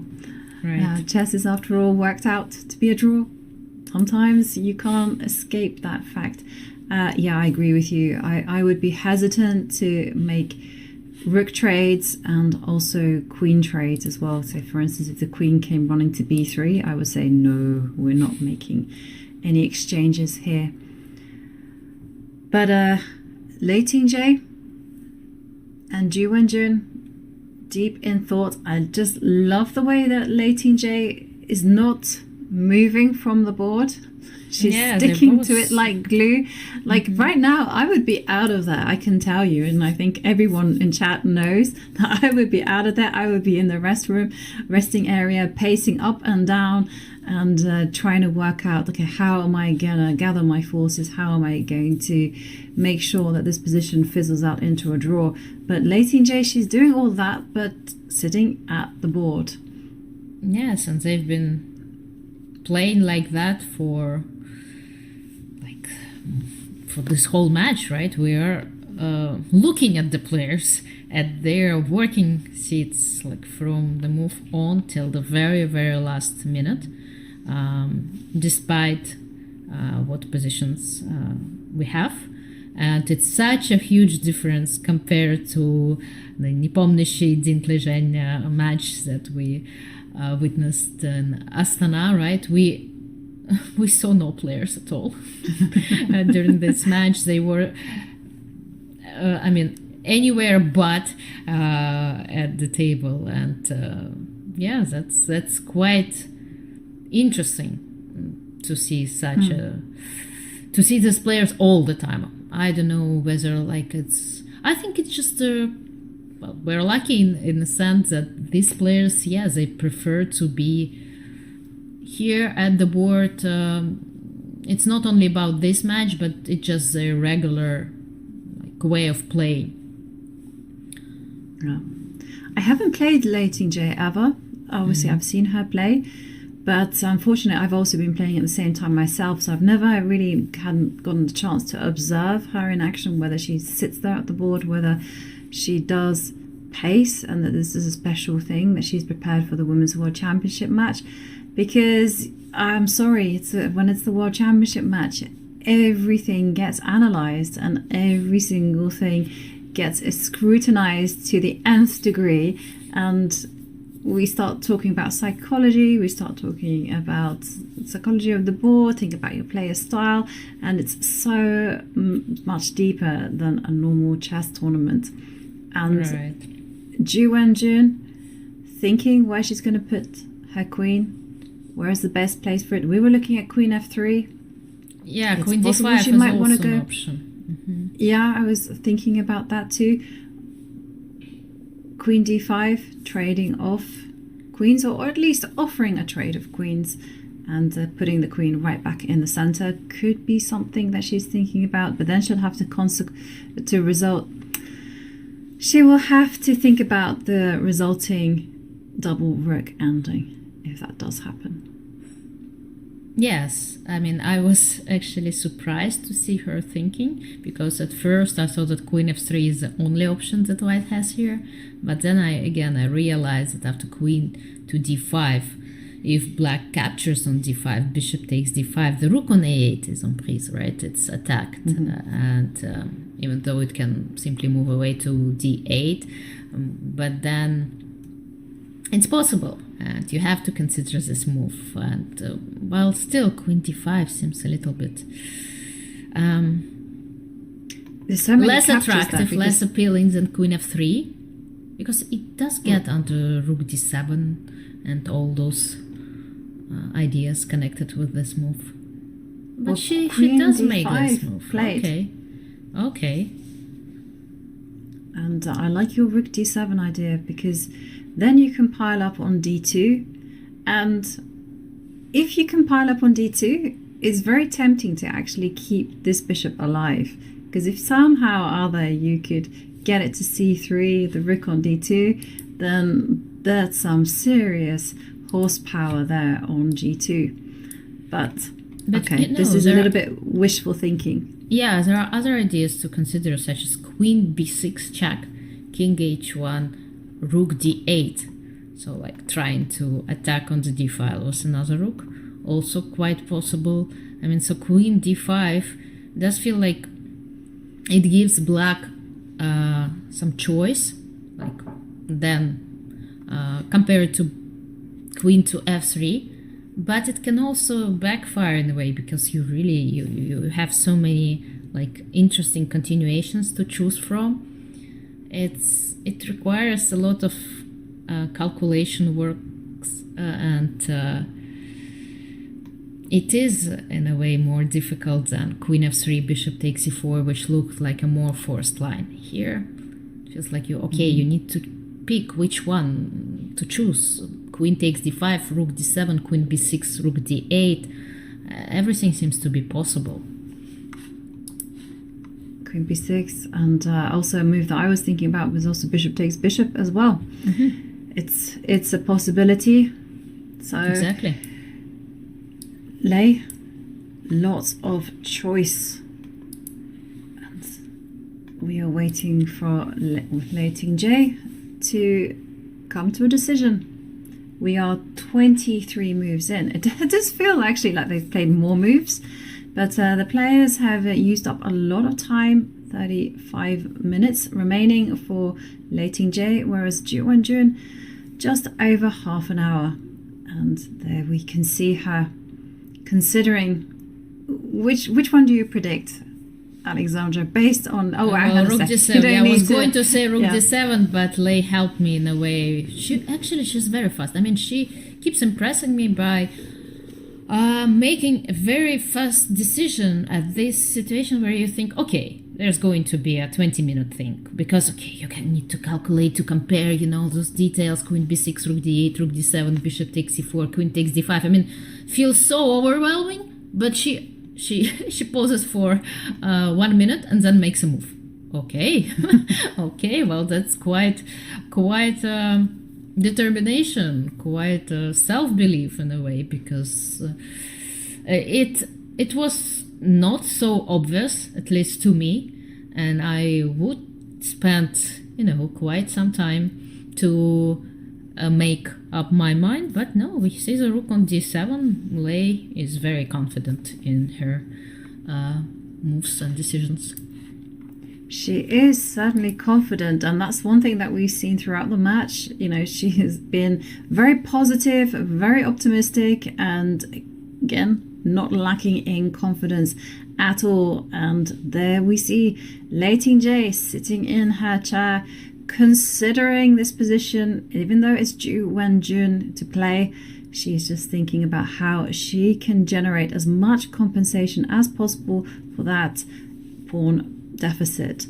Right. Chess is, after all, worked out to be a draw. Sometimes you can't escape that fact. I agree with you. I would be hesitant to make rook trades and also queen trades as well. So, for instance, if the queen came running to b3, I would say, no, we're not making any exchanges here. But Lei Tingjie and Ju Wenjun, deep in thought. I just love the way that Lei Tingjie is not moving from the board. She's Yeah, sticking they're to both- it like glue. Like right now, I would be out of there, I can tell you. And I think everyone in chat knows that I would be out of there. I would be in the resting area, pacing up and down and trying to work out, okay, how am I going to gather my forces? How am I going to make sure that this position fizzles out into a draw? But Lei Tingjie, she's doing all that, but sitting at the board. Yes, and they've been playing like that for this whole match, right? We are looking at the players at their working seats, like from the move on till the very, very last minute, despite what positions we have. And it's such a huge difference compared to the Непомнящий День Лежения match that we witnessed in Astana, right? We saw no players at all during this match. They were, anywhere but at the table, and yeah, that's quite interesting to see to see these players all the time. I don't know whether I think it's just we're lucky in the sense that these players, yeah, they prefer to be here at the board. It's not only about this match, but it's just a regular way of playing. Yeah. I haven't played Lei Tingjie ever. Obviously, I've seen her play, but unfortunately, I've also been playing at the same time myself, so I've never really hadn't gotten the chance to observe her in action, whether she sits there at the board, whether she does pace, and that this is a special thing that she's prepared for the Women's World Championship match. Because I'm sorry, when it's the World Championship match, everything gets analysed and every single thing gets scrutinised to the nth degree, and we start talking about psychology, we start talking about psychology of the board, think about your player style, and it's so much deeper than a normal chess tournament. And Right. Ju Wenjun thinking where she's going to put her queen, where's the best place for it. We were looking at queen f3. Yeah, It's queen possible d5 she is might also wanna go- an option. Yeah, I was thinking about that too. Queen d5, trading off queens, or at least offering a trade of queens, and putting the queen right back in the center could be something that she's thinking about. But then she'll have to result. She will have to think about the resulting double rook ending if that does happen. Yes, I was actually surprised to see her thinking, because at first I thought that queen f3 is the only option that white has here, but then I realized that after queen to d5, if black captures on d5, bishop takes d5, the rook on a8 is on prise, right? It's attacked, and even though it can simply move away to d8, but then it's possible, and you have to consider this move. And while still queen d5 seems a little bit There's so many less captures there attractive, because- less appealing than queen f3, because it does get under rook d7 and all those ideas connected with this move. But Well, she queen does make this d5 move. played. Okay. And I like your rook d7 idea, because then you can pile up on d2, and if you can pile up on d2, it's very tempting to actually keep this bishop alive, because if somehow or other you could get it to c3, the rook on d2, then that's some serious horsepower there on g2. But okay, you know, this is a there little are- bit wishful thinking. Yeah, there are other ideas to consider, such as queen b6 check, king h1, rook d8. So trying to attack on the d file was another rook, also quite possible. So queen d5 does feel like it gives black some choice, then compared to queen to f3. But it can also backfire in a way, because you have so many interesting continuations to choose from. It requires a lot of calculation works and it is in a way more difficult than queen f3, bishop takes e4, which looked like a more forced line. Here, feels like you need to pick which one to choose. Queen takes d5, rook d7, queen b6, rook d8. Everything seems to be possible. Queen b6, and also a move that I was thinking about was also bishop takes bishop as well. It's a possibility. So exactly. Lei, lots of choice, and we are waiting for Lei Tingjie to come to a decision. We are 23 moves in. It does feel actually like they've played more moves, but the players have used up a lot of time. 35 minutes remaining for Lei Tingjie, whereas Ju Wenjun just over half an hour. And there we can see her considering which one do you predict, Alexandra, based on rook d7. I was going to say rook d7, but Lei helped me in a way. She's very fast. I mean, she keeps impressing me by making a very fast decision at this situation where you think, okay, there's going to be a 20-minute thing, because you need to calculate, to compare, those details. Queen b6, rook d8, rook d7, bishop takes e4, queen takes d5. I mean, feels so overwhelming, but she pauses for 1 minute and then makes a move. Okay. Okay, well, that's quite determination, quite self-belief in a way, because it was not so obvious, at least to me, and I would spend quite some time to make up my mind. But no, we see the rook on d7. Lei is very confident in her moves and decisions. She is certainly confident, and that's one thing that we've seen throughout the match. She has been very positive, very optimistic, and again, not lacking in confidence at all. And there we see Lei Tingjie sitting in her chair, considering this position. Even though it's Ju Wenjun to play, she's just thinking about how she can generate as much compensation as possible for that pawn deficit.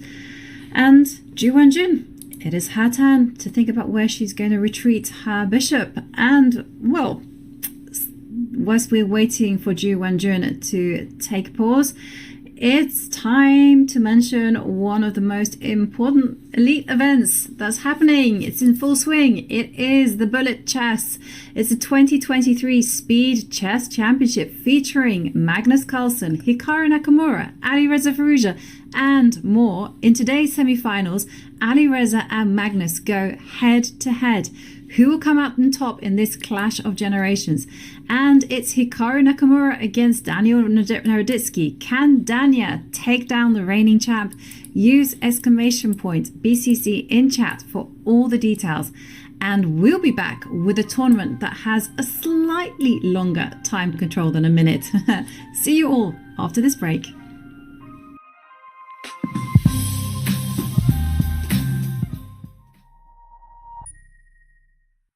And Ju Wenjun, it is her turn to think about where she's going to retreat her bishop. And well, whilst we're waiting for Ju Wenjun to take pause, it's time to mention one of the most important elite events that's happening. It's in full swing. It is the Bullet Chess. It's the 2023 Speed Chess Championship featuring Magnus Carlsen, Hikaru Nakamura, Alireza Firouzja, and more. In today's semi-finals, Alireza and Magnus go head to head. Who will come out on top in this clash of generations? And it's Hikaru Nakamura against Daniel Naroditsky. Can Dania take down the reigning champ? Use !BCC in chat for all the details. And we'll be back with a tournament that has a slightly longer time control than a minute. See you all after this break.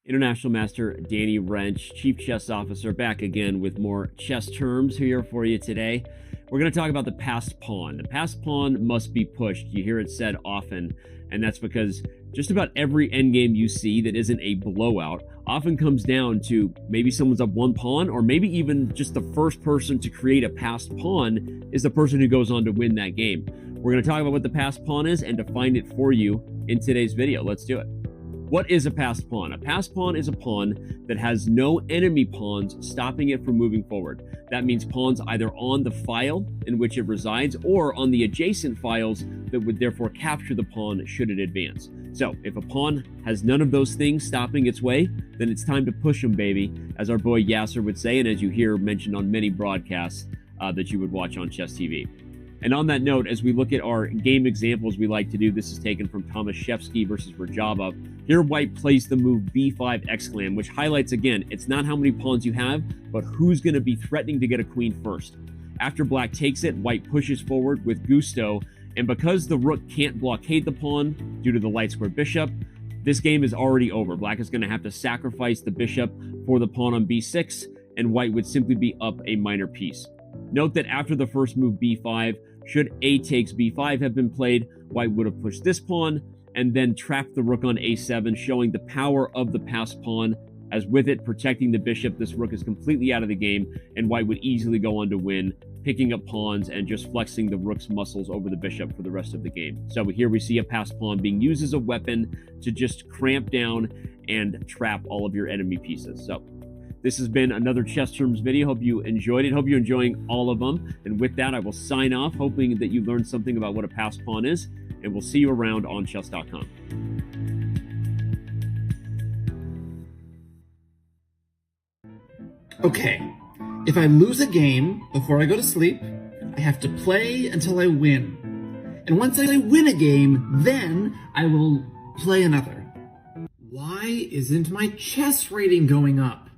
International Master Danny Wrench, Chief Chess Officer, back again with more chess terms here for you today. We're going to talk about the passed pawn. The passed pawn must be pushed. You hear it said often, and that's because just about every endgame you see that isn't a blowout often comes down to maybe someone's up one pawn, or maybe even just the first person to create a passed pawn is the person who goes on to win that game. We're going to talk about what the passed pawn is and define it for you in today's video. Let's do it. What is a passed pawn? A passed pawn is a pawn that has no enemy pawns stopping it from moving forward. That means pawns either on the file in which it resides or on the adjacent files that would therefore capture the pawn should it advance. So if a pawn has none of those things stopping its way, then it's time to push them, baby, as our boy Yasser would say, and as you hear mentioned on many broadcasts that you would watch on Chess TV. And on that note, as we look at our game examples we like to do, this is taken from Tomaszewski versus Rajaba. Here, White plays the move b5 exclam, which highlights, again, it's not how many pawns you have, but who's going to be threatening to get a queen first. After Black takes it, White pushes forward with gusto, and because the rook can't blockade the pawn due to the light square bishop, this game is already over. Black is going to have to sacrifice the bishop for the pawn on b6, and white would simply be up a minor piece. Note that after the first move b5, should a takes b5 have been played, white would have pushed this pawn and then trapped the rook on a7, showing the power of the passed pawn, as with it protecting the bishop, this rook is completely out of the game, and white would easily go on to win, picking up pawns and just flexing the rook's muscles over the bishop for the rest of the game. So here we see a passed pawn being used as a weapon to just cramp down and trap all of your enemy pieces. So this has been another Chess Terms video. Hope you enjoyed it. Hope you're enjoying all of them. And with that, I will sign off, hoping that you learned something about what a passed pawn is, and we'll see you around on chess.com. Okay, if I lose a game before I go to sleep, I have to play until I win. And once I win a game, then I will play another. Why isn't my chess rating going up?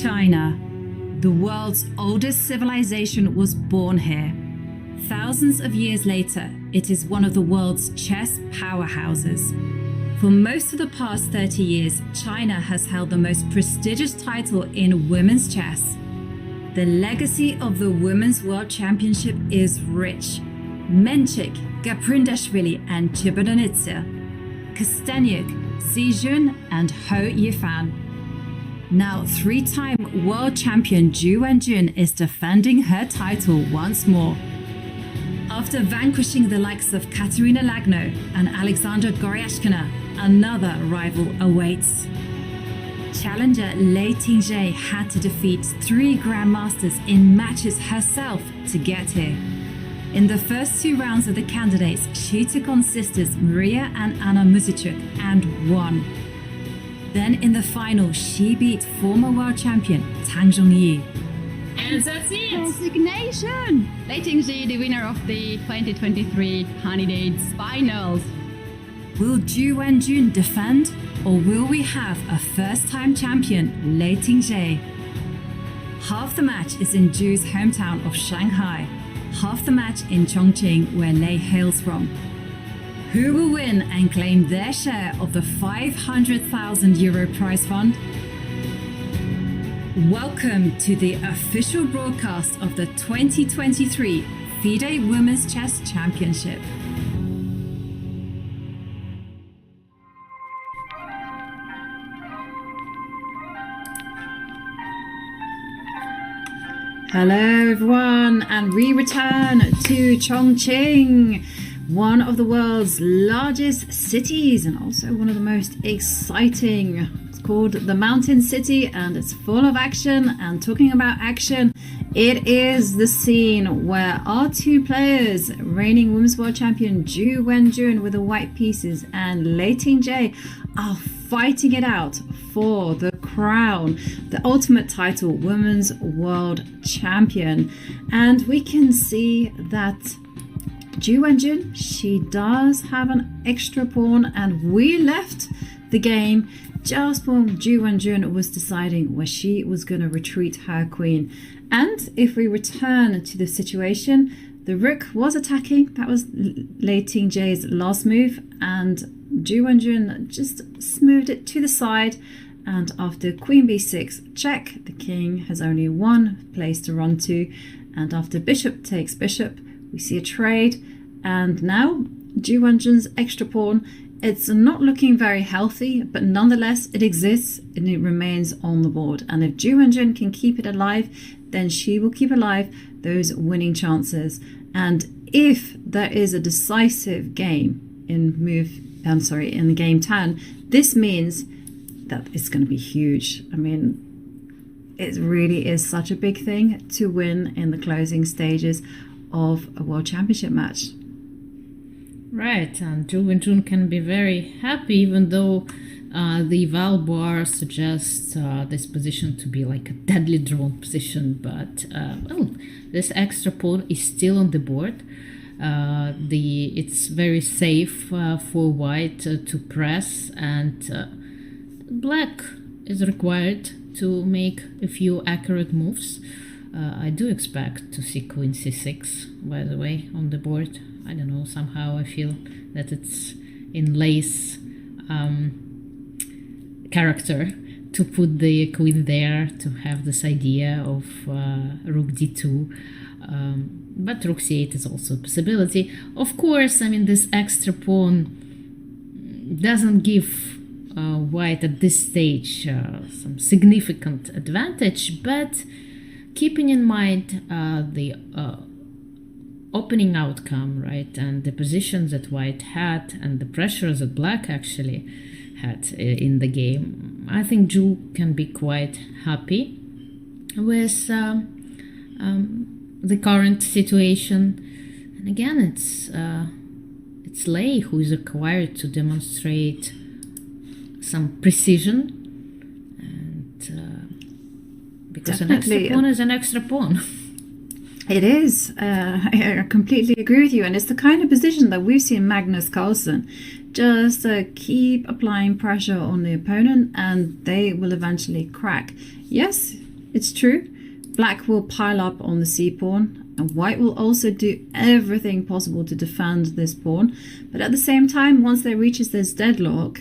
China, the world's oldest civilization, was born here. Thousands of years later, it is one of the world's chess powerhouses. For most of the past 30 years, China has held the most prestigious title in women's chess. The legacy of the Women's World Championship is rich. Menchik, Gaprindashvili and Chibananitsa, Kosteniuk, Si Jun and Ho Yifan. Now, three-time world champion Ju Wenjun is defending her title once more. After vanquishing the likes of Katerina Lagno and Alexandra Goryashkina, another rival awaits. Challenger Lei Tingjie had to defeat 3 grandmasters in matches herself to get here. In the first 2 rounds of the candidates, she took on sisters Maria and Anna Muzichuk and won. Then in the final, she beat former world champion Tang Zhongyi. And that's it! Resignation! Lei Tingjie, the winner of the 2023 Candidates Finals. Will Ju Wenjun defend, or will we have a first-time champion, Lei Tingjie? Half the match is in Ju's hometown of Shanghai, half the match in Chongqing, where Lei hails from. Who will win and claim their share of the €500,000 prize fund? Welcome to the official broadcast of the 2023 FIDE Women's Chess Championship. Hello everyone, and we return to Chongqing, one of the world's largest cities and also one of the most exciting, called the Mountain City, and it's full of action. And talking about action, it is the scene where our two players, reigning Women's World Champion Ju Wenjun with the white pieces and Lei Tingjie, are fighting it out for the crown, the ultimate title, Women's World Champion. And we can see that Ju Wenjun, she does have an extra pawn, and we left the game just when Ju Wenjun was deciding where she was going to retreat her queen. And if we return to the situation, the rook was attacking. That was Lei Tingjie's last move, and Ju Wenjun just smoothed it to the side. And after queen b6 check, the king has only one place to run to. And after bishop takes bishop, we see a trade. And now Ju Wenjun's extra pawn, it's not looking very healthy, but nonetheless it exists and it remains on the board. And if Ju Wenjun can keep it alive, then she will keep alive those winning chances. And if there is a decisive game in the game 10, this means that it's going to be huge. I mean, it really is such a big thing to win in the closing stages of a World Championship match. Right, and Ju Wenjun can be very happy, even though the eval bar suggests this position to be like a deadly drawn position. But this extra pawn is still on the board. It's very safe for white to press, and black is required to make a few accurate moves. I do expect to see queen c6, by the way, on the board. I don't know, somehow I feel that it's in Lei's character to put the queen there, to have this idea of rook d2. But rook c8 is also a possibility. Of course, I mean, this extra pawn doesn't give white at this stage some significant advantage, but keeping in mind the opening outcome, right, and the positions that white had and the pressures that black actually had in the game, I think Ju can be quite happy with the current situation. And again, it's Lei who is required to demonstrate some precision, and because Definitely. an extra pawn is an extra pawn. It is. I completely agree with you. And it's the kind of position that we've seen Magnus Carlsen just keep applying pressure on the opponent, and they will eventually crack. Yes, it's true. Black will pile up on the c-pawn, and white will also do everything possible to defend this pawn. But at the same time, once there reaches this deadlock,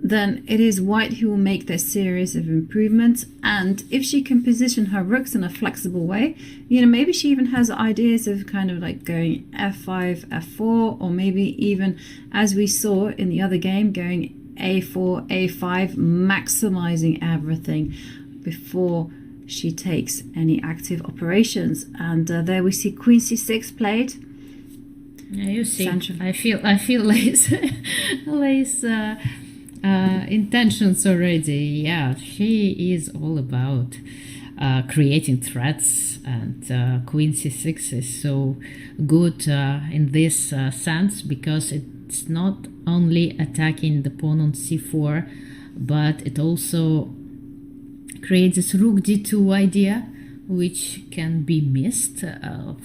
then it is white who will make their series of improvements. And if she can position her rooks in a flexible way, maybe she even has ideas of kind of like going f5, f4, or maybe even, as we saw in the other game, going a4, a5, maximizing everything before she takes any active operations. And there we see queen c6 played. Yeah, you see, I feel Lei's intentions already. Yeah, she is all about creating threats, and queen c6 is so good in this sense, because it's not only attacking the pawn on c4, but it also creates this rook d2 idea, which can be missed.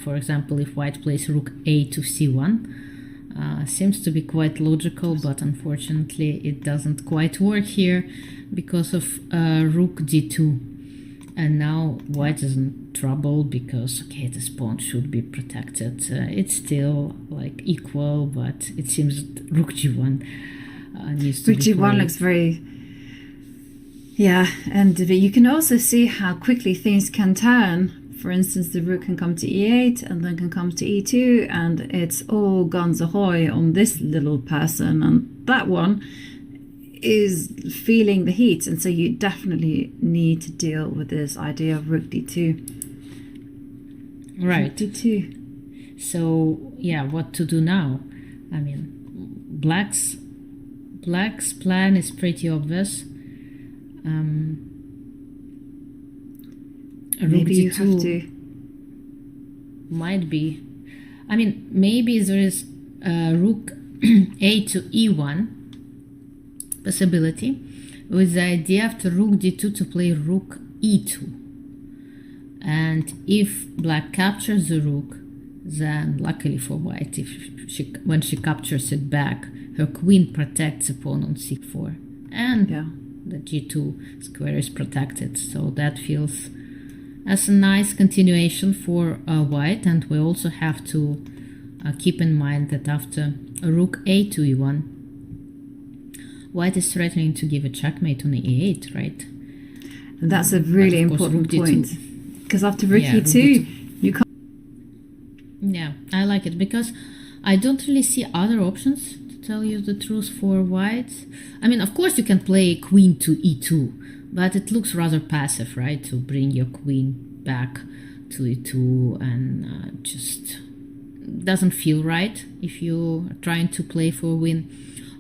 For example, if white plays rook a to c1, seems to be quite logical, but unfortunately it doesn't quite work here because of rook d2. And now white is in trouble because, okay, this pawn should be protected. It's still like equal, but it seems rook g1 needs to be played. Rook g1 looks very... Yeah, and you can also see how quickly things can turn. For instance, the rook can come to e8 and then can come to e2, and it's all guns ahoy on this little person, and that one is feeling the heat. And so you definitely need to deal with this idea of rook d2. Right. Rook d2. So yeah, what to do now? I mean, black's plan is pretty obvious. Rook Maybe you d2 have to. might be. I mean, maybe there is rook a to e1 possibility, with the idea after rook d2 to play rook e2. And if black captures the rook, then luckily for white, when she captures it back, her queen protects the pawn on c4, and the g2 square is protected. So that feels as a nice continuation for white. And we also have to keep in mind that after rook a to e1, white is threatening to give a checkmate on e8, right? And that's a really important point, because after rook e2, you can't. Yeah, I like it because I don't really see other options, to tell you the truth, for white. I mean, of course you can play queen to e2, but it looks rather passive, right? To bring your queen back to e2, and just doesn't feel right if you're trying to play for a win.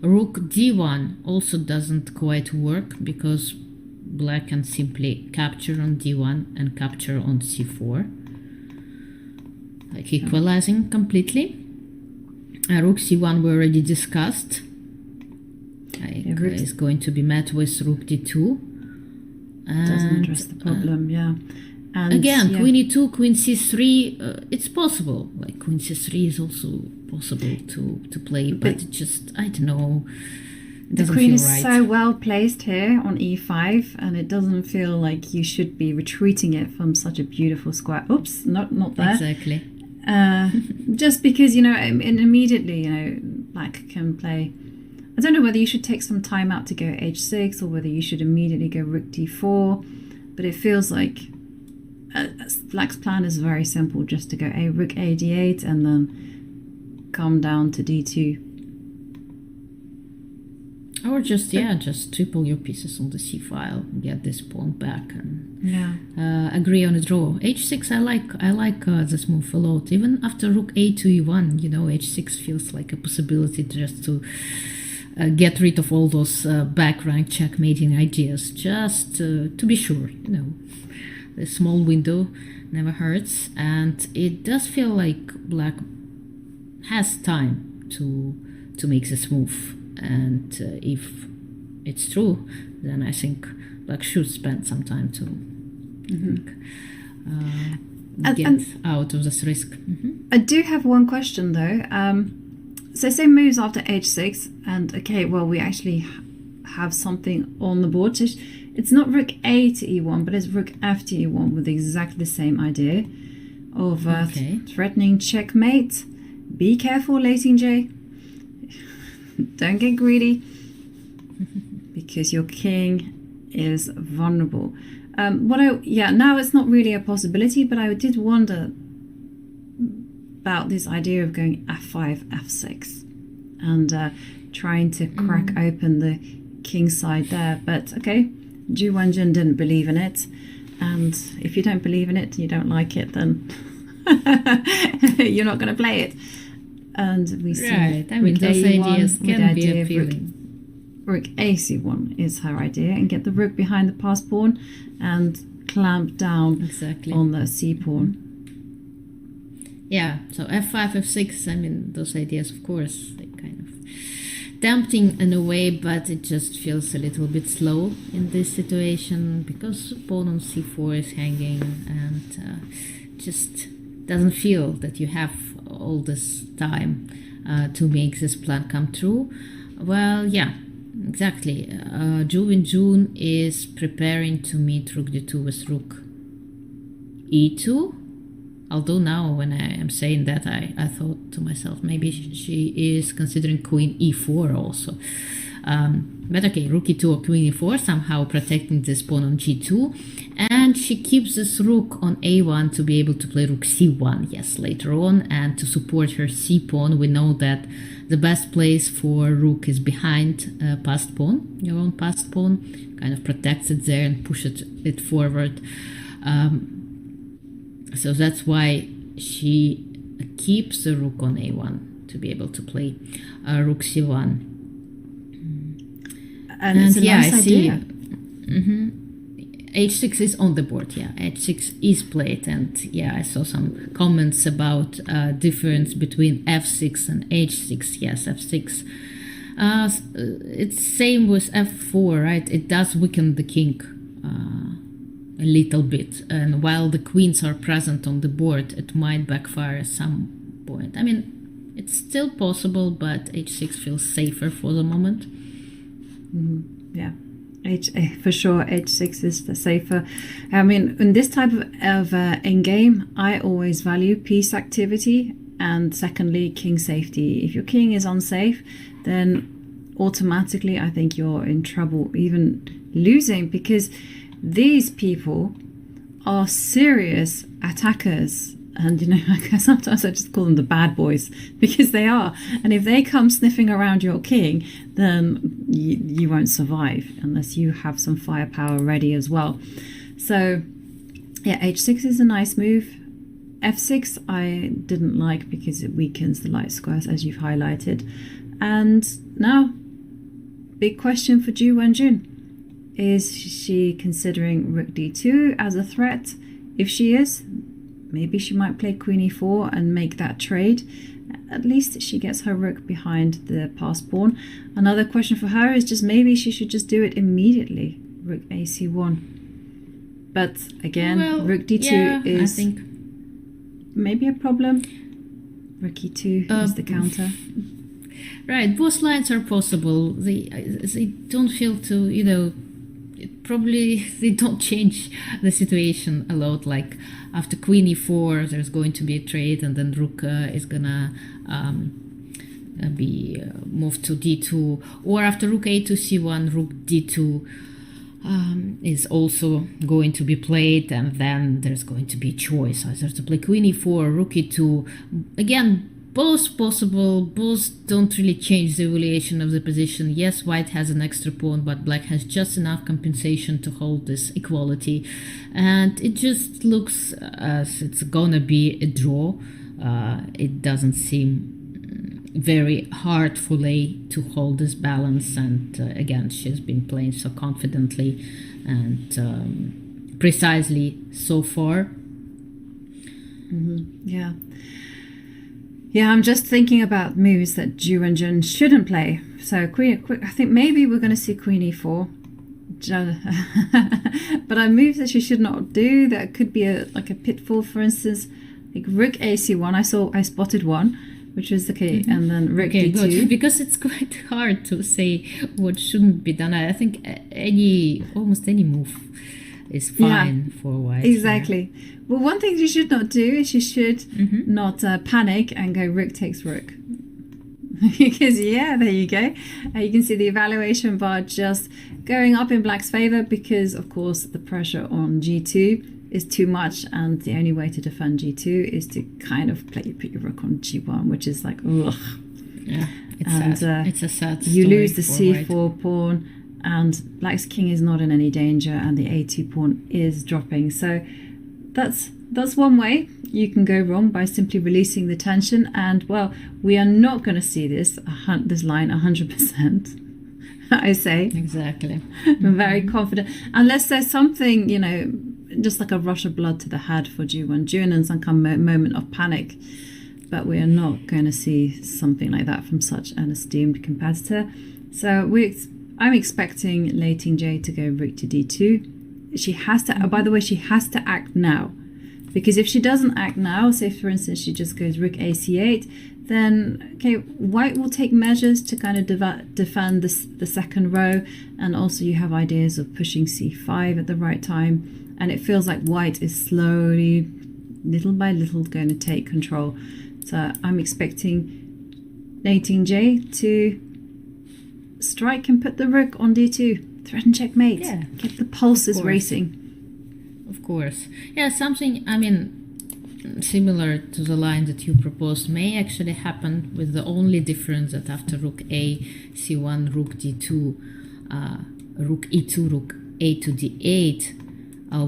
Rook d1 also doesn't quite work, because black can simply capture on d1 and capture on c4, like equalizing completely. Rook c1 we already discussed. Rook is going to be met with rook d2. Doesn't address the problem, And again, queen e2, queen c3, it's possible. Like queen c3 is also possible to play, but it just, I don't know, it the doesn't queen feel is right. so well placed here on e5, and it doesn't feel like you should be retreating it from such a beautiful square. Oops, not there. Exactly. Just because, and immediately, black can play. I don't know whether you should take some time out to go h6, or whether you should immediately go rook d4, but it feels like black's plan is very simple, just to go rook a d8 and then come down to d2. Or just triple your pieces on the c file, get this pawn back, and agree on a draw. h6, I like this move a lot. Even after rook a to e1, h6 feels like a possibility just to get rid of all those back rank checkmating ideas, just to be sure. The small window never hurts, and it does feel like black has time to make this move. And if it's true, then I think black should spend some time to get out of this risk. I do have one question though. So say moves after h6, and we actually have something on the board. So it's not rook a to e1, but it's rook f to e1 with exactly the same idea of threatening checkmate. Be careful, Lei Tingjie. Don't get greedy, because your king is vulnerable. Now it's not really a possibility, but I did wonder about this idea of going f5, f6, and trying to crack open the king side there. But Ju Wenjun didn't believe in it, and if you don't believe in it, you don't like it, then you're not going to play it. And we see those ideas can be appealing. Rook ac1 is her idea, and get the rook behind the pass pawn and clamp down on the c pawn. Yeah, so f5, f6, those ideas, of course, they kind of tempting in a way, but it just feels a little bit slow in this situation, because pawn on c4 is hanging, and just doesn't feel that you have all this time to make this plan come true. Well, exactly. Ju Wenjun is preparing to meet rook d2 with rook e2. Although now, when I am saying that, I thought to myself, maybe she is considering queen e4 also. But rook e2 or queen e4, somehow protecting this pawn on g2. And she keeps this rook on a1 to be able to play rook c1, later on. And to support her c pawn, we know that the best place for rook is behind passed pawn. Your own passed pawn kind of protects it there and pushes it forward. So that's why she keeps the rook on a1 to be able to play rook c1. And it's a nice idea. h6 is on the board, yeah. h6 is played, and yeah, I saw some comments about difference between f6 and h6. Yes, f6. It's same with f4, right? It does weaken the king a little bit, and while the queens are present on the board, it might backfire at some point. I mean, it's still possible, but h6 feels safer for the moment. Yeah. For sure, h6 is the safer. I mean, in this type of endgame, I always value piece activity, and secondly, king safety. If your king is unsafe, then automatically I think you're in trouble, even losing, because these people are serious attackers. And, you know, sometimes I just call them the bad boys, because they are. And if they come sniffing around your king, then you won't survive unless you have some firepower ready as well. So, yeah, h6 is a nice move. f6 I didn't like because it weakens the light squares, as you've highlighted. And now, big question for Ju Wenjun. Is she considering rook d2 as a threat? If she is, maybe she might play queen e4 and make that trade. At least she gets her rook behind the passed pawn. Another question for her is just maybe she should just do it immediately. Rook ac1. But again, rook d2 is I think maybe a problem. Rook e2 is the counter. Right, both lines are possible. They don't feel to, you know, they don't change the situation a lot. Like after queen e4, there's going to be a trade, and then rook is gonna be moved to d2, or after rook a to c1, rook d2 is also going to be played, and then there's going to be a choice either to play queen e4, rook e2. Again, both possible, both don't really change the evaluation of the position. Yes, white has an extra pawn, but black has just enough compensation to hold this equality. And it just looks as it's gonna be a draw. It doesn't seem very hard for Lei to hold this balance. And again, she's been playing so confidently and precisely so far. Yeah. Yeah, I'm just thinking about moves that Ju Wenjun shouldn't play. So I think maybe we're going to see queen e4. But are moves that she should not do that could be like a pitfall, for instance, like rook ac1. I spotted one, which was the key, and then rook d2. Good. Because it's quite hard to say what shouldn't be done. I think almost any move is fine for white. Exactly. Yeah. Well, one thing you should not do is you should not panic and go rook takes rook. Because, there you go. You can see the evaluation bar just going up in black's favor because, of course, the pressure on g2 is too much, and the only way to defend g2 is to kind of put your rook on g1, which is like, ugh. Yeah, it's sad. It's a sad story. You lose the c4 pawn, and black's king is not in any danger, and the a2 pawn is dropping. So that's one way you can go wrong, by simply releasing the tension. And well, we are not going to see this line 100%. I say exactly. I'm very confident, unless there's something, you know, just like a rush of blood to the head for Ju Wenjun and some kind of moment of panic. But we are not going to see something like that from such an esteemed competitor. So I'm expecting Lei Tingjie to go rook to d2. She has to, by the way, she has to act now. Because if she doesn't act now, say for instance she just goes rook ac8, then okay, white will take measures to kind of defend the second row, and also you have ideas of pushing c5 at the right time, and it feels like white is slowly, little by little, going to take control. So I'm expecting Lei Tingjie to strike and put the rook on d2, threaten checkmate, get the pulses racing. Of course. Yeah, something, I mean, similar to the line that you proposed may actually happen, with the only difference that after rook a, c1, rook d2, rook e2, rook a to d8,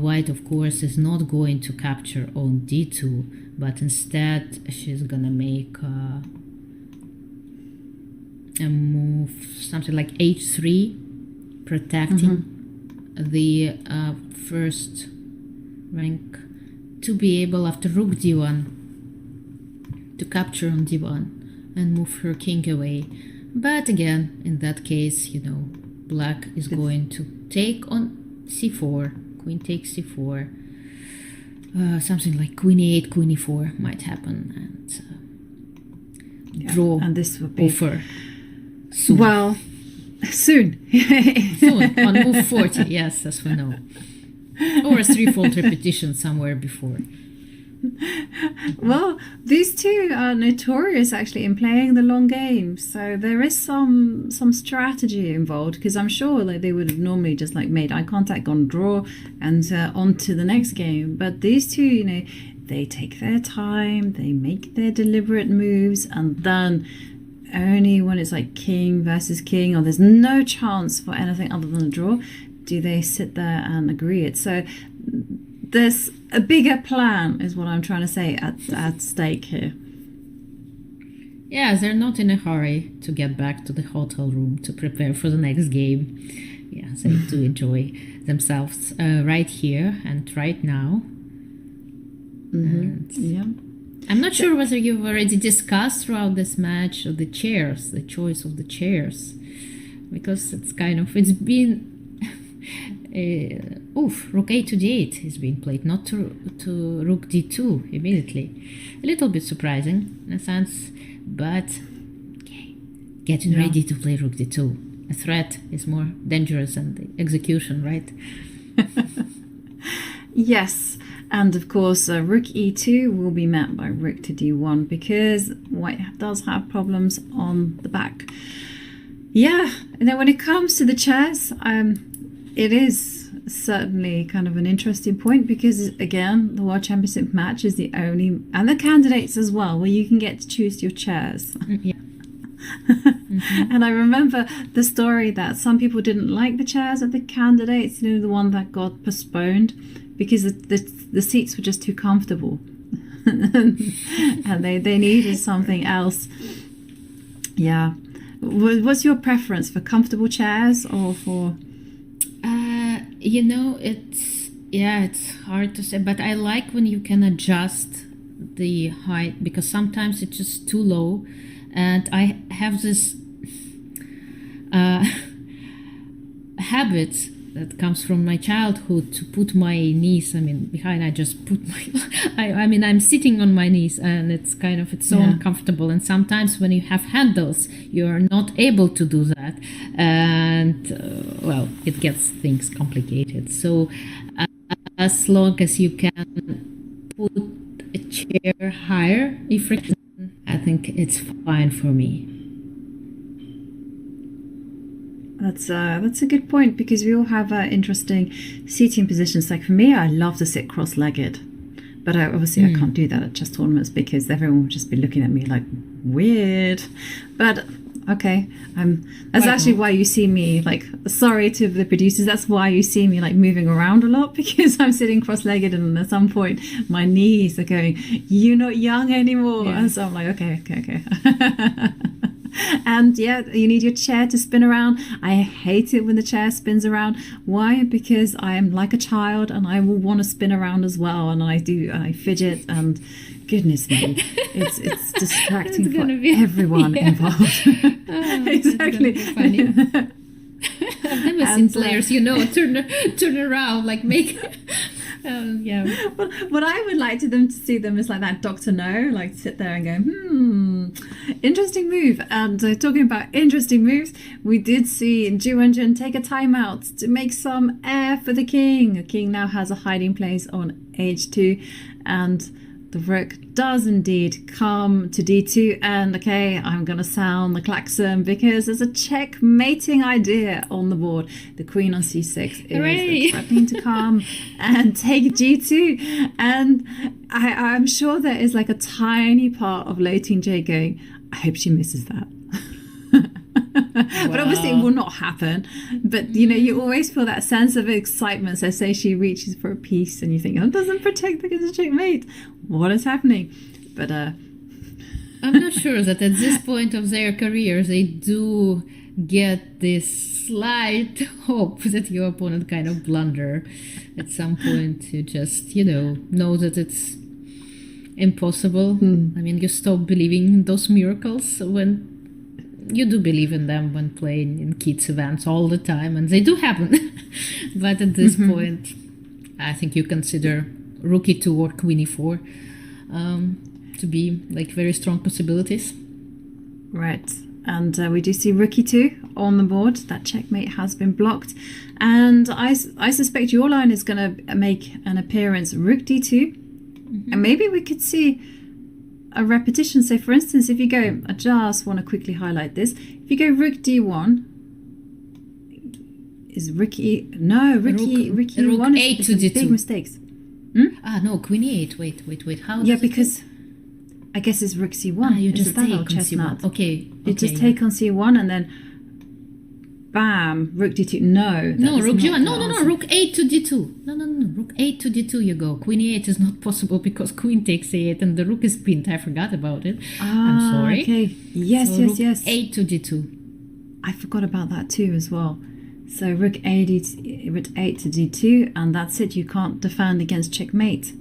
white, of course, is not going to capture on d2, but instead she's gonna make a move, something like h3, protecting the first rank to be able, after rook d1, to capture on d1 and move her king away. But again, in that case, black is going to take on c4, queen takes c4, something like queen e8, queen e4 might happen, and draw and this would be over soon. Well, soon. Soon, on move 40, yes, as we know. Or a threefold repetition somewhere before. Well, these two are notorious actually in playing the long game, so there is some strategy involved, because I'm sure they would have normally just made eye contact, gone draw, and on to the next game. But these two, they take their time, they make their deliberate moves, and then only when it's like king versus king, or there's no chance for anything other than a draw, do they sit there and agree it. So there's a bigger plan, is what I'm trying to say, at stake here. Yeah, they're not in a hurry to get back to the hotel room to prepare for the next game. Yeah, they do enjoy themselves right here and right now. And I'm not sure whether you've already discussed throughout this match the chairs, the choice of the chairs, because it's been rook a to d8 is being played, not to rook d2 immediately. A little bit surprising in a sense, but getting ready to play rook d2. A threat is more dangerous than the execution, right? Yes, and of course rook e2 will be met by rook to d1, because white does have problems on the back. Yeah, and then when it comes to the chairs, it is certainly kind of an interesting point, because again, the World Championship match is the only, and the candidates as well, where you can get to choose your chairs. Yeah. And I remember the story that some people didn't like the chairs of the candidates, the one that got postponed, because the seats were just too comfortable. And they needed something else. Yeah. What's your preference, for comfortable chairs or for... it's hard to say, but I like when you can adjust the height, because sometimes it's just too low, and I have this habit that comes from my childhood to put my knees, behind. I just put I'm sitting on my knees, and it's so uncomfortable, and sometimes when you have handles you're not able to do that, and it gets things complicated. So as long as you can put a chair higher, I think it's fine for me. That's a good point, because we all have interesting seating positions. Like for me, I love to sit cross-legged, but I can't do that at chess tournaments, because everyone would just be looking at me like weird. But okay, that's actually why you see me, sorry to the producers, that's why you see me moving around a lot, because I'm sitting cross-legged, and at some point my knees are going, "You're not young anymore." Yeah. And so I'm like, okay. And you need your chair to spin around. I hate it when the chair spins around. Why? Because I am like a child, and I will want to spin around as well, and I fidget, and goodness me, it's distracting for everyone involved. Exactly. Funny. I've never seen players, turn around, make. What I would like to see them is like that Dr. No, sit there and go, interesting move. And talking about interesting moves, we did see Ju Wenjun take a timeout to make some air for the king. The king now has a hiding place on h2, and the rook does indeed come to d2, and I'm going to sound the klaxon, because there's a checkmating idea on the board. The queen on c6 is threatening to come and take g2, and I'm sure there is a tiny part of Lei Tingjie going, I hope she misses that. But obviously it will not happen. But you always feel that sense of excitement. So say she reaches for a piece, and you think, it doesn't protect against a checkmate. What is happening? But I'm not sure that at this point of their career they do get this slight hope that your opponent kind of blunder at some point. You just, know that it's impossible. I mean, you stop believing in those miracles when you do believe in them when playing in kids events all the time, and they do happen. But at this point, I think you consider rook e2 or queen e4 to be like very strong possibilities. Right. And we do see rook e2 on the board. That checkmate has been blocked. And I suspect your line is going to make an appearance, rook d2. And maybe we could see a repetition. So for instance, if you go, I just want to quickly highlight this. If you go rook d1, is rook e... No, rook e1 8 is to d2. big mistakes. No, queen e8. Wait. How? Yeah, because I guess it's rook c1. You It's just a style take on chestnut. c1. Okay. You just take on c1 and then bam, rook d2. No, rook g1. No, rook 8 to d2. No, rook 8 to d2 you go. Queen e8 is not possible because queen takes a8 and the rook is pinned. I forgot about it. I'm sorry. Okay. Yes, so rook yes. 8 to d2. I forgot about that too as well. So rook 8 to d2, and that's it. You can't defend against checkmate.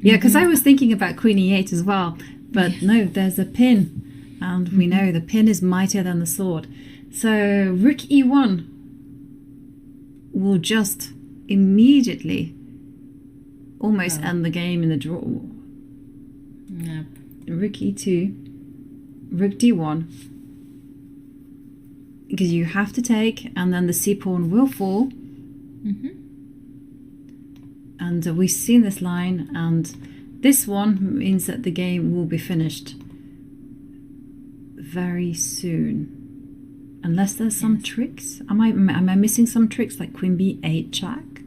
Yeah, because I was thinking about queen e8 as well. But no, there's a pin. And we know the pin is mightier than the sword. So rook e1 will just immediately almost end the game in the draw. Yep. Rook e2, rook d1. Because you have to take, and then the c-pawn will fall. And we've seen this line, and this one means that the game will be finished very soon. Unless there's some tricks. Am I missing some tricks like queen b8 check?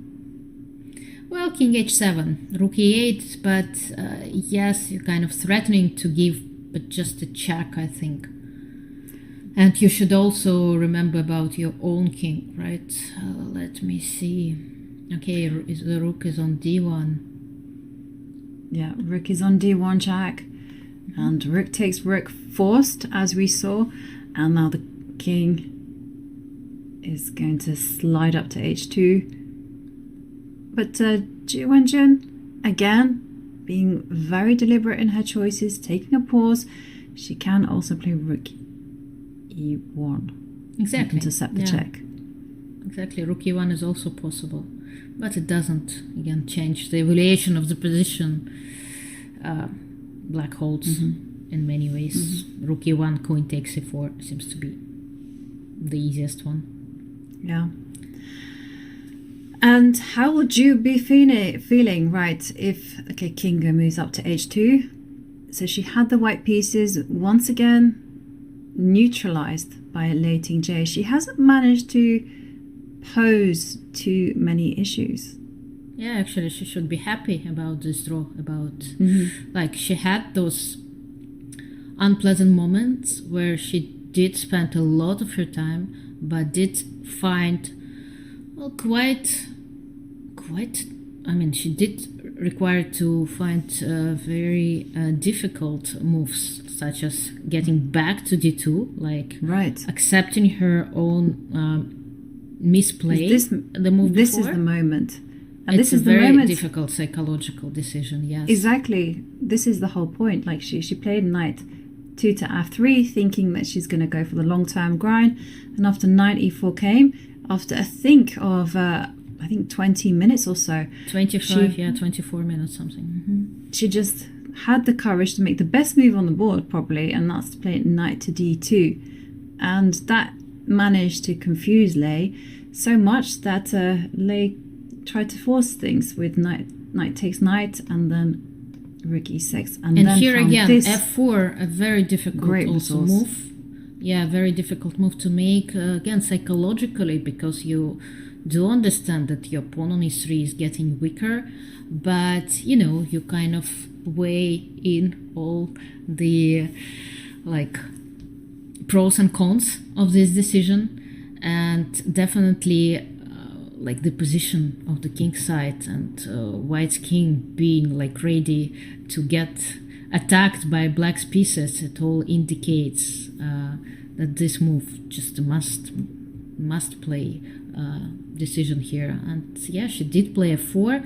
Well, king h7, rook e8, but yes, you're kind of threatening to give, but just a check, I think. And you should also remember about your own king, right? Let me see. Okay, the rook is on d1. Yeah, rook is on d1 check. And rook takes rook forced, as we saw. And now the king is going to slide up to h2. But Ju Wenjun, again, being very deliberate in her choices, taking a pause. She can also play rook e1. Exactly. Intercept the check. Exactly. Rook e1 is also possible. But it doesn't, again, change the evaluation of the position. Black holds in many ways. Rook e1, queen takes e4 seems to be the easiest one. Yeah. And how would you be feeling, right, if, okay, king moves up to h2. So she had the white pieces once again neutralized by Lei Tingjie. She hasn't managed to pose too many issues. Yeah, actually, she should be happy about this draw. Like, she had those unpleasant moments where she did spend a lot of her time, but did find, well, quite. I mean, she did require to find very difficult moves, such as getting back to d2, like accepting her own misplay. The move this before. Is the moment. And it's this is a the very moment. difficult psychological decision, yes. Exactly. This is the whole point. Like she played knight 2 to f3, thinking that she's going to go for the long-term grind. And after knight e4 came, after a think of, 20 minutes or so. 24 minutes, something. She just had the courage to make the best move on the board, probably, and that's to play knight to d2. And that managed to confuse Lei so much that Lei tried to force things with knight takes knight, and then rook e6, and then here again f4, a very difficult also resource. Move. Yeah, very difficult move to make again psychologically, because you do understand that your pawn on e3 is getting weaker, but you kind of weigh in all the pros and cons of this decision, and definitely the position of the king side and white's king being ready to get attacked by black's pieces, it all indicates that this move just must play decision here. And yeah, she did play f4,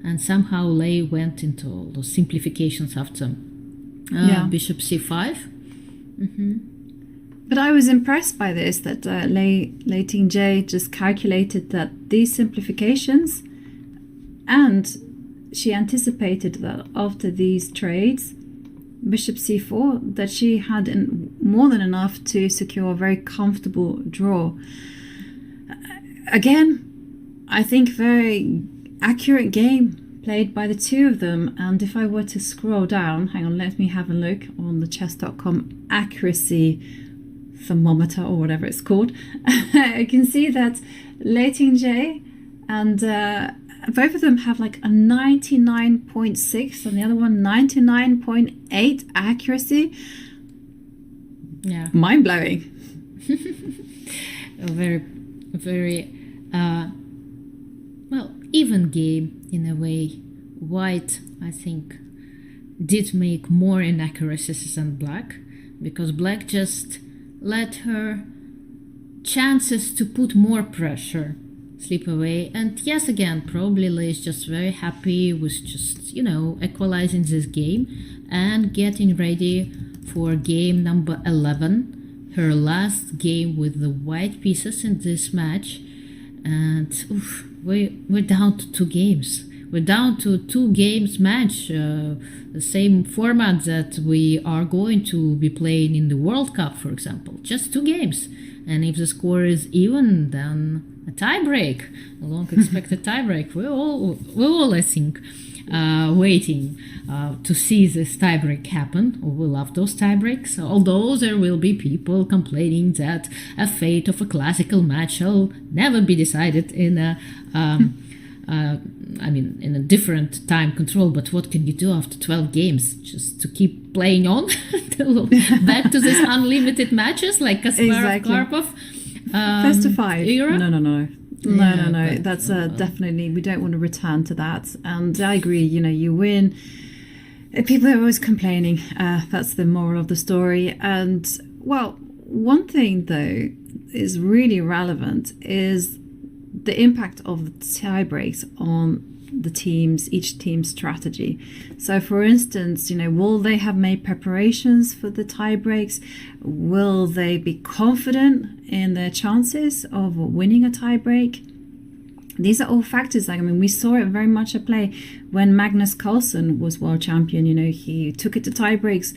and somehow Lei went into all those simplifications after bishop c5. But I was impressed by this, that Lei Tingjie just calculated that these simplifications, and she anticipated that after these trades, bishop c4, that she had more than enough to secure a very comfortable draw. Again, I think very accurate game played by the two of them. And if I were to scroll down, hang on, let me have a look on the chess.com accuracy thermometer or whatever it's called. I can see that Lei Tingjie and both of them have like a 99.6 and the other one 99.8 accuracy. Yeah. Mind-blowing. A very even game in a way. White, I think, did make more inaccuracies than black, because black just let her chances to put more pressure slip away. And yes, again, probably Lei is just very happy with just, equalizing this game and getting ready for game number 11, her last game with the white pieces in this match. And we're down to 2 games. We're down to 2 games match, the same format that we are going to be playing in the World Cup, for example. Just 2 games. And if the score is even, then a tiebreak, a long-expected tiebreak. We're all, I think, waiting to see this tiebreak happen. We love those tiebreaks, although there will be people complaining that a fate of a classical match shall never be decided in a in a different time control. But what can you do after 12 games? Just to keep playing on back to this unlimited matches like Kasparov, Karpov. Best of 5 era? No. Yeah, No. That's definitely, we don't want to return to that. And I agree, you win. People are always complaining. That's the moral of the story. And, well, one thing, though, is really relevant is the impact of the tie breaks on each team's strategy. So, for instance, will they have made preparations for the tie breaks? Will they be confident in their chances of winning a tie break? These are all factors. We saw it very much at play when Magnus Carlsen was world champion. He took it to tie breaks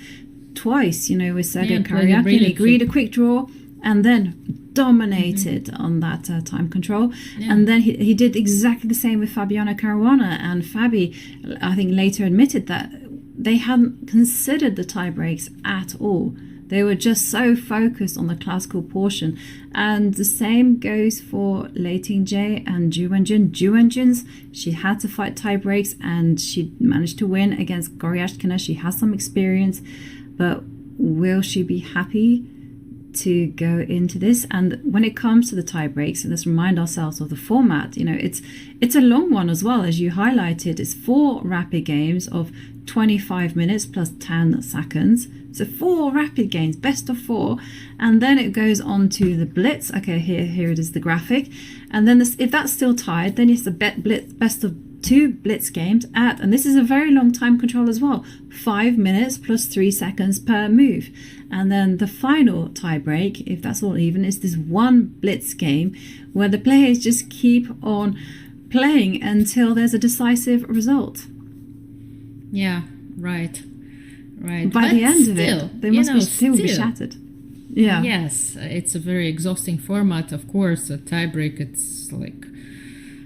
twice, with Sergei Karyakin. He agreed a quick draw and then dominated on that time control. And then he did exactly the same with Fabiano Caruana. And Fabi, I think, later admitted that they hadn't considered the tie breaks at all. They were just so focused on the classical portion. And the same goes for Lei Tingjie and Ju Wenjun. Ju Wenjun's, she had to fight tie breaks and she managed to win against Goryashkina. She has some experience, but will she be happy to go into this? And when it comes to the tie breaks, let's remind ourselves of the format. It's a long one as well, as you highlighted. It's 4 rapid games of 25 minutes plus 10 seconds. So 4 rapid games, best of 4, and then it goes on to the blitz. Okay, here it is, the graphic, and then if that's still tied, then it's the best of 2 blitz games and this is a very long time control as well, 5 minutes plus 3 seconds per move. And then the final tie break, if that's all even, is this 1 blitz game where the players just keep on playing until there's a decisive result. Yeah, right. By the end of it, they must still be shattered. Yeah. Yes, it's a very exhausting format, of course. A tiebreak, it's like,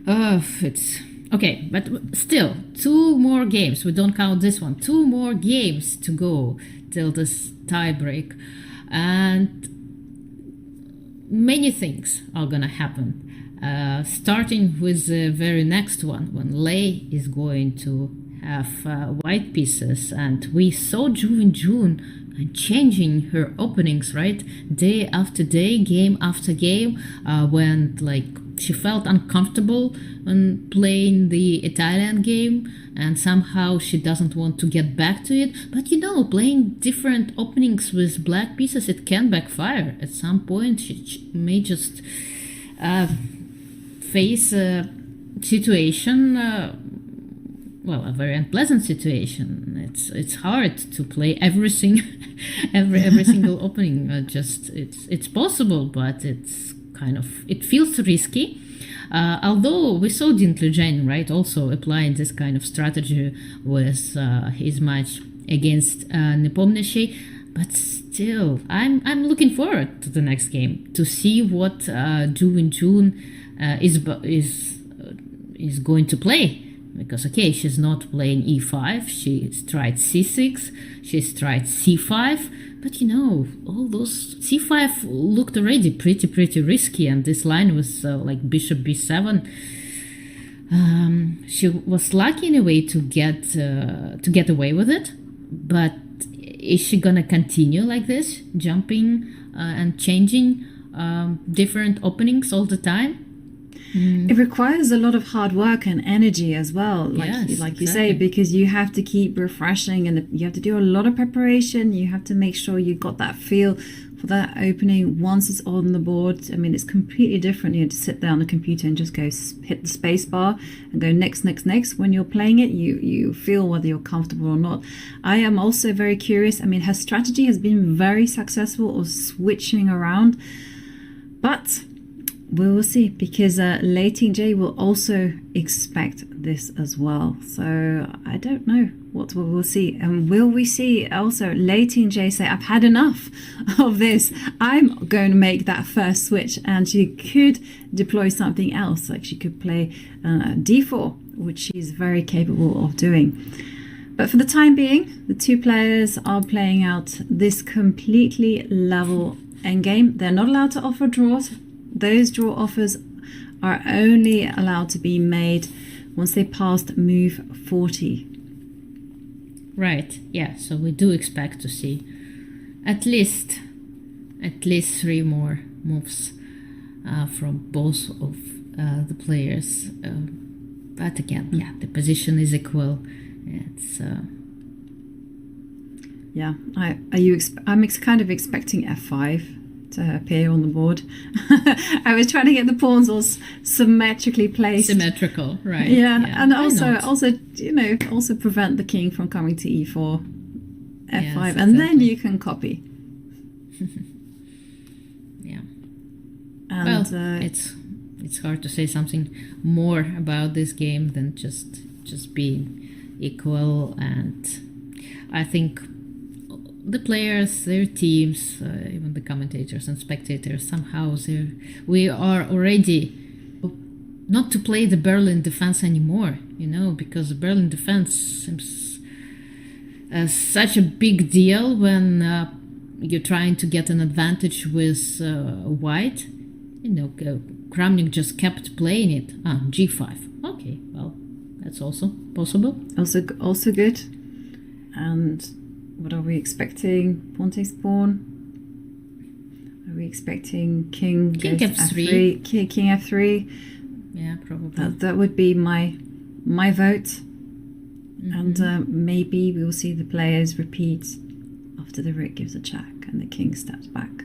it's okay, but still, 2 more games. We don't count this one. 2 more games to go till this tiebreak, and many things are gonna happen. Starting with the very next one, when Lei is going to have white pieces, and we saw Ju Wenjun changing her openings, right? Day after day, game after game, went like she felt uncomfortable when playing the Italian game, and somehow she doesn't want to get back to it. But playing different openings with black pieces, it can backfire. At some point, she may just face a situation, a very unpleasant situation. It's hard to play every single opening. It's possible, but it feels risky. Although we saw Dean Clujain, right, also applying this kind of strategy with his match against Nepomniachtchi, but still, I'm looking forward to the next game to see what Ju Wenjun is going to play. Because, she's not playing e5, she's tried c6, she's tried c5, but all those c5 looked already pretty risky, and this line was like bishop b7. She was lucky in a way to get away with it, but is she gonna continue like this, jumping and changing different openings all the time? It requires a lot of hard work and energy as well, like you say, because you have to keep refreshing and you have to do a lot of preparation. You have to make sure you got that feel for that opening once it's on the board. I mean, it's completely different. You have to sit there on the computer and just go hit the space bar and go next. When you're playing it, you feel whether you're comfortable or not. I am also very curious. I mean, her strategy has been very successful of switching around, but we will see, because Lei Tingjie will also expect this as well. So I don't know what we will see. And will we see also Lei Tingjie say, I've had enough of this, I'm going to make that first switch? And she could deploy something else, like she could play d4, which she's very capable of doing. But for the time being, the two players are playing out this completely level endgame. They're not allowed to offer draws. Those draw offers are only allowed to be made once they passed move 40. Right, yeah, so we do expect to see at least 3 more moves from both of the players. But again, the position is equal. It's I'm kind of expecting f5 to appear on the board. I was trying to get the pawns all symmetrically placed. Symmetrical, right? Yeah. And also prevent the king from coming to e4, f5, yes, exactly. And then you can copy. Yeah. And it's hard to say something more about this game than just being equal, and I think the players, their teams, even the commentators and spectators, somehow we are already not to play the Berlin defense anymore, because the Berlin defense seems such a big deal when you're trying to get an advantage with white. Kramnik just kept playing it. G5. Okay, well, that's also possible. Also good. And what are we expecting? Pawn takes pawn. Are we expecting king f3? King f3. Yeah, probably. That would be my vote. Mm-hmm. And maybe we will see the players repeat after the rook gives a check and the king steps back.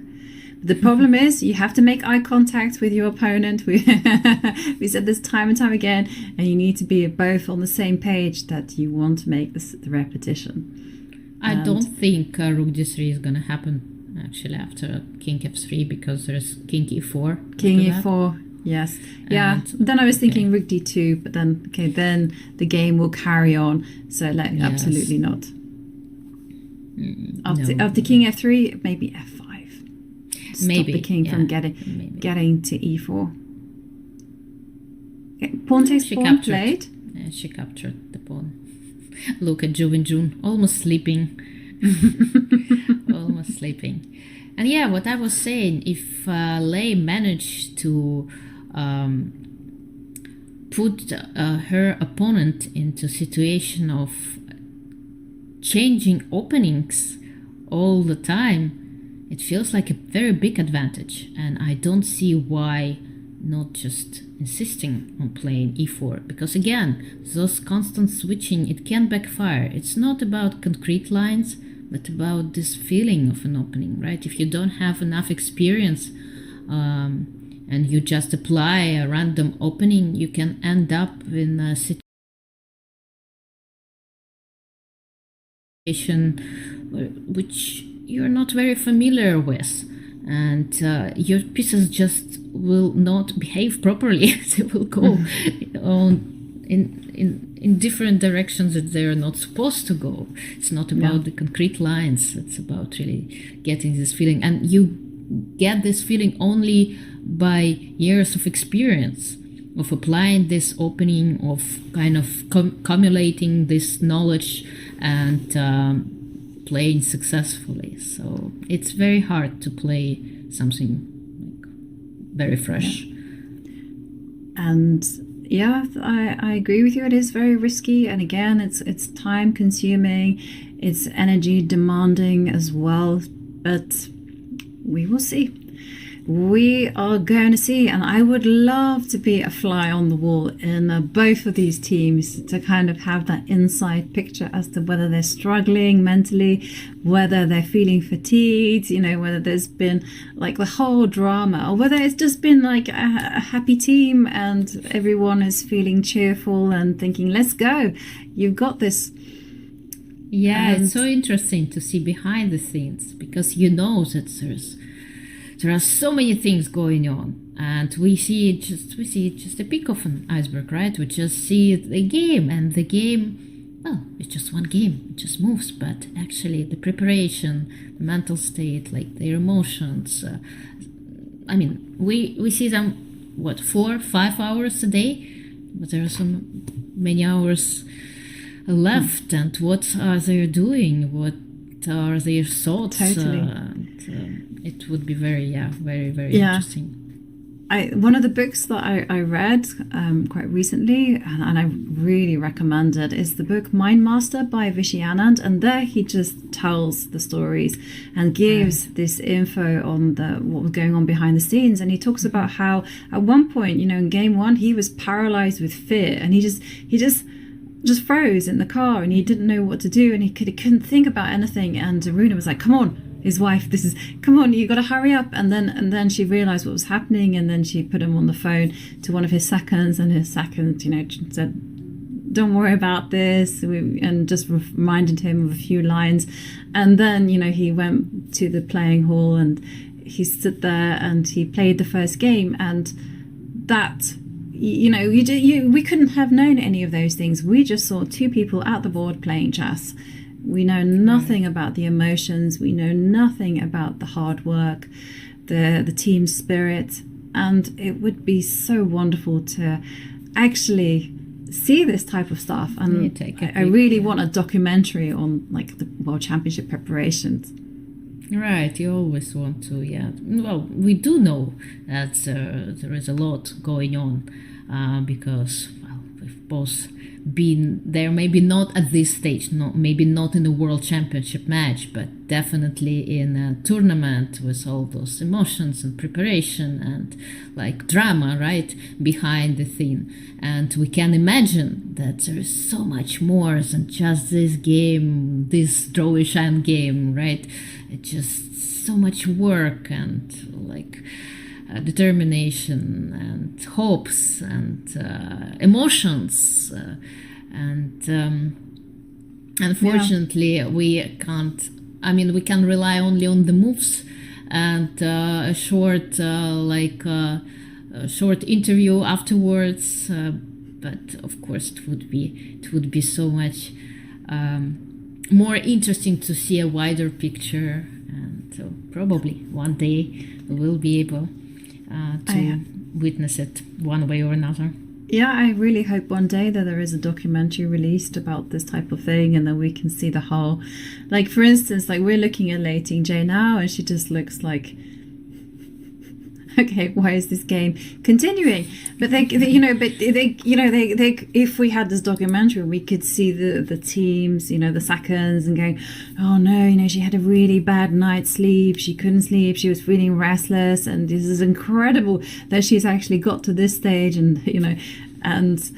But the problem is you have to make eye contact with your opponent. We said this time and time again, and you need to be both on the same page that you want to make the repetition. I don't think rook d3 is going to happen actually after king f3, because there's king e4. King e4, yes. Yeah, then I was thinking rook d2, but then the game will carry on. So absolutely not. After king f3, maybe f5. Stop the king from getting to e4. Okay, pawn takes pawn played. Yeah, she captured the pawn. Look at Ju Wenjun, almost sleeping. Almost sleeping. And yeah, what I was saying, if Lei managed to put her opponent into a situation of changing openings all the time, it feels like a very big advantage. And I don't see why not just insisting on playing e4, because again, those constant switching, it can backfire. It's not about concrete lines, but about this feeling of an opening, right? If you don't have enough experience and you just apply a random opening, you can end up in a situation which you're not very familiar with, and your pieces just will not behave properly. They will go on in different directions that they're not supposed to go. It's not about the concrete lines. It's about really getting this feeling, and you get this feeling only by years of experience of applying this opening, of kind of accumulating this knowledge and playing successfully. So it's very hard to play something like very fresh. And yeah, I agree with you. It is very risky, and again, it's time consuming, it's energy demanding as well. But we will see. We are going to see, and I would love to be a fly on the wall in both of these teams to kind of have that inside picture as to whether they're struggling mentally, whether they're feeling fatigued, you know, whether there's been like the whole drama, or whether it's just been like a happy team and everyone is feeling cheerful and thinking, let's go, you've got this. Yeah, it's so interesting to see behind the scenes, because you know that there are so many things going on, and we see just a peak of an iceberg, right? We just see the game, and the game, well, it's just one game, it just moves. But actually, the preparation, the mental state, like their emotions. I mean, we see them 4-5 hours a day, but there are so many hours left, and what are they doing? What are their thoughts? Totally. It would be very interesting. One of the books that I read quite recently, and I really recommend it, is the book Mind Master by Vishy Anand, and there he just tells the stories and gives this info on what was going on behind the scenes. And he talks about how at one point, you know, in game one, he was paralyzed with fear, and he just froze in the car, and he didn't know what to do, and he couldn't think about anything. And Aruna was like, come on, his wife, come on, you got to hurry up. And then she realized what was happening, and then she put him on the phone to one of his seconds, and his second, you know, said, don't worry about this, and just reminded him of a few lines. And then, you know, he went to the playing hall, and he stood there and he played the first game. And that, you know, we couldn't have known any of those things. We just saw two people at the board playing chess. We know nothing about the emotions. We know nothing about the hard work, the team spirit. And it would be so wonderful to actually see this type of stuff. And I really want a documentary on like the World Championship preparations. Right, you always want to, yeah. Well, we do know that there is a lot going on because, well, we've both been there, maybe not at this stage, maybe not in a World Championship match, but definitely in a tournament with all those emotions and preparation and like drama, right, behind the scene. And we can imagine that there is so much more than just this game, this drawish end game, right? It's just so much work and like determination and hopes and emotions and unfortunately we can't, I mean, we can rely only on the moves and a short short interview afterwards, but of course it would be so much more interesting to see a wider picture, and so probably one day we will be able to witness it one way or another. Yeah, I really hope one day that there is a documentary released about this type of thing, and then we can see the whole, like for instance, like we're looking at Lei Tingjie now, and she just looks like okay, why is this game continuing? But they if we had this documentary, we could see the teams, the seconds, and going, oh no, she had a really bad night's sleep. She couldn't sleep. She was feeling restless, and this is incredible that she's actually got to this stage, and and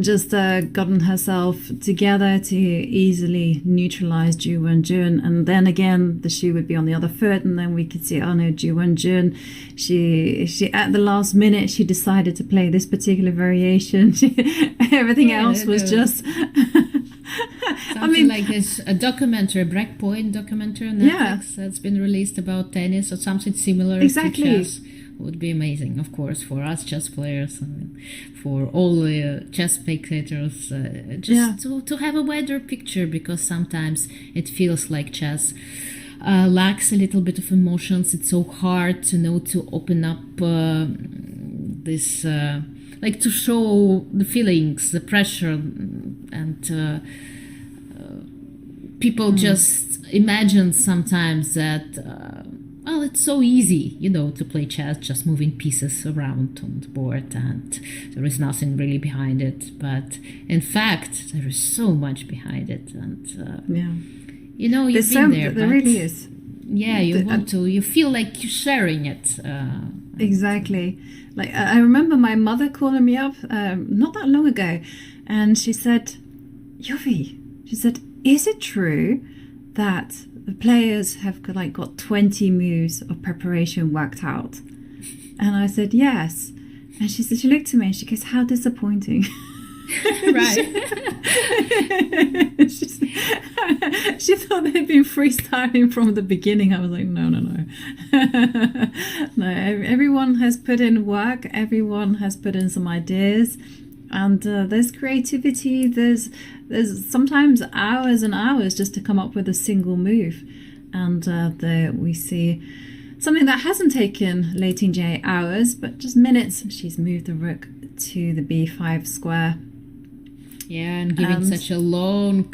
just gotten herself together to easily neutralize Ju Wenjun. And then again, the shoe would be on the other foot, and then we could see, oh no, Ju Wenjun, she at the last minute, she decided to play this particular variation. Everything else was just... Something like this, a documentary, a Breakpoint documentary on Netflix that's been released about tennis or something similar to chess. Would be amazing, of course, for us chess players, for all the chess spectators, to have a wider picture, because sometimes it feels like chess lacks a little bit of emotions. It's so hard to open up this, to show the feelings, the pressure, and people just imagine sometimes that it's so easy, to play chess, just moving pieces around on the board, and there is nothing really behind it. But in fact, there is so much behind it, and you've been there. There really is. Yeah, you feel like you're sharing it. Exactly. Like I remember my mother calling me up not that long ago, and she said, "Yovi," she said, "is it true that the players have got 20 moves of preparation worked out?" And I said, "Yes." And she looked at me and she goes, "How disappointing." Right. She thought they'd been freestyling from the beginning. I was like, no. No, everyone has put in work. Everyone has put in some ideas. And there's creativity. There's sometimes hours and hours just to come up with a single move. And there we see something that hasn't taken Lei Tingjie hours, but just minutes. She's moved the rook to the b5 square. Yeah, and giving such a long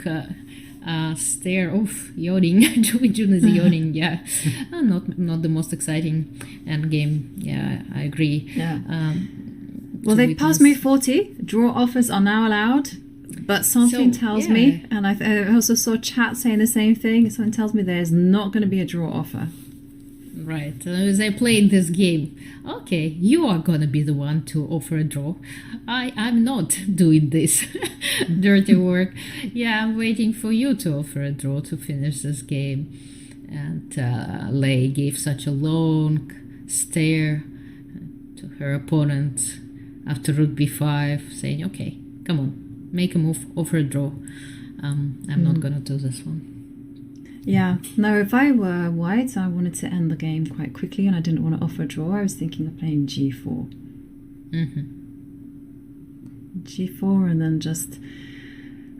stare. Oof, yawning. Ju Wenjun is yawning. Yeah, not the most exciting end game. Yeah, I agree. Yeah. Well, they've passed move 40. Draw offers are now allowed, but something tells me, and I also saw chat saying the same thing, something tells me there's not going to be a draw offer. Right. As I played this game, okay, you are going to be the one to offer a draw. I'm not doing this dirty work. Yeah, I'm waiting for you to offer a draw to finish this game. And Lei gave such a long stare to her opponent after rook b5, saying, okay, come on, make a move, offer a draw. I'm not going to do this one. Yeah, no, if I were white, I wanted to end the game quite quickly and I didn't want to offer a draw. I was thinking of playing g4. G4 and then just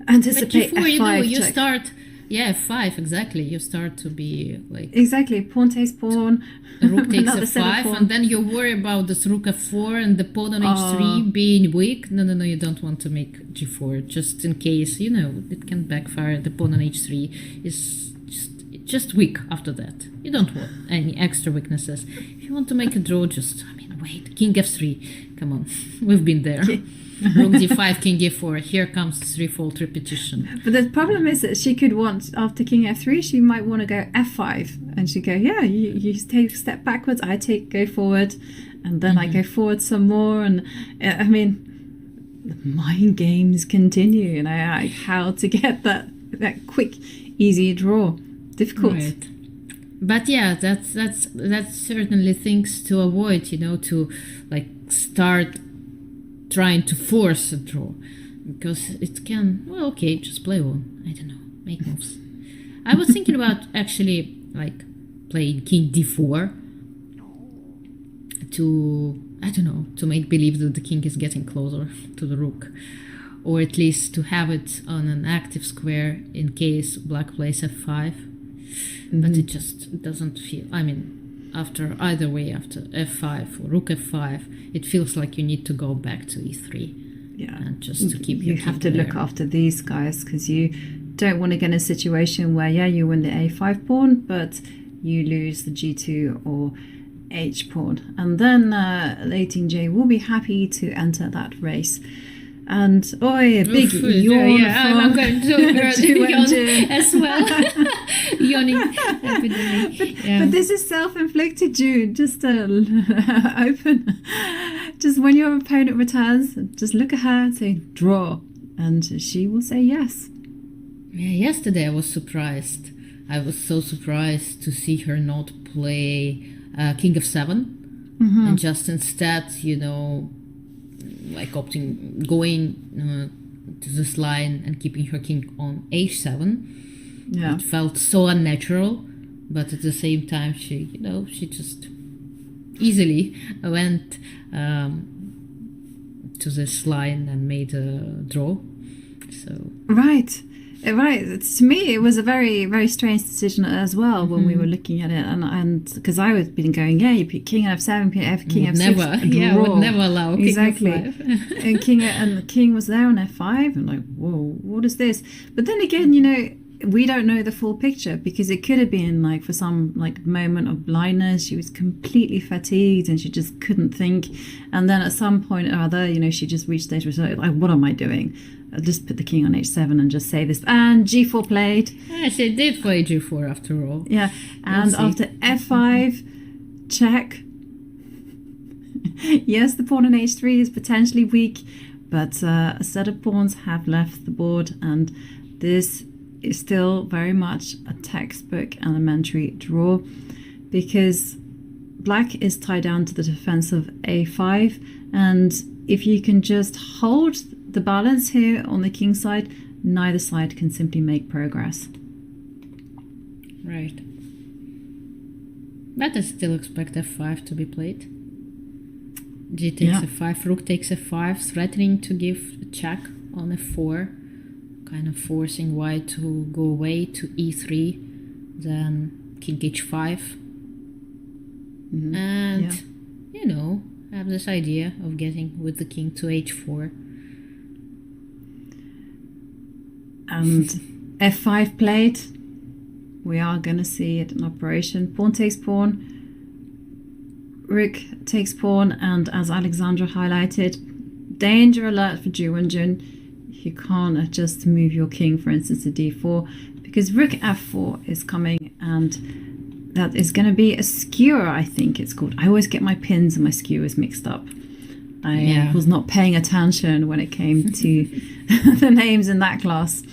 anticipate but G4, f5 you check. start... Yeah, f5, exactly. You start to be like... Exactly, pawn takes pawn. Rook takes f5, and then you worry about this rook f4 and the pawn on h3 being weak. No, you don't want to make g4, just in case, it can backfire. The pawn on h3 is just weak after that. You don't want any extra weaknesses. If you want to make a draw, wait, king f3. Come on, we've been there. Rook d5, king d4. Here comes the threefold repetition. But the problem is that she could want, after king f3, she might want to go f5. And she'd go, yeah, you take a step backwards, go forward. And then I go forward some more. And I mean, the mind games continue. How to get that quick, easy draw. Difficult. Right. But yeah, that's certainly things to avoid, to start trying to force a draw, because it can, just play one. I don't know, make moves. I was thinking about actually playing king d4 to make believe that the king is getting closer to the rook, or at least to have it on an active square in case black plays f5. But it just doesn't feel, after either way, after f5 or rook f5, it feels like you need to go back to e3. Yeah, and just to keep you have to look after these guys, because you don't want to get in a situation where you win the a5 pawn, but you lose the g2 or H pawn, and then Lei Tingjie will be happy to enter that race. And a big yawn from I'm going to Ju yawn Wenjun. as well. Yawning epidemic. But this is self-inflicted, Ju. Just open. Just when your opponent returns, just look at her and say draw, and she will say yes. Yeah, yesterday I was surprised. I was so surprised to see her not play King of 7 and just instead, like going to this line and keeping her king on H7. Yeah. It felt so unnatural, but at the same time, she just easily went to this line and made a draw. So Right. To me, it was a very, very strange decision as well when we were looking at it, and because I was been going, you pick king f7, king f6, never, would never allow exactly. king f5. and the king was there on f5, and like, whoa, what is this? But then again, we don't know the full picture, because it could have been like for some like moment of blindness, she was completely fatigued and she just couldn't think, and then at some point or other, she just reached stage where like, what am I doing? I'll just put the king on h7 and just say this, and g4 played. Yeah, she did play g4 after all. Yeah, and after f5 check. Yes, the pawn on h3 is potentially weak, but a set of pawns have left the board, and this is still very much a textbook elementary draw, because black is tied down to the defense of a5, and if you can just hold the balance here on the king side, neither side can simply make progress. Right. But I still expect f5 to be played. G takes f5, rook takes f5, threatening to give a check on f4, kind of forcing white to go away to e3, then king h5. And, have this idea of getting with the king to h4. And f5 played. We are going to see it in operation. Pawn takes pawn. Rook takes pawn. And as Alexandra highlighted, danger alert for Ju Wenjun. You can't just move your king, for instance, to d4, because rook f4 is coming, and that is going to be a skewer, I think it's called. I always get my pins and my skewers mixed up. I was not paying attention when it came to the names in that class.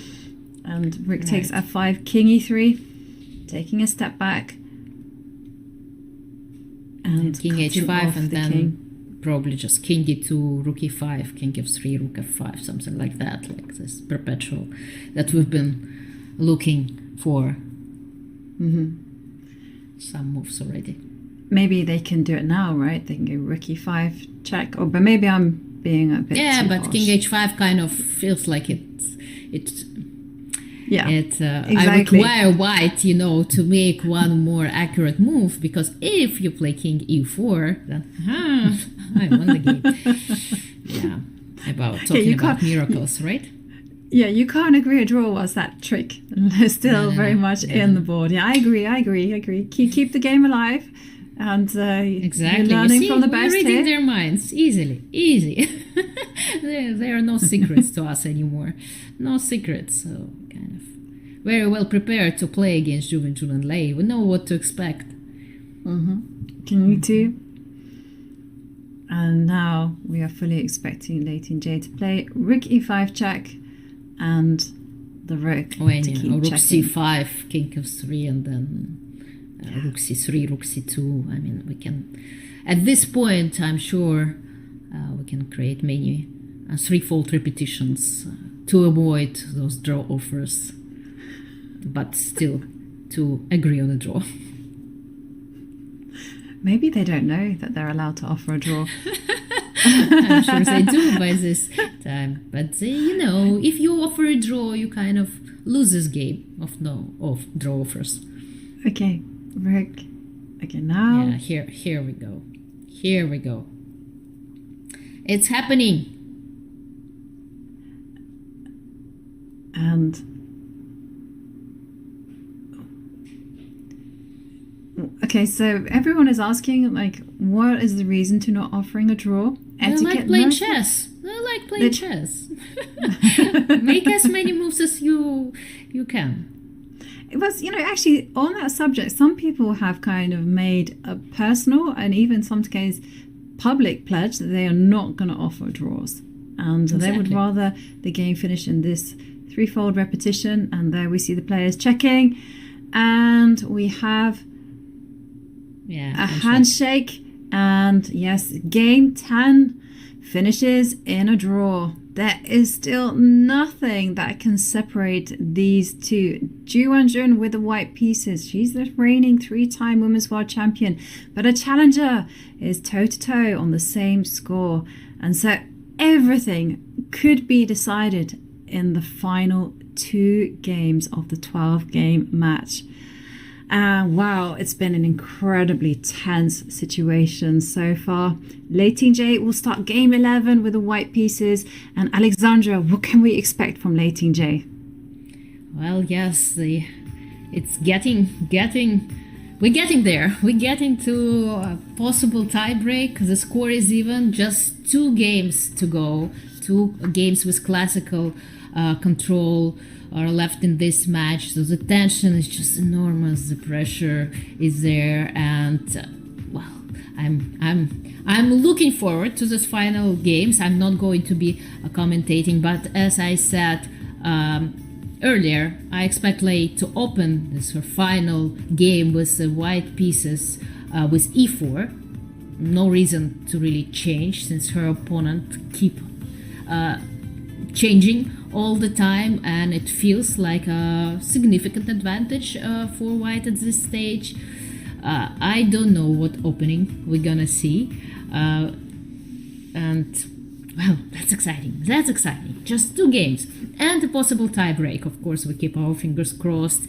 And rook takes f5, king e3, taking a step back. And king h5, and then probably just king e2, rook e5, king f3, rook f5, something like that, like this perpetual that we've been looking for. Some moves already. Maybe they can do it now, right? They can go rook e5 check, but maybe I'm being a bit too but harsh. king h5 kind of feels like it exactly. I require white, to make one more accurate move, because if you play king e4, then I won the game. About talking about miracles, right? Yeah, you can't agree a draw was that trick. Still very much in the board. Yeah, I agree. Keep the game alive. And exactly. You're learning from the best we're reading here. their minds easy. There are no secrets to us anymore. No secrets. So kind of very well prepared to play against Ju Wenjun and Lei. We know what to expect. Can you too? And now we are fully expecting Lei Tingjie to play rook e5 check, and the rook to keep rook checking. c5, king f3, and then rook c3, rook c2. I mean, we can, at this point, I'm sure we can create many threefold repetitions to avoid those draw offers, but still to agree on a draw. Maybe they don't know that they're allowed to offer a draw. I'm sure they do by this time. But if you offer a draw, you kind of lose this game of draw offers. Okay, rook. Okay, now. Yeah, here we go. Here we go. It's happening. And Okay, so everyone is asking, like, what is the reason to not offering a draw? I like playing chess. I like playing chess. Make as many moves as you can. It was, actually on that subject, some people have kind of made a personal and even some case public pledge that they are not going to offer draws. And they would rather the game finish in this threefold repetition. And there we see the players checking. And we have a handshake. And yes, game 10 finishes in a draw. There is still nothing that can separate these two. Ju Wenjun with the white pieces. She's the reigning 3-time Women's World Champion. But a challenger is toe-to-toe on the same score. And so everything could be decided in the final 2 games of the 12-game match. Wow, it's been an incredibly tense situation so far. Lei Tingjie will start game 11 with the white pieces. And Alexandra, what can we expect from Lei Tingjie? Well, yes, it's getting we're getting there. We're getting to a possible tiebreak. The score is even, just 2 games to go. 2 games with classical control are left in this match, so the tension is just enormous. The pressure is there, and I'm looking forward to those final games. I'm not going to be commentating, but as I said earlier, I expect Lei to open her final game with the white pieces with e4. No reason to really change, since her opponent keep changing all the time, and it feels like a significant advantage for white at this stage. I don't know what opening we're gonna see, and well, that's exciting. Just 2 games and a possible tiebreak. Of course, we keep our fingers crossed.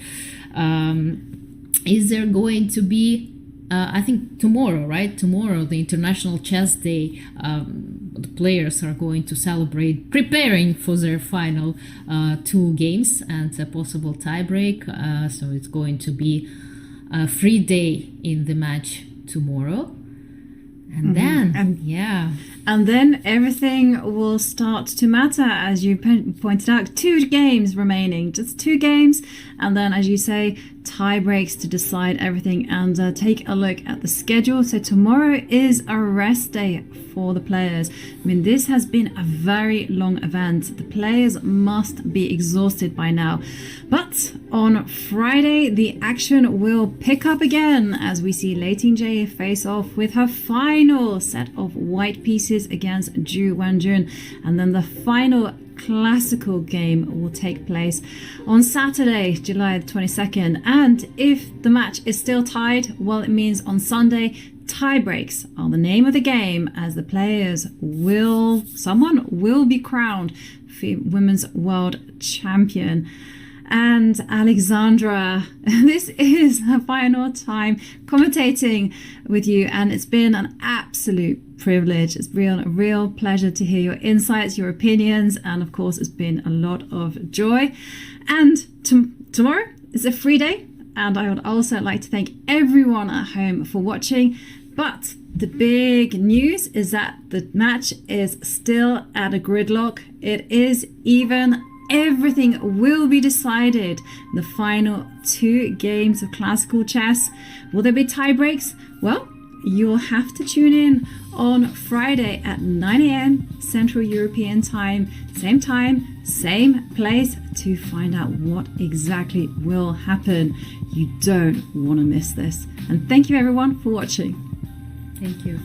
Is there going to be I think tomorrow, right? Tomorrow, the International Chess Day, the players are going to celebrate preparing for their final 2 games and a possible tiebreak. So it's going to be a free day in the match tomorrow. And then, And then everything will start to matter, as you pointed out. 2 games remaining, just 2 games. And then, as you say, tie breaks to decide everything. And take a look at the schedule. So tomorrow is a rest day for the players. I mean, this has been a very long event. The players must be exhausted by now. But on Friday, the action will pick up again as we see Lei Tingjie face off with her final set of white pieces against Ju Wenjun. And then the final classical game will take place on Saturday, July 22nd. And if the match is still tied, well, it means on Sunday, tie breaks are the name of the game, as the players someone will be crowned Women's World Champion. And Alexandra, this is her final time commentating with you, and it's been an absolute privilege. It's been a real pleasure to hear your insights, your opinions, and of course, it's been a lot of joy. And tomorrow is a free day, and I would also like to thank everyone at home for watching. But the big news is that the match is still at a gridlock. It is even. Everything will be decided in the final 2 games of classical chess. Will there be tie breaks? Well, you'll have to tune in on Friday at 9 a.m. Central European time, same place, to find out what exactly will happen. You don't want to miss this. And thank you everyone for watching. Thank you.